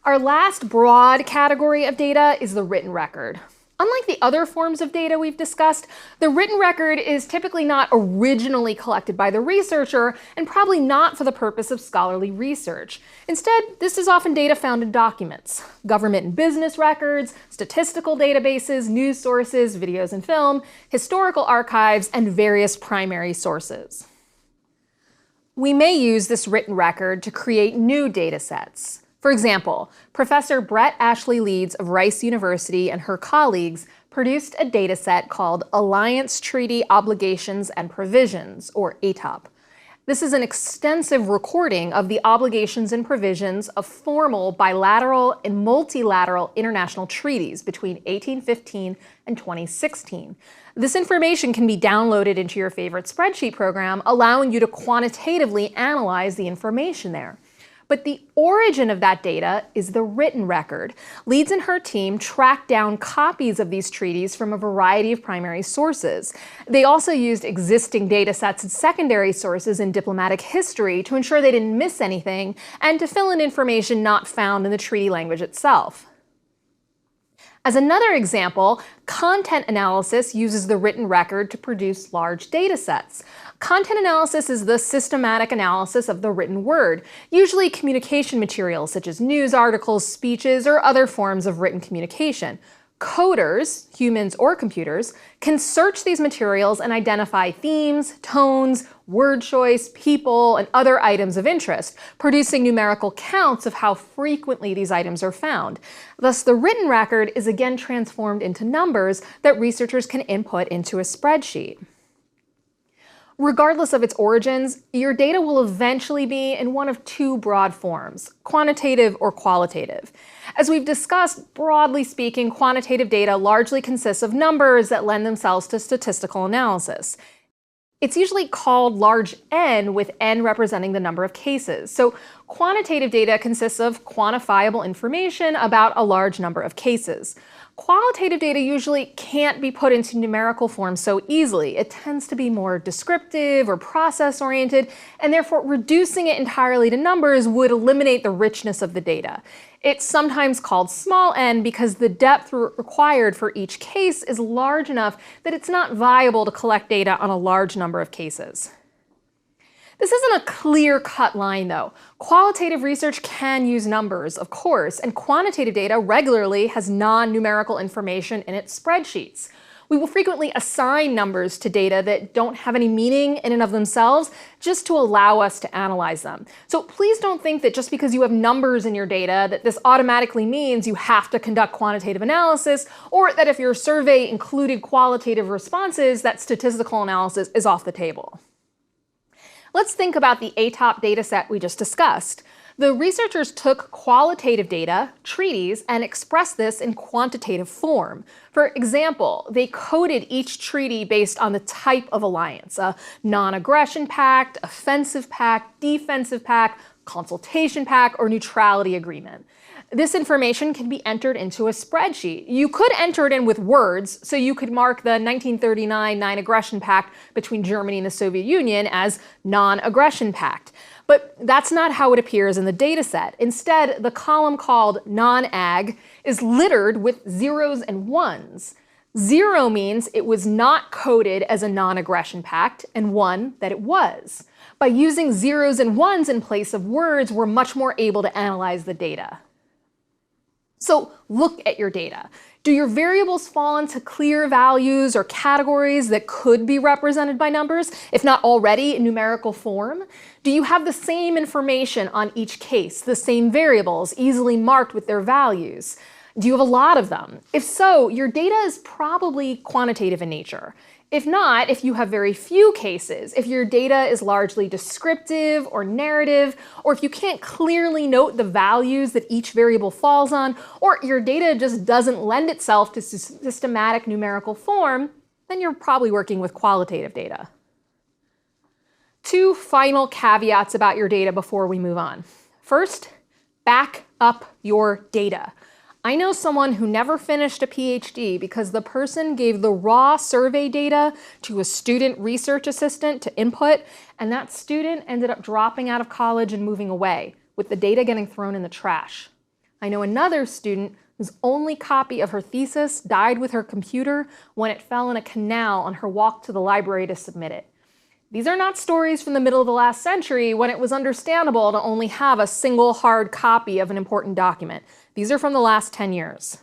Our last broad category of data is the written record. Unlike the other forms of data we've discussed, the written record is typically not originally collected by the researcher and probably not for the purpose of scholarly research. Instead, this is often data found in documents, government and business records, statistical databases, news sources, videos and film, historical archives, and various primary sources. We may use this written record to create new data sets. For example, Professor Brett Ashley Leeds of Rice University and her colleagues produced a data set called Alliance Treaty Obligations and Provisions, or ATOP. This is an extensive recording of the obligations and provisions of formal bilateral and multilateral international treaties between 1815 and 2016. This information can be downloaded into your favorite spreadsheet program, allowing you to quantitatively analyze the information there. But the origin of that data is the written record. Leeds and her team tracked down copies of these treaties from a variety of primary sources. They also used existing data sets and secondary sources in diplomatic history to ensure they didn't miss anything and to fill in information not found in the treaty language itself. As another example, content analysis uses the written record to produce large data sets. Content analysis is the systematic analysis of the written word, usually communication materials such as news articles, speeches, or other forms of written communication. Coders, humans or computers, can search these materials and identify themes, tones, word choice, people, and other items of interest, producing numerical counts of how frequently these items are found. Thus, the written record is again transformed into numbers that researchers can input into a spreadsheet. Regardless of its origins, your data will eventually be in one of two broad forms, quantitative or qualitative. As we've discussed, broadly speaking, quantitative data largely consists of numbers that lend themselves to statistical analysis. It's usually called large N, with N representing the number of cases. So quantitative data consists of quantifiable information about a large number of cases. Qualitative data usually can't be put into numerical form so easily. It tends to be more descriptive or process-oriented, and therefore reducing it entirely to numbers would eliminate the richness of the data. It's sometimes called small n because the depth required for each case is large enough that it's not viable to collect data on a large number of cases. This isn't a clear-cut line, though. Qualitative research can use numbers, of course, and quantitative data regularly has non-numerical information in its spreadsheets. We will frequently assign numbers to data that don't have any meaning in and of themselves, just to allow us to analyze them. So please don't think that just because you have numbers in your data, that this automatically means you have to conduct quantitative analysis, or that if your survey included qualitative responses, that statistical analysis is off the table. Let's think about the ATOP dataset we just discussed. The researchers took qualitative data, treaties, and expressed this in quantitative form. For example, they coded each treaty based on the type of alliance: a non-aggression pact, offensive pact, defensive pact, consultation pact, or neutrality agreement. This information can be entered into a spreadsheet. You could enter it in with words, so you could mark the 1939 Non-Aggression Pact between Germany and the Soviet Union as Non-Aggression Pact. But that's not how it appears in the dataset. Instead, the column called Non-Ag is littered with zeros and ones. 0 means it was not coded as a non-aggression pact, and 1 that it was. By using zeros and ones in place of words, we're much more able to analyze the data. So look at your data. Do your variables fall into clear values or categories that could be represented by numbers, if not already in numerical form? Do you have the same information on each case, the same variables, easily marked with their values? Do you have a lot of them? If so, your data is probably quantitative in nature. If not, if you have very few cases, if your data is largely descriptive or narrative, or if you can't clearly note the values that each variable falls on, or your data just doesn't lend itself to systematic numerical form, then you're probably working with qualitative data. 2 final caveats about your data before we move on. First, back up your data. I know someone who never finished a PhD because the person gave the raw survey data to a student research assistant to input, and that student ended up dropping out of college and moving away, with the data getting thrown in the trash. I know another student whose only copy of her thesis died with her computer when it fell in a canal on her walk to the library to submit it. These are not stories from the middle of the last century when it was understandable to only have a single hard copy of an important document. These are from the last 10 years.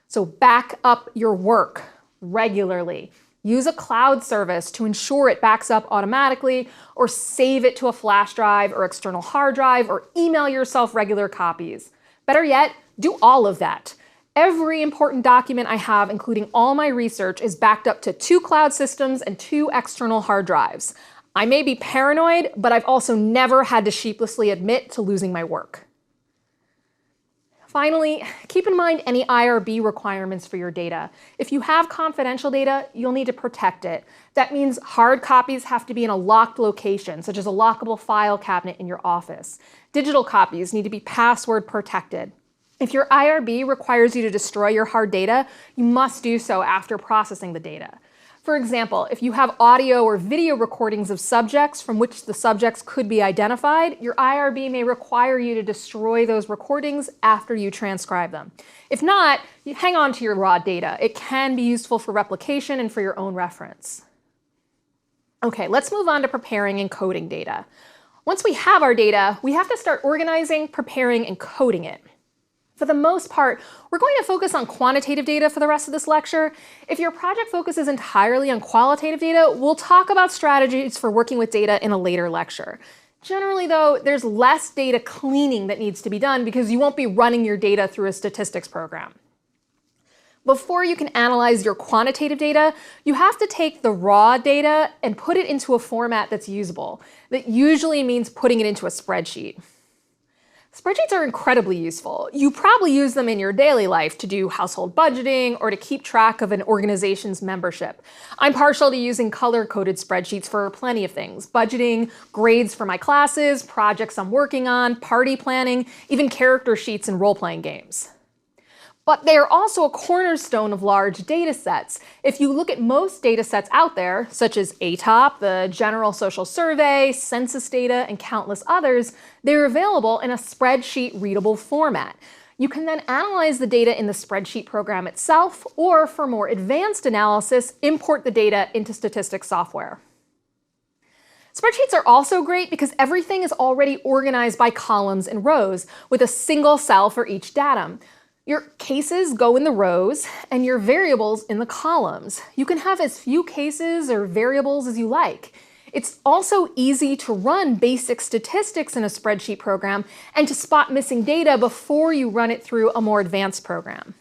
So back up your work regularly. Use a cloud service to ensure it backs up automatically, or save it to a flash drive or external hard drive, or email yourself regular copies. Better yet, do all of that. Every important document I have, including all my research, is backed up to 2 cloud systems and 2 external hard drives. I may be paranoid, but I've also never had to sheepishly admit to losing my work. Finally, keep in mind any IRB requirements for your data. If you have confidential data, you'll need to protect it. That means hard copies have to be in a locked location, such as a lockable file cabinet in your office. Digital copies need to be password protected. If your IRB requires you to destroy your hard data, you must do so after processing the data. For example, if you have audio or video recordings of subjects from which the subjects could be identified, your IRB may require you to destroy those recordings after you transcribe them. If not, you hang on to your raw data. It can be useful for replication and for your own reference. Okay, let's move on to preparing and coding data. Once we have our data, we have to start organizing, preparing, and coding it. For the most part, we're going to focus on quantitative data for the rest of this lecture. If your project focuses entirely on qualitative data, we'll talk about strategies for working with data in a later lecture. Generally, though, there's less data cleaning that needs to be done because you won't be running your data through a statistics program. Before you can analyze your quantitative data, you have to take the raw data and put it into a format that's usable. That usually means putting it into a spreadsheet. Spreadsheets are incredibly useful. You probably use them in your daily life to do household budgeting or to keep track of an organization's membership. I'm partial to using color-coded spreadsheets for plenty of things: budgeting, grades for my classes, projects I'm working on, party planning, even character sheets in role-playing games. But they are also a cornerstone of large data sets. If you look at most data sets out there, such as ATOP, the General Social Survey, census data, and countless others, they're available in a spreadsheet readable format. You can then analyze the data in the spreadsheet program itself, or for more advanced analysis, import the data into statistics software. Spreadsheets are also great because everything is already organized by columns and rows, with a single cell for each datum. Your cases go in the rows and your variables in the columns. You can have as few cases or variables as you like. It's also easy to run basic statistics in a spreadsheet program and to spot missing data before you run it through a more advanced program.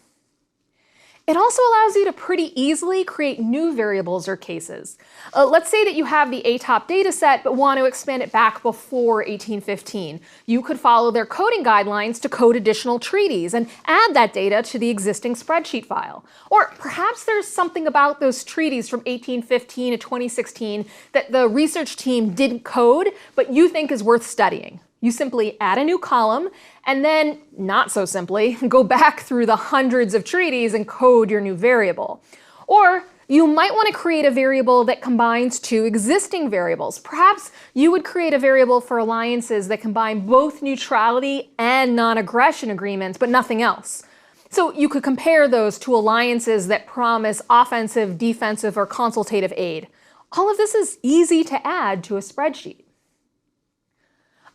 It also allows you to pretty easily create new variables or cases. Let's say that you have the ATOP dataset but want to expand it back before 1815. You could follow their coding guidelines to code additional treaties and add that data to the existing spreadsheet file. Or perhaps there's something about those treaties from 1815 to 2016 that the research team didn't code but you think is worth studying. You simply add a new column and then, not so simply, go back through the hundreds of treaties and code your new variable. Or you might want to create a variable that combines two existing variables. Perhaps you would create a variable for alliances that combine both neutrality and non-aggression agreements, but nothing else. So you could compare those to alliances that promise offensive, defensive, or consultative aid. All of this is easy to add to a spreadsheet.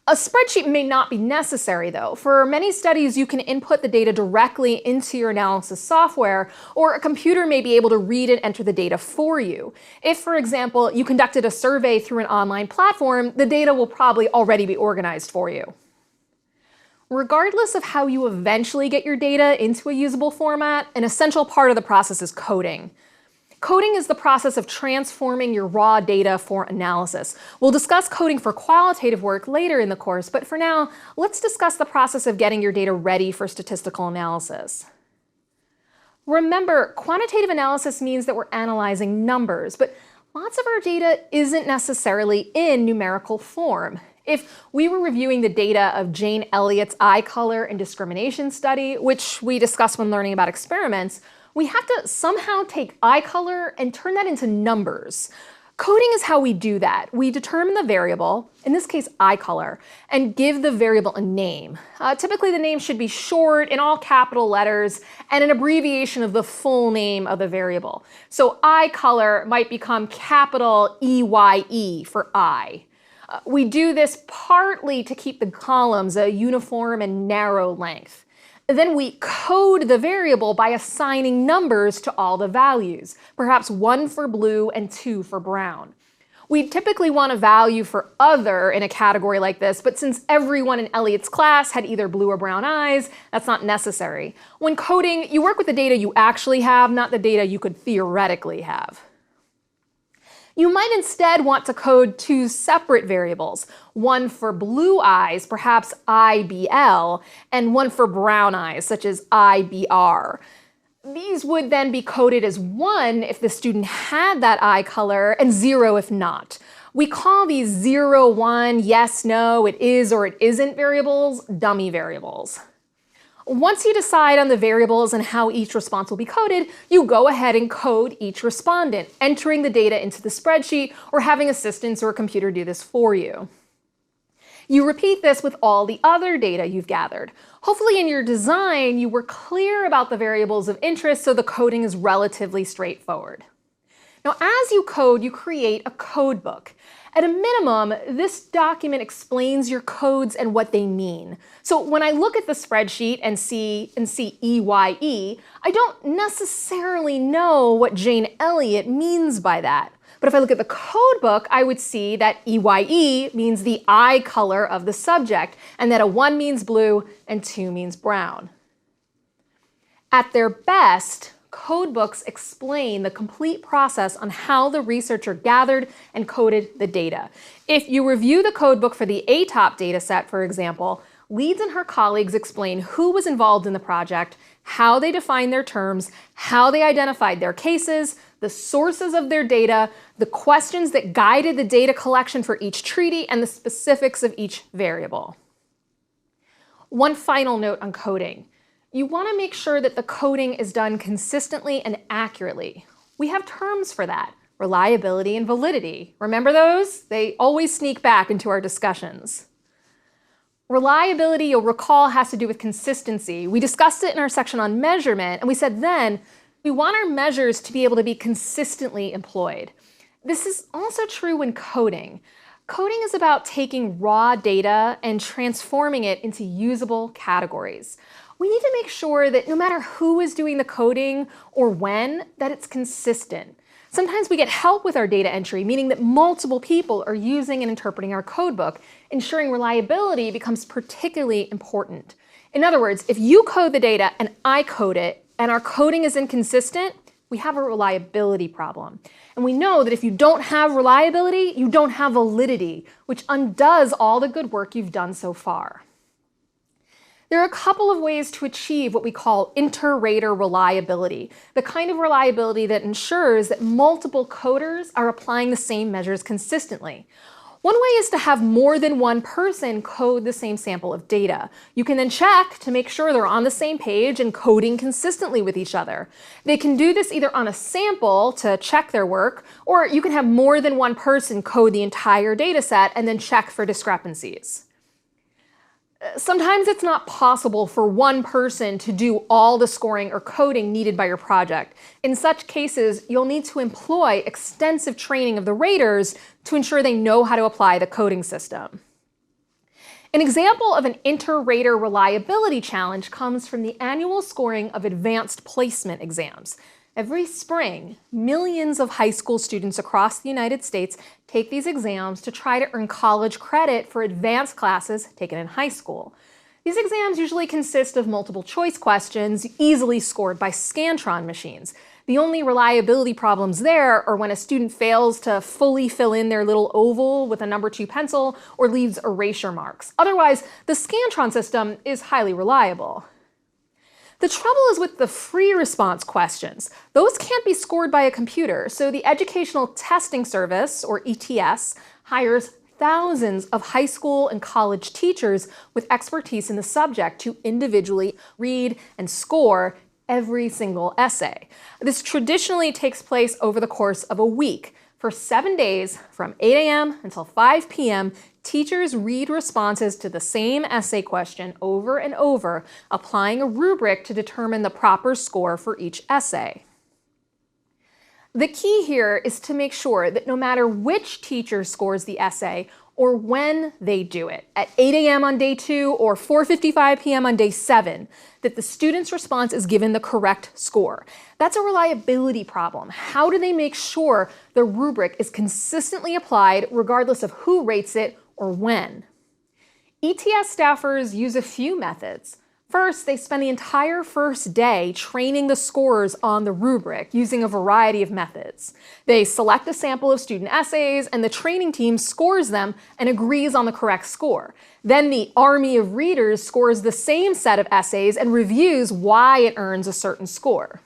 A spreadsheet may not be necessary, though. For many studies, you can input the data directly into your analysis software, or a computer may be able to read and enter the data for you. If, for example, you conducted a survey through an online platform, the data will probably already be organized for you. Regardless of how you eventually get your data into a usable format, an essential part of the process is coding. Coding is the process of transforming your raw data for analysis. We'll discuss coding for qualitative work later in the course, but for now, let's discuss the process of getting your data ready for statistical analysis. Remember, quantitative analysis means that we're analyzing numbers, but lots of our data isn't necessarily in numerical form. If we were reviewing the data of Jane Elliott's eye color and discrimination study, which we discussed when learning about experiments, we have to somehow take eye color and turn that into numbers. Coding is how we do that. We determine the variable, in this case eye color, and give the variable a name. Typically the name should be short, in all capital letters, and an abbreviation of the full name of the variable. So eye color might become capital EYE for eye. We do this partly to keep the columns a uniform and narrow length. Then we code the variable by assigning numbers to all the values, perhaps 1 for blue and 2 for brown. We typically want a value for other in a category like this, but since everyone in Elliott's class had either blue or brown eyes, that's not necessary. When coding, you work with the data you actually have, not the data you could theoretically have. You might instead want to code two separate variables, one for blue eyes, perhaps IBL, and one for brown eyes, such as IBR. These would then be coded as 1 if the student had that eye color and 0 if not. We call these 0, 1, yes, no, it is or it isn't variables, dummy variables. Once you decide on the variables and how each response will be coded, you go ahead and code each respondent, entering the data into the spreadsheet or having assistants or a computer do this for you. You repeat this with all the other data you've gathered. Hopefully in your design, you were clear about the variables of interest so the coding is relatively straightforward. Now, as you code, you create a code book. At a minimum, this document explains your codes and what they mean. So when I look at the spreadsheet and see EYE, I don't necessarily know what Jane Elliott means by that. But if I look at the code book, I would see that EYE means the eye color of the subject, and that a 1 means blue and 2 means brown. At their best, code books explain the complete process on how the researcher gathered and coded the data. If you review the code book for the ATOP dataset, for example, Leeds and her colleagues explain who was involved in the project, how they defined their terms, how they identified their cases, the sources of their data, the questions that guided the data collection for each treaty, and the specifics of each variable. One final note on coding. You want to make sure that the coding is done consistently and accurately. We have terms for that: reliability and validity. Remember those? They always sneak back into our discussions. Reliability, you'll recall, has to do with consistency. We discussed it in our section on measurement, and we said then we want our measures to be able to be consistently employed. This is also true when coding. Coding is about taking raw data and transforming it into usable categories. We need to make sure that no matter who is doing the coding or when, that it's consistent. Sometimes we get help with our data entry, meaning that multiple people are using and interpreting our codebook. Ensuring reliability becomes particularly important. In other words, if you code the data and I code it, and our coding is inconsistent, we have a reliability problem. And we know that if you don't have reliability, you don't have validity, which undoes all the good work you've done so far. There are a couple of ways to achieve what we call inter-rater reliability, the kind of reliability that ensures that multiple coders are applying the same measures consistently. One way is to have more than one person code the same sample of data. You can then check to make sure they're on the same page and coding consistently with each other. They can do this either on a sample to check their work, or you can have more than one person code the entire data set and then check for discrepancies. Sometimes it's not possible for one person to do all the scoring or coding needed by your project. In such cases, you'll need to employ extensive training of the raters to ensure they know how to apply the coding system. An example of an inter-rater reliability challenge comes from the annual scoring of advanced placement exams. Every spring, millions of high school students across the United States take these exams to try to earn college credit for advanced classes taken in high school. These exams usually consist of multiple choice questions easily scored by Scantron machines. The only reliability problems there are when a student fails to fully fill in their little oval with a number 2 pencil or leaves erasure marks. Otherwise, the Scantron system is highly reliable. The trouble is with the free response questions. Those can't be scored by a computer, so the Educational Testing Service, or ETS, hires thousands of high school and college teachers with expertise in the subject to individually read and score every single essay. This traditionally takes place over the course of a week. For 7 days, from 8 a.m. until 5 p.m., teachers read responses to the same essay question over and over, applying a rubric to determine the proper score for each essay. The key here is to make sure that no matter which teacher scores the essay or when they do it, at 8 a.m. on day 2 or 4:55 p.m. on day 7, that the student's response is given the correct score. That's a reliability problem. How do they make sure the rubric is consistently applied regardless of who rates it or when? ETS staffers use a few methods. First, they spend the entire first day training the scorers on the rubric using a variety of methods. They select a sample of student essays, and the training team scores them and agrees on the correct score. Then the army of readers scores the same set of essays and reviews why it earns a certain score.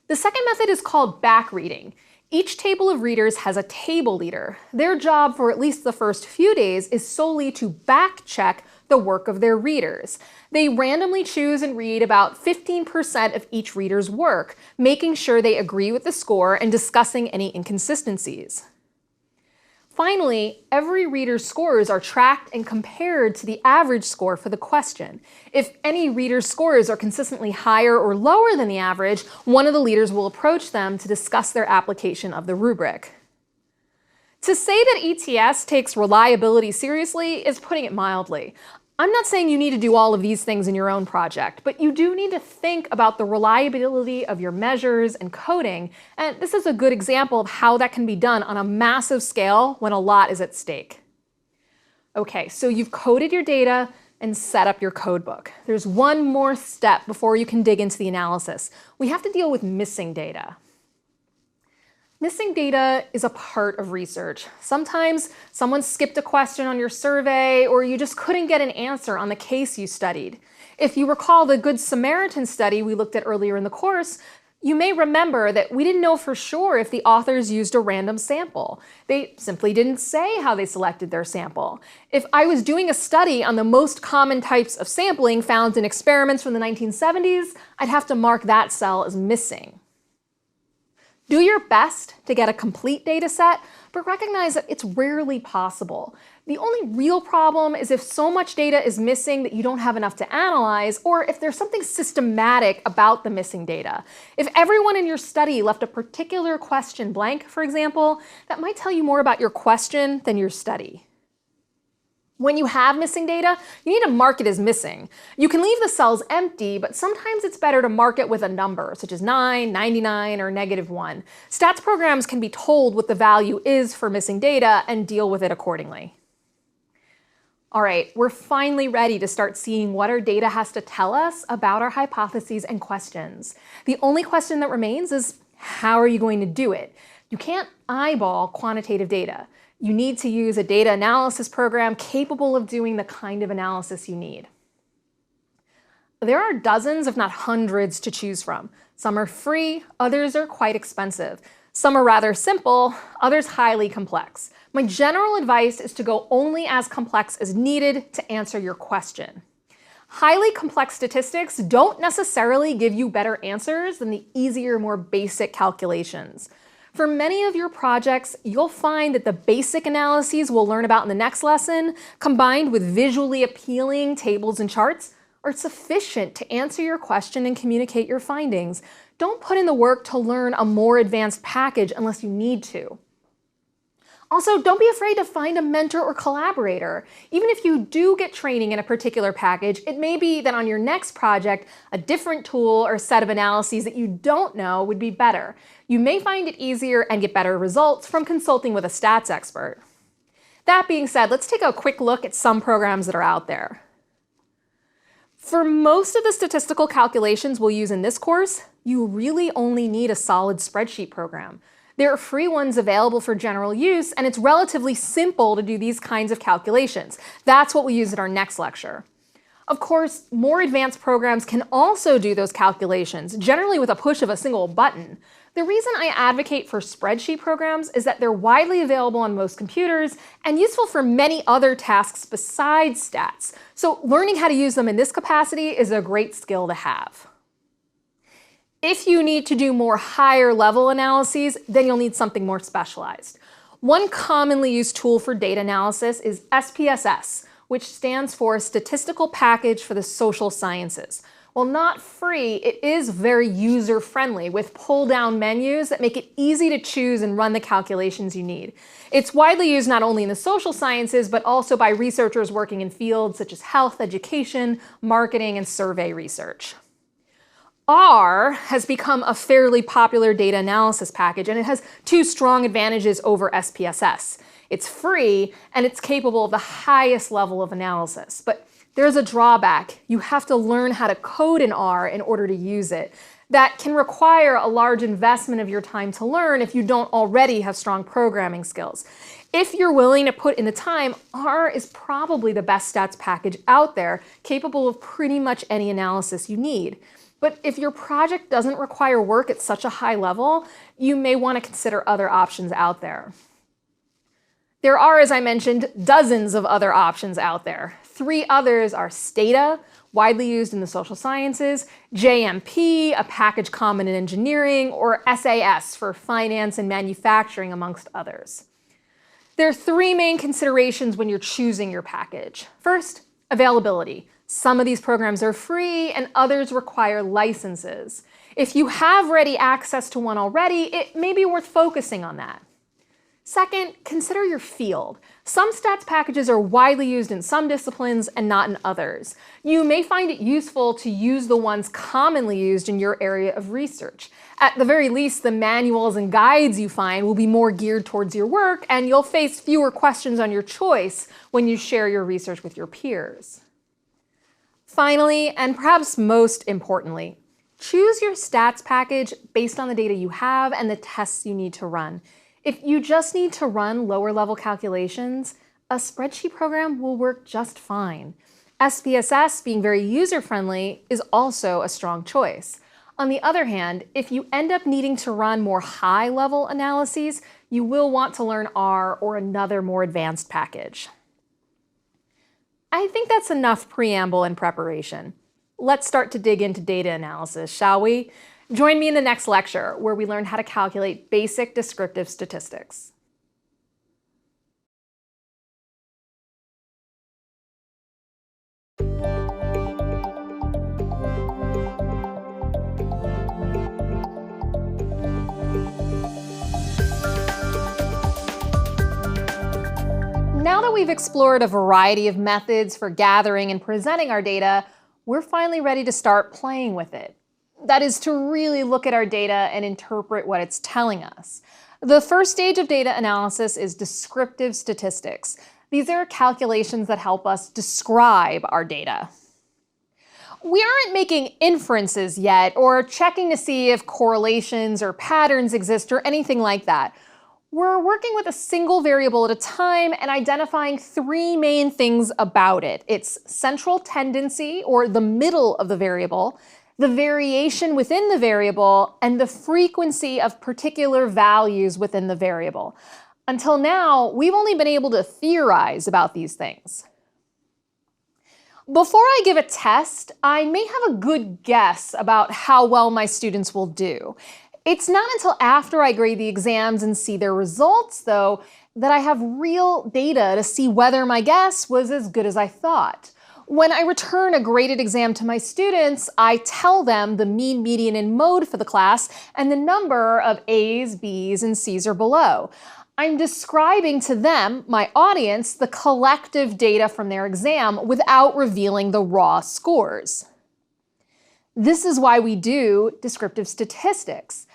The second method is called back reading. Each table of readers has a table leader. Their job for at least the first few days is solely to back check the work of their readers. They randomly choose and read about 15% of each reader's work, making sure they agree with the score and discussing any inconsistencies. Finally, every reader's scores are tracked and compared to the average score for the question. If any reader's scores are consistently higher or lower than the average, one of the leaders will approach them to discuss their application of the rubric. To say that ETS takes reliability seriously is putting it mildly. I'm not saying you need to do all of these things in your own project, but you do need to think about the reliability of your measures and coding, and this is a good example of how that can be done on a massive scale when a lot is at stake. Okay, so you've coded your data and set up your codebook. There's one more step before you can dig into the analysis. We have to deal with missing data. Missing data is a part of research. Sometimes someone skipped a question on your survey, or you just couldn't get an answer on the case you studied. If you recall the Good Samaritan study we looked at earlier in the course, You may remember that we didn't know for sure if the authors used a random sample. They simply didn't say how they selected their sample. If I was doing a study on the most common types of sampling found in experiments from the 1970s, I'd have to mark that cell as missing. Do your best to get a complete data set, but recognize that it's rarely possible. The only real problem is if so much data is missing that you don't have enough to analyze, or if there's something systematic about the missing data. If everyone in your study left a particular question blank, for example, that might tell you more about your question than your study. When you have missing data, you need to mark it as missing. You can leave the cells empty, but sometimes it's better to mark it with a number, such as 9, 99, or -1. Stats programs can be told what the value is for missing data and deal with it accordingly. All right, we're finally ready to start seeing what our data has to tell us about our hypotheses and questions. The only question that remains is, how are you going to do it? You can't eyeball quantitative data. You need to use a data analysis program capable of doing the kind of analysis you need. There are dozens, if not hundreds, to choose from. Some are free, others are quite expensive. Some are rather simple, others highly complex. My general advice is to go only as complex as needed to answer your question. Highly complex statistics don't necessarily give you better answers than the easier, more basic calculations. For many of your projects, you'll find that the basic analyses we'll learn about in the next lesson, combined with visually appealing tables and charts, are sufficient to answer your question and communicate your findings. Don't put in the work to learn a more advanced package unless you need to. Also, don't be afraid to find a mentor or collaborator. Even if you do get training in a particular package, it may be that on your next project, a different tool or set of analyses that you don't know would be better. You may find it easier and get better results from consulting with a stats expert. That being said, let's take a quick look at some programs that are out there. For most of the statistical calculations we'll use in this course, you really only need a solid spreadsheet program. There are free ones available for general use, and it's relatively simple to do these kinds of calculations. That's what we use in our next lecture. Of course, more advanced programs can also do those calculations, generally with a push of a single button. The reason I advocate for spreadsheet programs is that they're widely available on most computers and useful for many other tasks besides stats. So learning how to use them in this capacity is a great skill to have. If you need to do more higher level analyses, then you'll need something more specialized. One commonly used tool for data analysis is SPSS, which stands for Statistical Package for the Social Sciences. While not free, it is very user-friendly with pull-down menus that make it easy to choose and run the calculations you need. It's widely used not only in the social sciences, but also by researchers working in fields such as health, education, marketing, and survey research. R has become a fairly popular data analysis package, and it has two strong advantages over SPSS. It's free, and it's capable of the highest level of analysis. But there's a drawback. You have to learn how to code in R in order to use it. That can require a large investment of your time to learn if you don't already have strong programming skills. If you're willing to put in the time, R is probably the best stats package out there, capable of pretty much any analysis you need. But if your project doesn't require work at such a high level, you may want to consider other options out there. There are, as I mentioned, dozens of other options out there. Three others are Stata, widely used in the social sciences, JMP, a package common in engineering, or SAS for finance and manufacturing, amongst others. There are three main considerations when you're choosing your package. First, availability. Some of these programs are free and others require licenses. If you have ready access to one already, it may be worth focusing on that. Second, consider your field. Some stats packages are widely used in some disciplines and not in others. You may find it useful to use the ones commonly used in your area of research. At the very least, the manuals and guides you find will be more geared towards your work, and you'll face fewer questions on your choice when you share your research with your peers. Finally, and perhaps most importantly, choose your stats package based on the data you have and the tests you need to run. If you just need to run lower level calculations, a spreadsheet program will work just fine. SPSS, being very user-friendly, is also a strong choice. On the other hand, if you end up needing to run more high-level analyses, you will want to learn R or another more advanced package. I think that's enough preamble and preparation. Let's start to dig into data analysis, shall we? Join me in the next lecture, where we learn how to calculate basic descriptive statistics. Now that we've explored a variety of methods for gathering and presenting our data, we're finally ready to start playing with it. That is, to really look at our data and interpret what it's telling us. The first stage of data analysis is descriptive statistics. These are calculations that help us describe our data. We aren't making inferences yet or checking to see if correlations or patterns exist or anything like that. We're working with a single variable at a time and identifying three main things about it. Its central tendency, or the middle of the variable, the variation within the variable, and the frequency of particular values within the variable. Until now, we've only been able to theorize about these things. Before I give a test, I may have a good guess about how well my students will do. It's not until after I grade the exams and see their results, though, that I have real data to see whether my guess was as good as I thought. When I return a graded exam to my students, I tell them the mean, median, and mode for the class and the number of A's, B's, and C's or below. I'm describing to them, my audience, the collective data from their exam without revealing the raw scores. This is why we do descriptive statistics.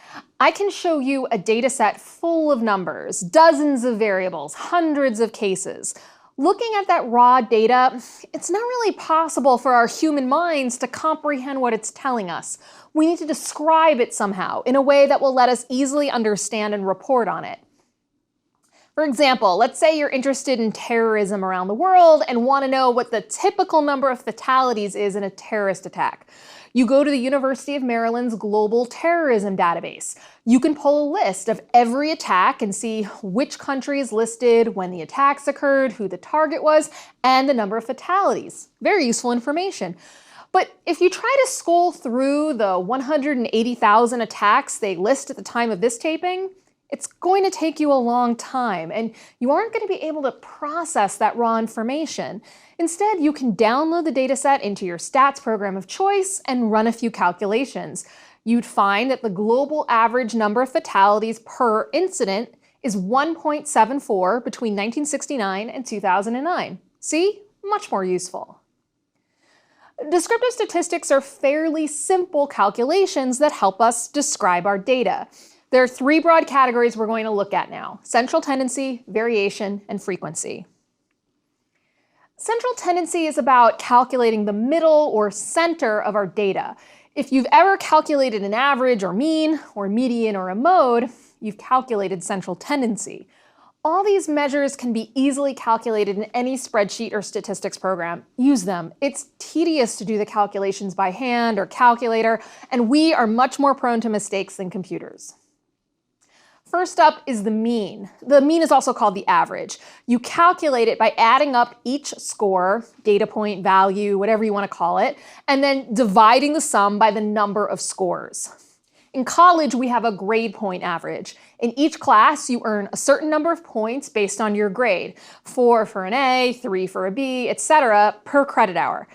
I can show you a data set full of numbers, dozens of variables, hundreds of cases. Looking at that raw data, it's not really possible for our human minds to comprehend what it's telling us. We need to describe it somehow in a way that will let us easily understand and report on it. For example, let's say you're interested in terrorism around the world and want to know what the typical number of fatalities is in a terrorist attack. You go to the University of Maryland's Global Terrorism Database. You can pull a list of every attack and see which country is listed, when the attacks occurred, who the target was, and the number of fatalities. Very useful information. But if you try to scroll through the 180,000 attacks they list at the time of this taping, it's going to take you a long time, and you aren't going to be able to process that raw information. Instead, you can download the dataset into your stats program of choice and run a few calculations. You'd find that the global average number of fatalities per incident is 1.74 between 1969 and 2009. See? Much more useful. Descriptive statistics are fairly simple calculations that help us describe our data. There are three broad categories we're going to look at now: central tendency, variation, and frequency. Central tendency is about calculating the middle or center of our data. If you've ever calculated an average or mean or median or a mode, you've calculated central tendency. All these measures can be easily calculated in any spreadsheet or statistics program. Use them. It's tedious to do the calculations by hand or calculator, and we are much more prone to mistakes than computers. First up is the mean. The mean is also called the average. You calculate it by adding up each score, data point, value, whatever you want to call it, and then dividing the sum by the number of scores. In college, we have a grade point average. In each class, you earn a certain number of points based on your grade: 4 for an A, 3 for a B, etc., per credit hour.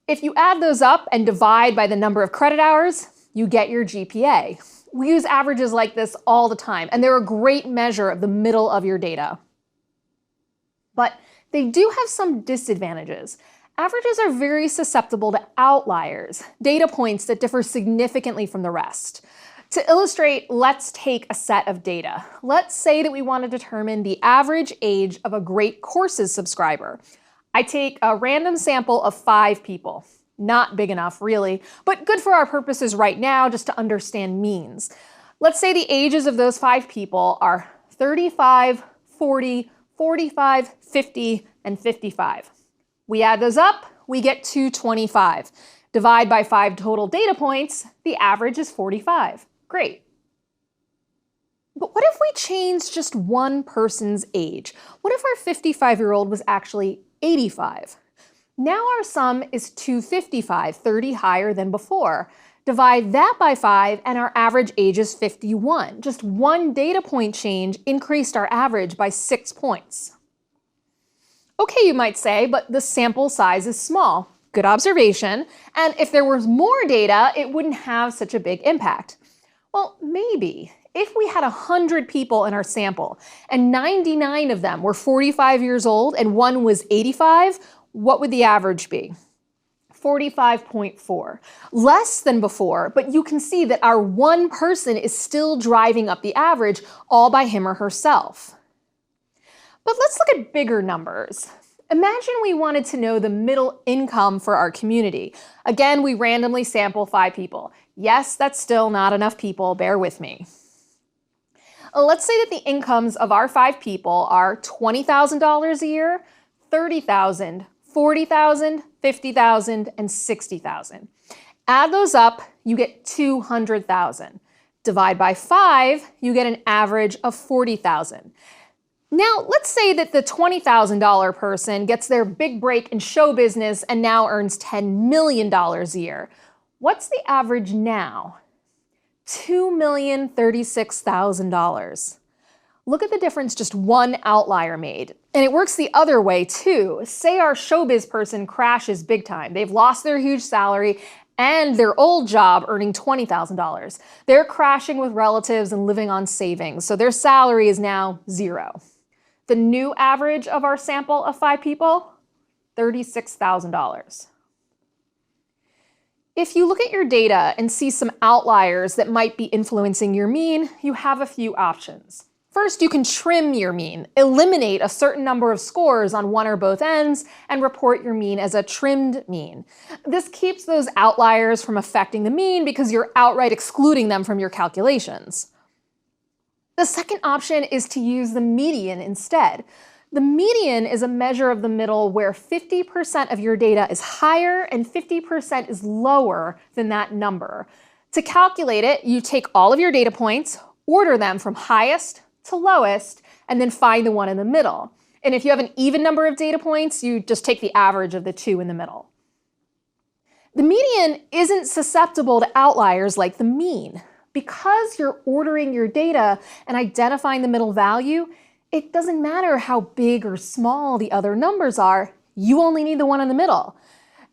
If you add those up and divide by the number of credit hours, you get your GPA. We use averages like this all the time, and they're a great measure of the middle of your data. But they do have some disadvantages. Averages are very susceptible to outliers, data points that differ significantly from the rest. To illustrate, let's take a set of data. Let's say that we want to determine the average age of a Great Courses subscriber. I take a random sample of 5 people. Not big enough, really, but good for our purposes right now just to understand means. Let's say the ages of those 5 people are 35, 40, 45, 50, and 55. We add those up, we get 225. Divide by 5 total data points, the average is 45. Great. But what if we change just one person's age? What if our 55-year-old was actually 85? Now our sum is 255, 30 higher than before. Divide that by 5 and our average age is 51. Just one data point change increased our average by 6 points. Okay, you might say, but the sample size is small. Good observation. And if there was more data, it wouldn't have such a big impact. Well, maybe. If we had 100 people in our sample and 99 of them were 45 years old and one was 85, what would the average be? 45.4. Less than before, but you can see that our one person is still driving up the average all by him or herself. But let's look at bigger numbers. Imagine we wanted to know the middle income for our community. Again, we randomly sample 5 people. Yes, that's still not enough people, bear with me. Let's say that the incomes of our 5 people are $20,000 a year, $30,000, $40,000, $50,000, and $60,000. Add those up, you get $200,000. Divide by 5, you get an average of $40,000. Now, let's say that the $20,000 person gets their big break in show business and now earns $10 million a year. What's the average now? $2,036,000. Look at the difference just one outlier made. And it works the other way too. Say our showbiz person crashes big time. They've lost their huge salary and their old job earning $20,000. They're crashing with relatives and living on savings, so their salary is now 0. The new average of our sample of 5 people, $36,000. If you look at your data and see some outliers that might be influencing your mean, you have a few options. First, you can trim your mean, eliminate a certain number of scores on one or both ends, and report your mean as a trimmed mean. This keeps those outliers from affecting the mean because you're outright excluding them from your calculations. The second option is to use the median instead. The median is a measure of the middle where 50% of your data is higher and 50% is lower than that number. To calculate it, you take all of your data points, order them from highest to lowest, and then find the one in the middle. And if you have an even number of data points, you just take the average of the 2 in the middle. The median isn't susceptible to outliers like the mean. Because you're ordering your data and identifying the middle value, it doesn't matter how big or small the other numbers are, you only need the one in the middle.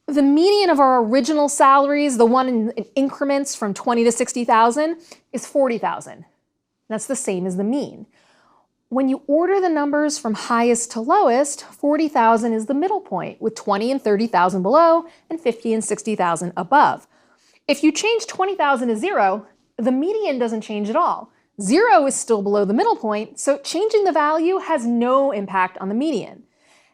The median of our original salaries, the one in increments from 20 to 60,000, is 40,000. That's the same as the mean. When you order the numbers from highest to lowest, 40,000 is the middle point, with 20 and 30,000 below and 50 and 60,000 above. If you change 20,000 to 0, the median doesn't change at all. 0 is still below the middle point, so changing the value has no impact on the median.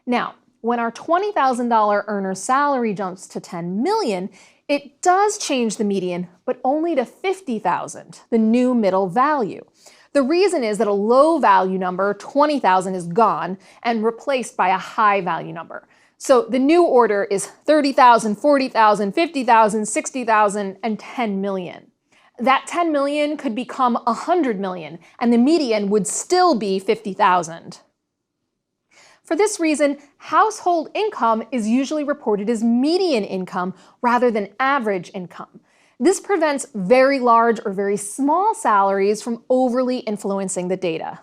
Now, when our $20,000 earner's salary jumps to $10 million, it does change the median, but only to 50,000, the new middle value. The reason is that a low value number, 20,000, is gone and replaced by a high value number. So the new order is 30,000, 40,000, 50,000, 60,000, and 10 million. That 10 million could become 100 million, and the median would still be 50,000. For this reason, household income is usually reported as median income rather than average income. This prevents very large or very small salaries from overly influencing the data.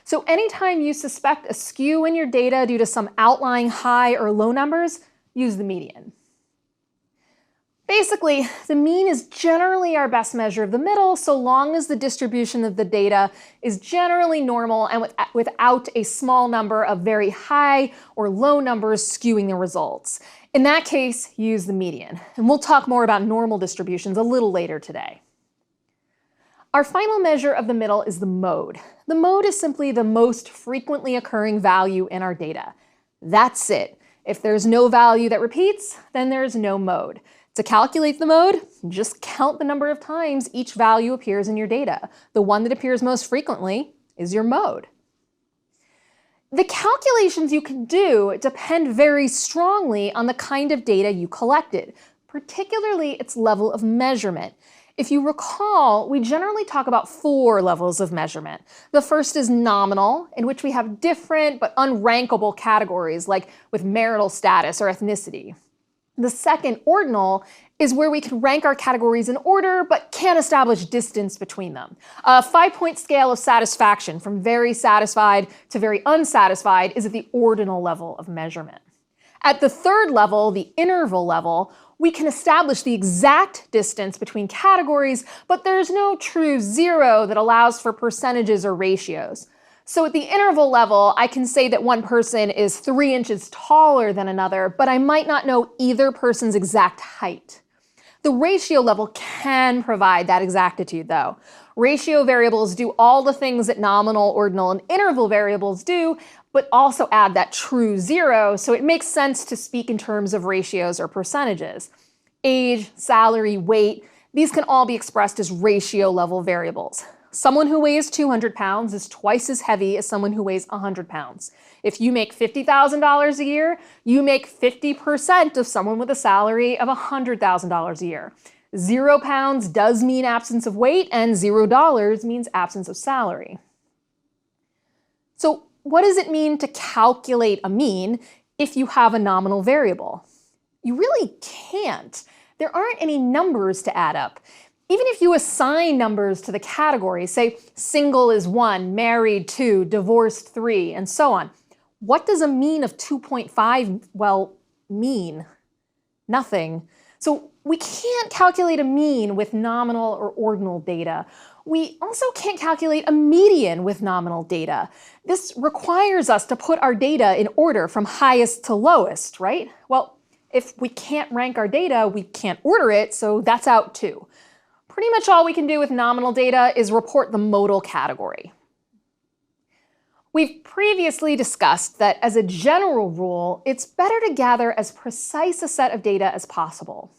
So anytime you suspect a skew in your data due to some outlying high or low numbers, use the median. Basically, the mean is generally our best measure of the middle so long as the distribution of the data is generally normal and without a small number of very high or low numbers skewing the results. In that case, use the median. And we'll talk more about normal distributions a little later today. Our final measure of the middle is the mode. The mode is simply the most frequently occurring value in our data. That's it. If there's no value that repeats, then there's no mode. To calculate the mode, just count the number of times each value appears in your data. The one that appears most frequently is your mode. The calculations you can do depend very strongly on the kind of data you collected. particularly its level of measurement. If you recall, we generally talk about 4 levels of measurement. The first is nominal, in which we have different but unrankable categories, like with marital status or ethnicity. The second, ordinal, is where we can rank our categories in order, but can't establish distance between them. A 5-point scale of satisfaction from very satisfied to very unsatisfied is at the ordinal level of measurement. At the third level, the interval level, we can establish the exact distance between categories, but there's no true zero that allows for percentages or ratios. So at the interval level, I can say that one person is 3 inches taller than another, but I might not know either person's exact height. The ratio level can provide that exactitude, though. Ratio variables do all the things that nominal, ordinal, and interval variables do, but also add that true zero, so it makes sense to speak in terms of ratios or percentages. Age, salary, weight, these can all be expressed as ratio level variables. Someone who weighs 200 pounds is twice as heavy as someone who weighs 100 pounds. If you make $50,000 a year, you make 50% of someone with a salary of $100,000 a year. 0 pounds does mean absence of weight, and $0 means absence of salary. So what does it mean to calculate a mean if you have a nominal variable? You really can't. There aren't any numbers to add up. Even if you assign numbers to the categories, say single is 1, married 2, divorced 3, and so on, what does a mean of 2.5, well, mean? Nothing. So we can't calculate a mean with nominal or ordinal data. We also can't calculate a median with nominal data. This requires us to put our data in order from highest to lowest, right? Well, if we can't rank our data, we can't order it, so that's out too. Pretty much all we can do with nominal data is report the modal category. We've previously discussed that as a general rule, it's better to gather as precise a set of data as possible.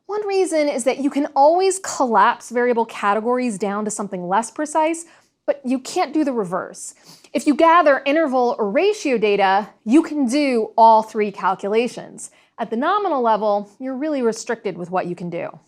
One reason is that you can always collapse variable categories down to something less precise, but you can't do the reverse. If you gather interval or ratio data, you can do all 3 calculations. At the nominal level, you're really restricted with what you can do.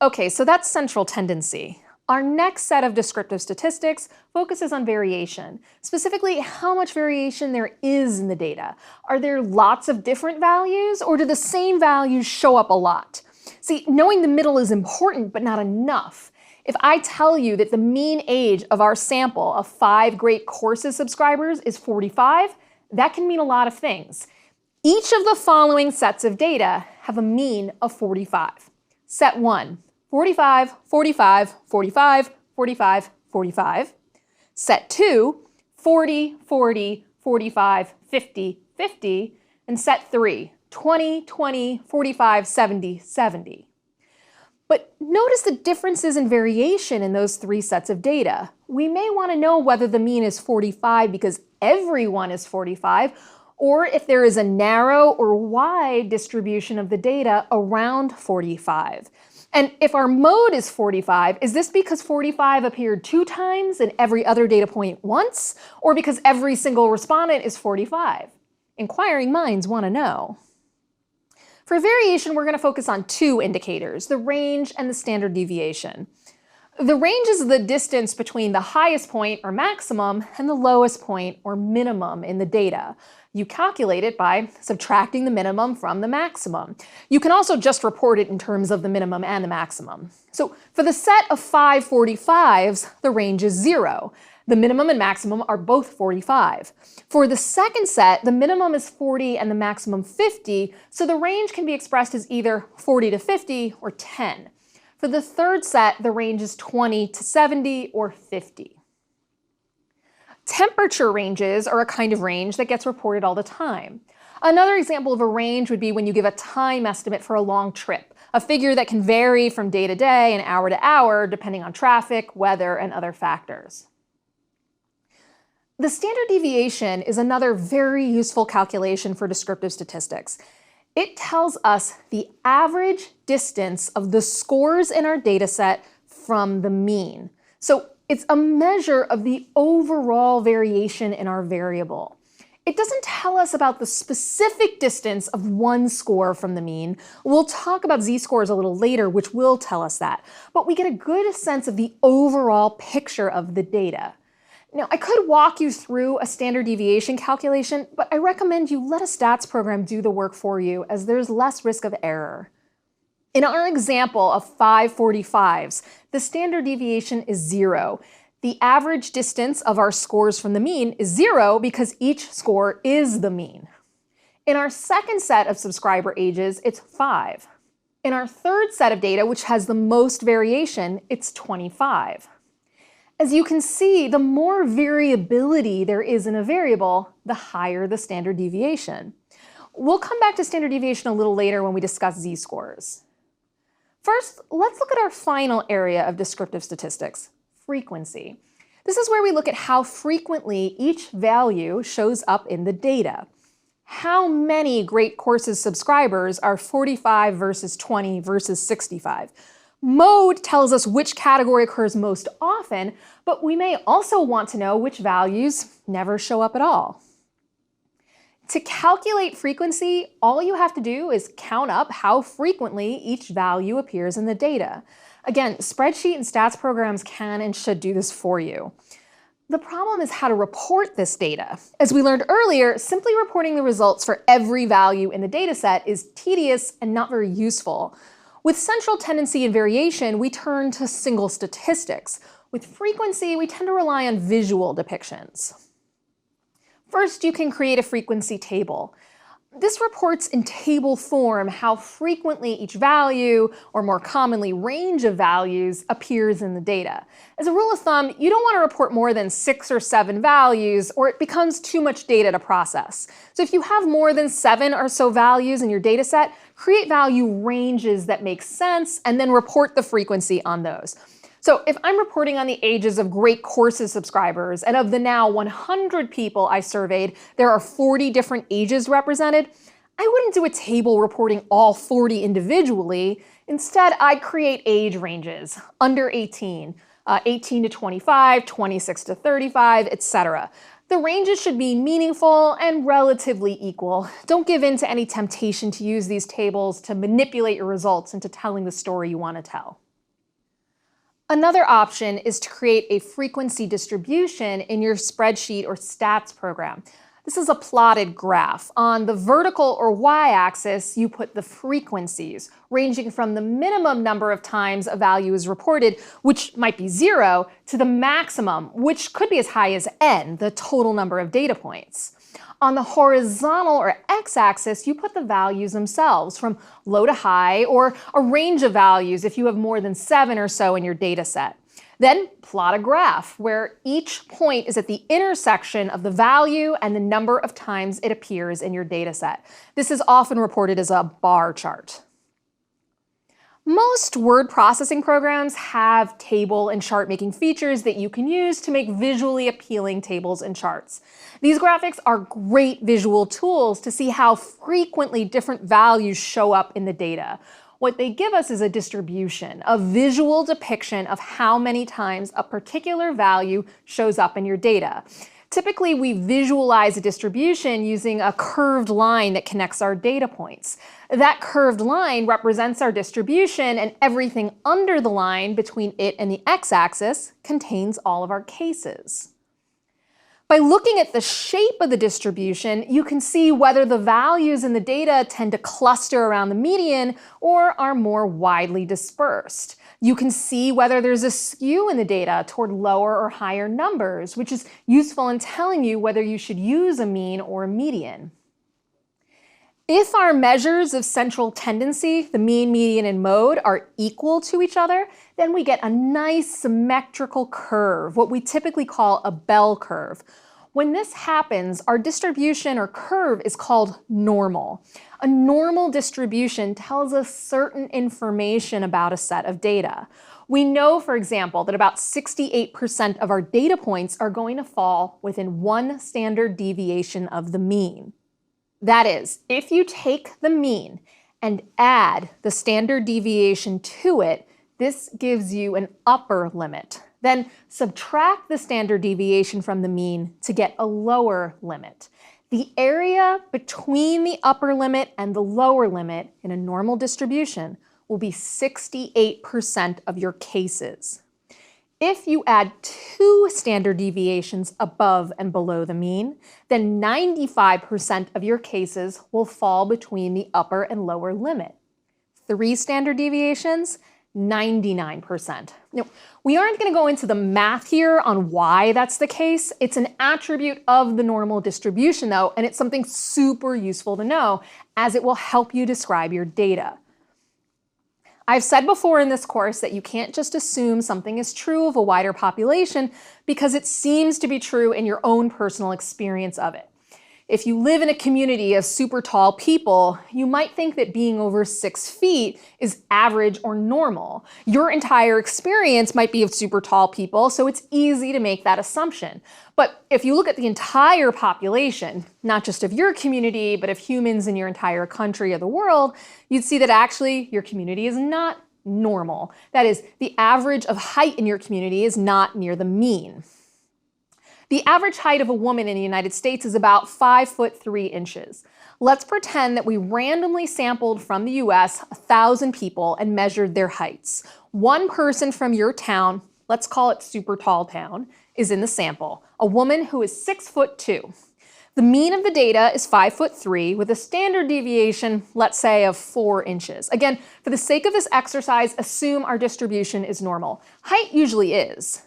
Okay, so that's central tendency. Our next set of descriptive statistics focuses on variation, specifically how much variation there is in the data. Are there lots of different values, or do the same values show up a lot? See, knowing the middle is important, but not enough. If I tell you that the mean age of our sample of 5 Great Courses subscribers is 45, that can mean a lot of things. Each of the following sets of data have a mean of 45. Set 1. 45, 45, 45, 45, 45. Set 2, 40, 40, 45, 50, 50. And set 3, 20, 20, 45, 70, 70. But notice the differences in variation in those 3 sets of data. We may want to know whether the mean is 45 because everyone is 45, or if there is a narrow or wide distribution of the data around 45. And if our mode is 45, is this because 45 appeared 2 times and every other data point once, or because every single respondent is 45? Inquiring minds want to know. For variation, we're going to focus on 2 indicators, the range and the standard deviation. The range is the distance between the highest point, or maximum, and the lowest point, or minimum, in the data. You calculate it by subtracting the minimum from the maximum. You can also just report it in terms of the minimum and the maximum. So for the set of 5 45s, the range is 0. The minimum and maximum are both 45. For the second set, the minimum is 40 and the maximum 50, so the range can be expressed as either 40 to 50 or 10. For the third set, the range is 20 to 70 or 50. Temperature ranges are a kind of range that gets reported all the time. Another example of a range would be when you give a time estimate for a long trip, a figure that can vary from day to day and hour to hour depending on traffic, weather, and other factors. The standard deviation is another very useful calculation for descriptive statistics. It tells us the average distance of the scores in our dataset from the mean. So it's a measure of the overall variation in our variable. It doesn't tell us about the specific distance of one score from the mean. We'll talk about z-scores a little later, which will tell us that. But we get a good sense of the overall picture of the data. Now, I could walk you through a standard deviation calculation, but I recommend you let a stats program do the work for you, as there's less risk of error. In our example of 545s, the standard deviation is 0. The average distance of our scores from the mean is 0 because each score is the mean. In our second set of subscriber ages, it's 5. In our third set of data, which has the most variation, it's 25. As you can see, the more variability there is in a variable, the higher the standard deviation. We'll come back to standard deviation a little later when we discuss z-scores. First, let's look at our final area of descriptive statistics, frequency. This is where we look at how frequently each value shows up in the data. How many Great Courses subscribers are 45 versus 20 versus 65? Mode tells us which category occurs most often, but we may also want to know which values never show up at all. To calculate frequency, all you have to do is count up how frequently each value appears in the data. Again, spreadsheet and stats programs can and should do this for you. The problem is how to report this data. As we learned earlier, simply reporting the results for every value in the dataset is tedious and not very useful. With central tendency and variation, we turn to single statistics. With frequency, we tend to rely on visual depictions. First, you can create a frequency table. This reports in table form how frequently each value, or more commonly range of values, appears in the data. As a rule of thumb, you don't want to report more than 6 or 7 values, or it becomes too much data to process. So if you have more than 7 or so values in your data set, create value ranges that make sense, and then report the frequency on those. So if I'm reporting on the ages of Great Courses subscribers, and of the now 100 people I surveyed, there are 40 different ages represented, I wouldn't do a table reporting all 40 individually. Instead, I'd create age ranges, under 18, 18 to 25, 26 to 35, etc. The ranges should be meaningful and relatively equal. Don't give in to any temptation to use these tables to manipulate your results into telling the story you want to tell. Another option is to create a frequency distribution in your spreadsheet or stats program. This is a plotted graph. On the vertical or y-axis, you put the frequencies, ranging from the minimum number of times a value is reported, which might be 0, to the maximum, which could be as high as n, the total number of data points. On the horizontal or x-axis, you put the values themselves, from low to high, or a range of values if you have more than 7 or so in your data set. Then plot a graph where each point is at the intersection of the value and the number of times it appears in your data set. This is often reported as a bar chart. Most word processing programs have table and chart making features that you can use to make visually appealing tables and charts. These graphics are great visual tools to see how frequently different values show up in the data. What they give us is a distribution, a visual depiction of how many times a particular value shows up in your data. Typically, we visualize a distribution using a curved line that connects our data points. That curved line represents our distribution, and everything under the line between it and the x-axis contains all of our cases. By looking at the shape of the distribution, you can see whether the values in the data tend to cluster around the median or are more widely dispersed. You can see whether there's a skew in the data toward lower or higher numbers, which is useful in telling you whether you should use a mean or a median. If our measures of central tendency, the mean, median, and mode, are equal to each other, then we get a nice symmetrical curve, what we typically call a bell curve. When this happens, our distribution or curve is called normal. A normal distribution tells us certain information about a set of data. We know, for example, that about 68% of our data points are going to fall within one standard deviation of the mean. That is, if you take the mean and add the standard deviation to it, this gives you an upper limit. Then subtract the standard deviation from the mean to get a lower limit. The area between the upper limit and the lower limit in a normal distribution will be 68% of your cases. If you add 2 standard deviations above and below the mean, then 95% of your cases will fall between the upper and lower limit. 3 standard deviations, 99%. Now, we aren't going to go into the math here on why that's the case. It's an attribute of the normal distribution, though, and it's something super useful to know as it will help you describe your data. I've said before in this course that you can't just assume something is true of a wider population because it seems to be true in your own personal experience of it. If you live in a community of super tall people, you might think that being over 6 feet is average or normal. Your entire experience might be of super tall people, so it's easy to make that assumption. But if you look at the entire population, not just of your community, but of humans in your entire country or the world, you'd see that actually your community is not normal. That is, the average of height in your community is not near the mean. The average height of a woman in the United States is about 5'3". Let's pretend that we randomly sampled from the US 1,000 people and measured their heights. One person from your town, let's call it super tall town, is in the sample, a woman who is 6'2". The mean of the data is 5'3" with a standard deviation, let's say, of 4 inches. Again, for the sake of this exercise, assume our distribution is normal. Height usually is.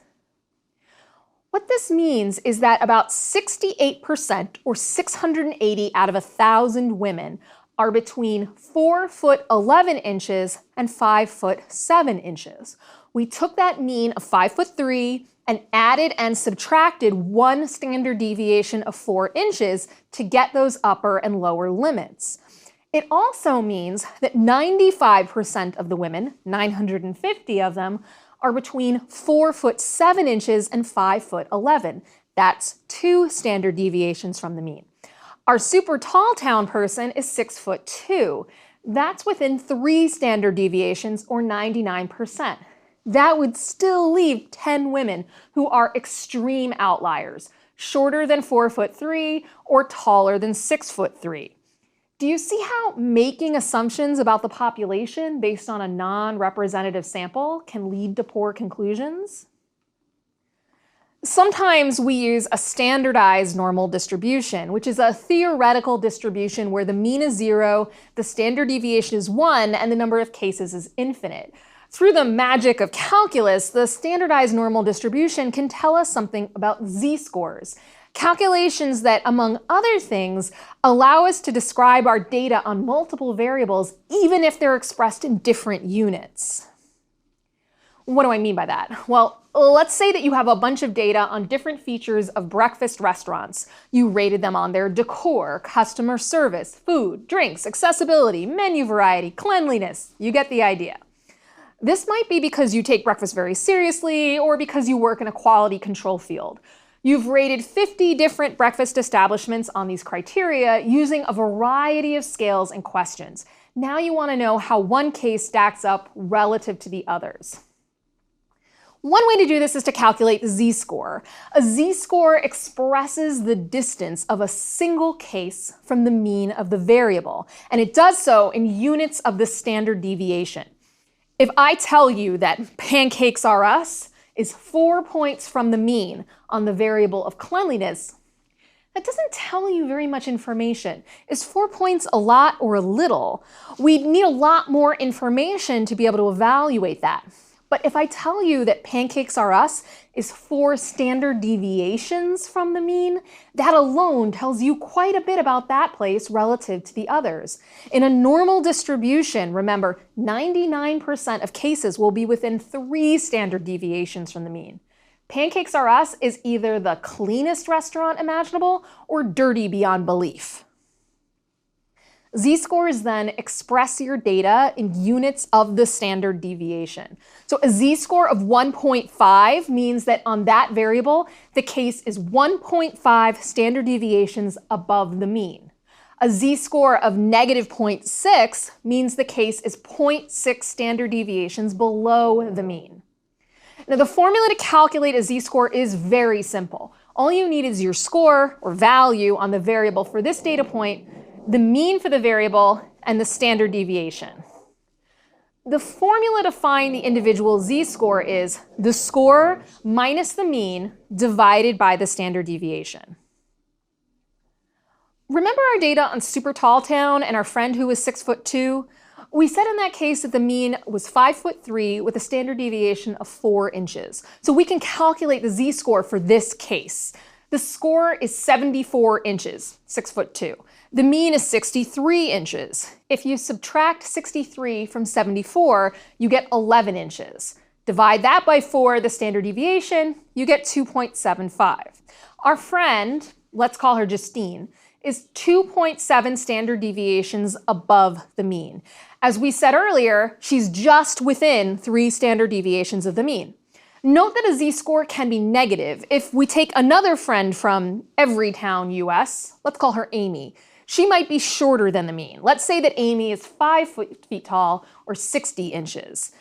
What this means is that about 68%, or 680 out of 1,000 women, are between 4'11" and 5'7". We took that mean of 5'3" and added and subtracted 1 standard deviation of 4 inches to get those upper and lower limits. It also means that 95% of the women, 950 of them, are between 4'7" and 5'11". That's 2 standard deviations from the mean. Our super tall town person is 6'2". That's within 3 standard deviations, or 99%. That would still leave 10 women who are extreme outliers, shorter than 4'3" or taller than 6'3". Do you see how making assumptions about the population based on a non-representative sample can lead to poor conclusions? Sometimes we use a standardized normal distribution, which is a theoretical distribution where the mean is 0, the standard deviation is 1, and the number of cases is infinite. Through the magic of calculus, the standardized normal distribution can tell us something about z-scores. Calculations that, among other things, allow us to describe our data on multiple variables, even if they're expressed in different units. What do I mean by that? Well, let's say that you have a bunch of data on different features of breakfast restaurants. You rated them on their decor, customer service, food, drinks, accessibility, menu variety, cleanliness. You get the idea. This might be because you take breakfast very seriously or because you work in a quality control field. You've rated 50 different breakfast establishments on these criteria using a variety of scales and questions. Now you want to know how one case stacks up relative to the others. One way to do this is to calculate the z-score. A z-score expresses the distance of a single case from the mean of the variable, and it does so in units of the standard deviation. If I tell you that Pancakes R Us is 4 points from the mean on the variable of cleanliness, that doesn't tell you very much information. Is 4 points a lot or a little? We'd need a lot more information to be able to evaluate that. But if I tell you that Pancakes R Us is 4 standard deviations from the mean, that alone tells you quite a bit about that place relative to the others. In a normal distribution, remember, 99% of cases will be within 3 standard deviations from the mean. Pancakes R Us is either the cleanest restaurant imaginable or dirty beyond belief. Z-scores then express your data in units of the standard deviation. So a z-score of 1.5 means that on that variable, the case is 1.5 standard deviations above the mean. A z-score of negative 0.6 means the case is 0.6 standard deviations below the mean. Now, the formula to calculate a z-score is very simple. All you need is your score or value on the variable for this data point, the mean for the variable, and the standard deviation. The formula to find the individual z-score is the score minus the mean divided by the standard deviation. Remember our data on Super Tall Town and our friend who was 6'2"? We said in that case that the mean was 5'3" with a standard deviation of 4 inches. So we can calculate the z-score for this case. The score is 74 inches, 6'2". The mean is 63 inches. If you subtract 63 from 74, you get 11 inches. Divide that by 4, the standard deviation, you get 2.75. Our friend, let's call her Justine, is 2.7 standard deviations above the mean. As we said earlier, she's just within 3 standard deviations of the mean. Note that a z-score can be negative. If we take another friend from every town US, let's call her Amy, she might be shorter than the mean. Let's say that Amy is 5 feet tall or 60 inches.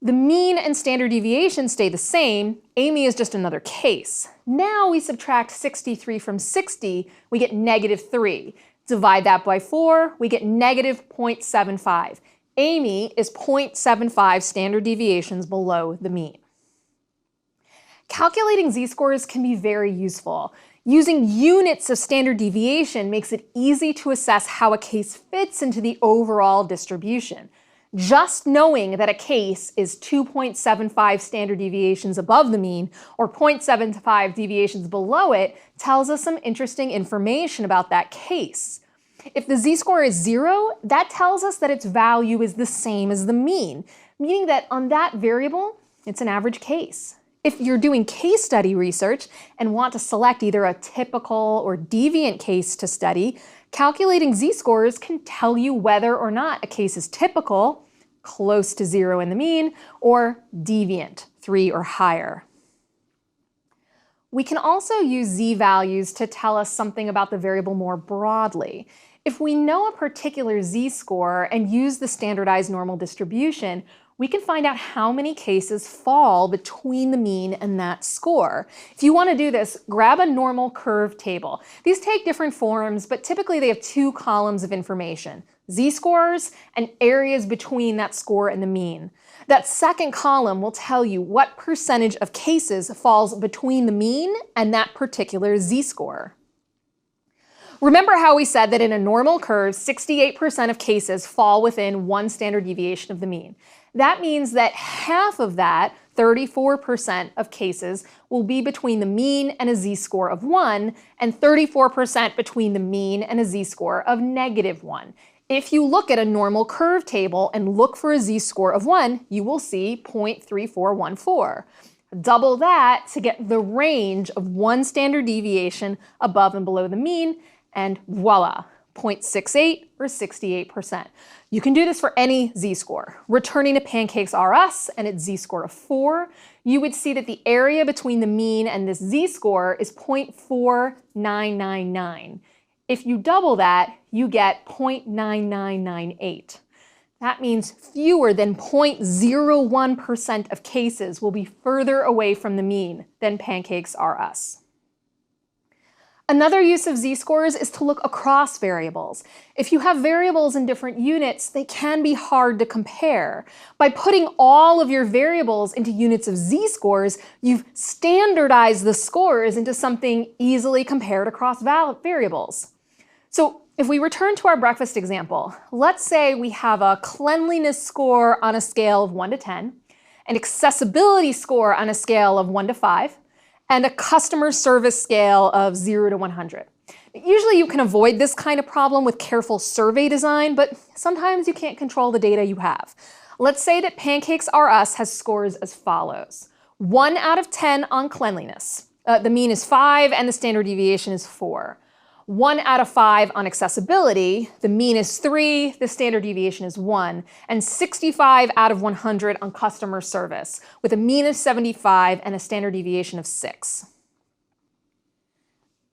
The mean and standard deviation stay the same. Amy is just another case. Now we subtract 63 from 60, we get -3. Divide that by 4, we get -0.75. Amy is 0.75 standard deviations below the mean. Calculating z-scores can be very useful. Using units of standard deviation makes it easy to assess how a case fits into the overall distribution. Just knowing that a case is 2.75 standard deviations above the mean or 0.75 deviations below it tells us some interesting information about that case. If the z-score is 0, that tells us that its value is the same as the mean, meaning that on that variable, it's an average case. If you're doing case study research and want to select either a typical or deviant case to study, calculating z-scores can tell you whether or not a case is typical, close to 0 in the mean, or deviant, 3 or higher. We can also use z-values to tell us something about the variable more broadly. If we know a particular z-score and use the standardized normal distribution, we can find out how many cases fall between the mean and that score. If you want to do this, grab a normal curve table. These take different forms, but typically they have 2 columns of information, z-scores and areas between that score and the mean. That second column will tell you what percentage of cases falls between the mean and that particular z-score. Remember how we said that in a normal curve, 68% of cases fall within 1 standard deviation of the mean. That means that half of that, 34% of cases, will be between the mean and a z-score of 1, and 34% between the mean and a z-score of -1. If you look at a normal curve table and look for a z-score of 1, you will see 0.3414. Double that to get the range of 1 standard deviation above and below the mean, and voila, 0.68 or 68%. You can do this for any z-score. Returning to Pancakes R Us and its z-score of 4, you would see that the area between the mean and this z-score is 0.4999. If you double that, you get 0.9998. That means fewer than 0.01% of cases will be further away from the mean than Pancakes R Us. Another use of z-scores is to look across variables. If you have variables in different units, they can be hard to compare. By putting all of your variables into units of z-scores, you've standardized the scores into something easily compared across variables. So if we return to our breakfast example, let's say we have a cleanliness score on a scale of 1 to 10, an accessibility score on a scale of 1 to 5, and a customer service scale of 0 to 100. Usually you can avoid this kind of problem with careful survey design, but sometimes you can't control the data you have. Let's say that Pancakes R Us has scores as follows. 1 out of 10 on cleanliness. The mean is 5 and the standard deviation is 4. 1 out of 5 on accessibility, the mean is 3, the standard deviation is 1, and 65 out of 100 on customer service, with a mean of 75 and a standard deviation of 6.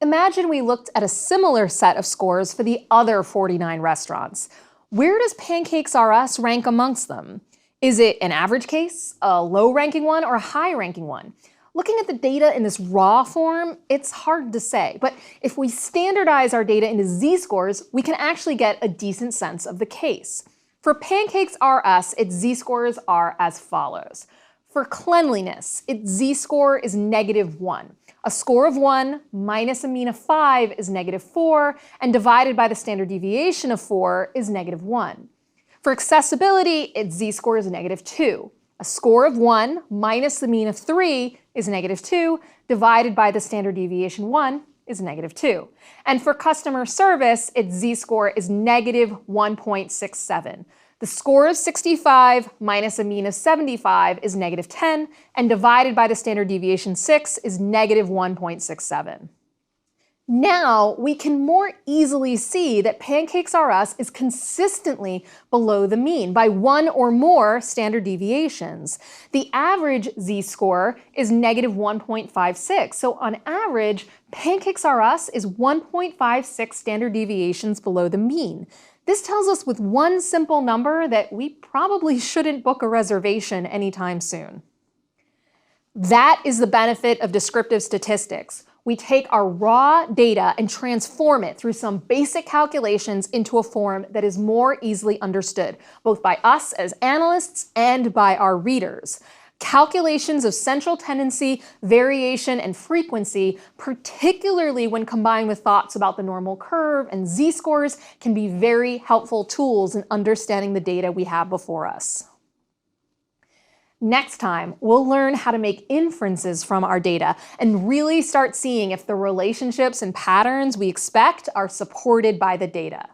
Imagine we looked at a similar set of scores for the other 49 restaurants. Where does Pancakes R Us rank amongst them? Is it an average case, a low-ranking one, or a high-ranking one? Looking at the data in this raw form, it's hard to say, but if we standardize our data into z-scores, we can actually get a decent sense of the case. For pancakes RS, its z-scores are as follows. For cleanliness, its z-score is -1. A score of 1 minus a mean of 5 is -4, and divided by the standard deviation of 4 is -1. For accessibility, its z-score is -2. A score of 1 minus the mean of 3 is -2, divided by the standard deviation 1 is -2. And for customer service, its z-score is -1.67. The score of 65 minus a mean of 75 is -10, and divided by the standard deviation 6 is -1.67. Now, we can more easily see that Pancakes RS is consistently below the mean by 1 or more standard deviations. The average z-score is -1.56, so on average, Pancakes RS is 1.56 standard deviations below the mean. This tells us with one simple number that we probably shouldn't book a reservation anytime soon. That is the benefit of descriptive statistics. We take our raw data and transform it through some basic calculations into a form that is more easily understood, both by us as analysts and by our readers. Calculations of central tendency, variation, and frequency, particularly when combined with thoughts about the normal curve and z-scores, can be very helpful tools in understanding the data we have before us. Next time, we'll learn how to make inferences from our data and really start seeing if the relationships and patterns we expect are supported by the data.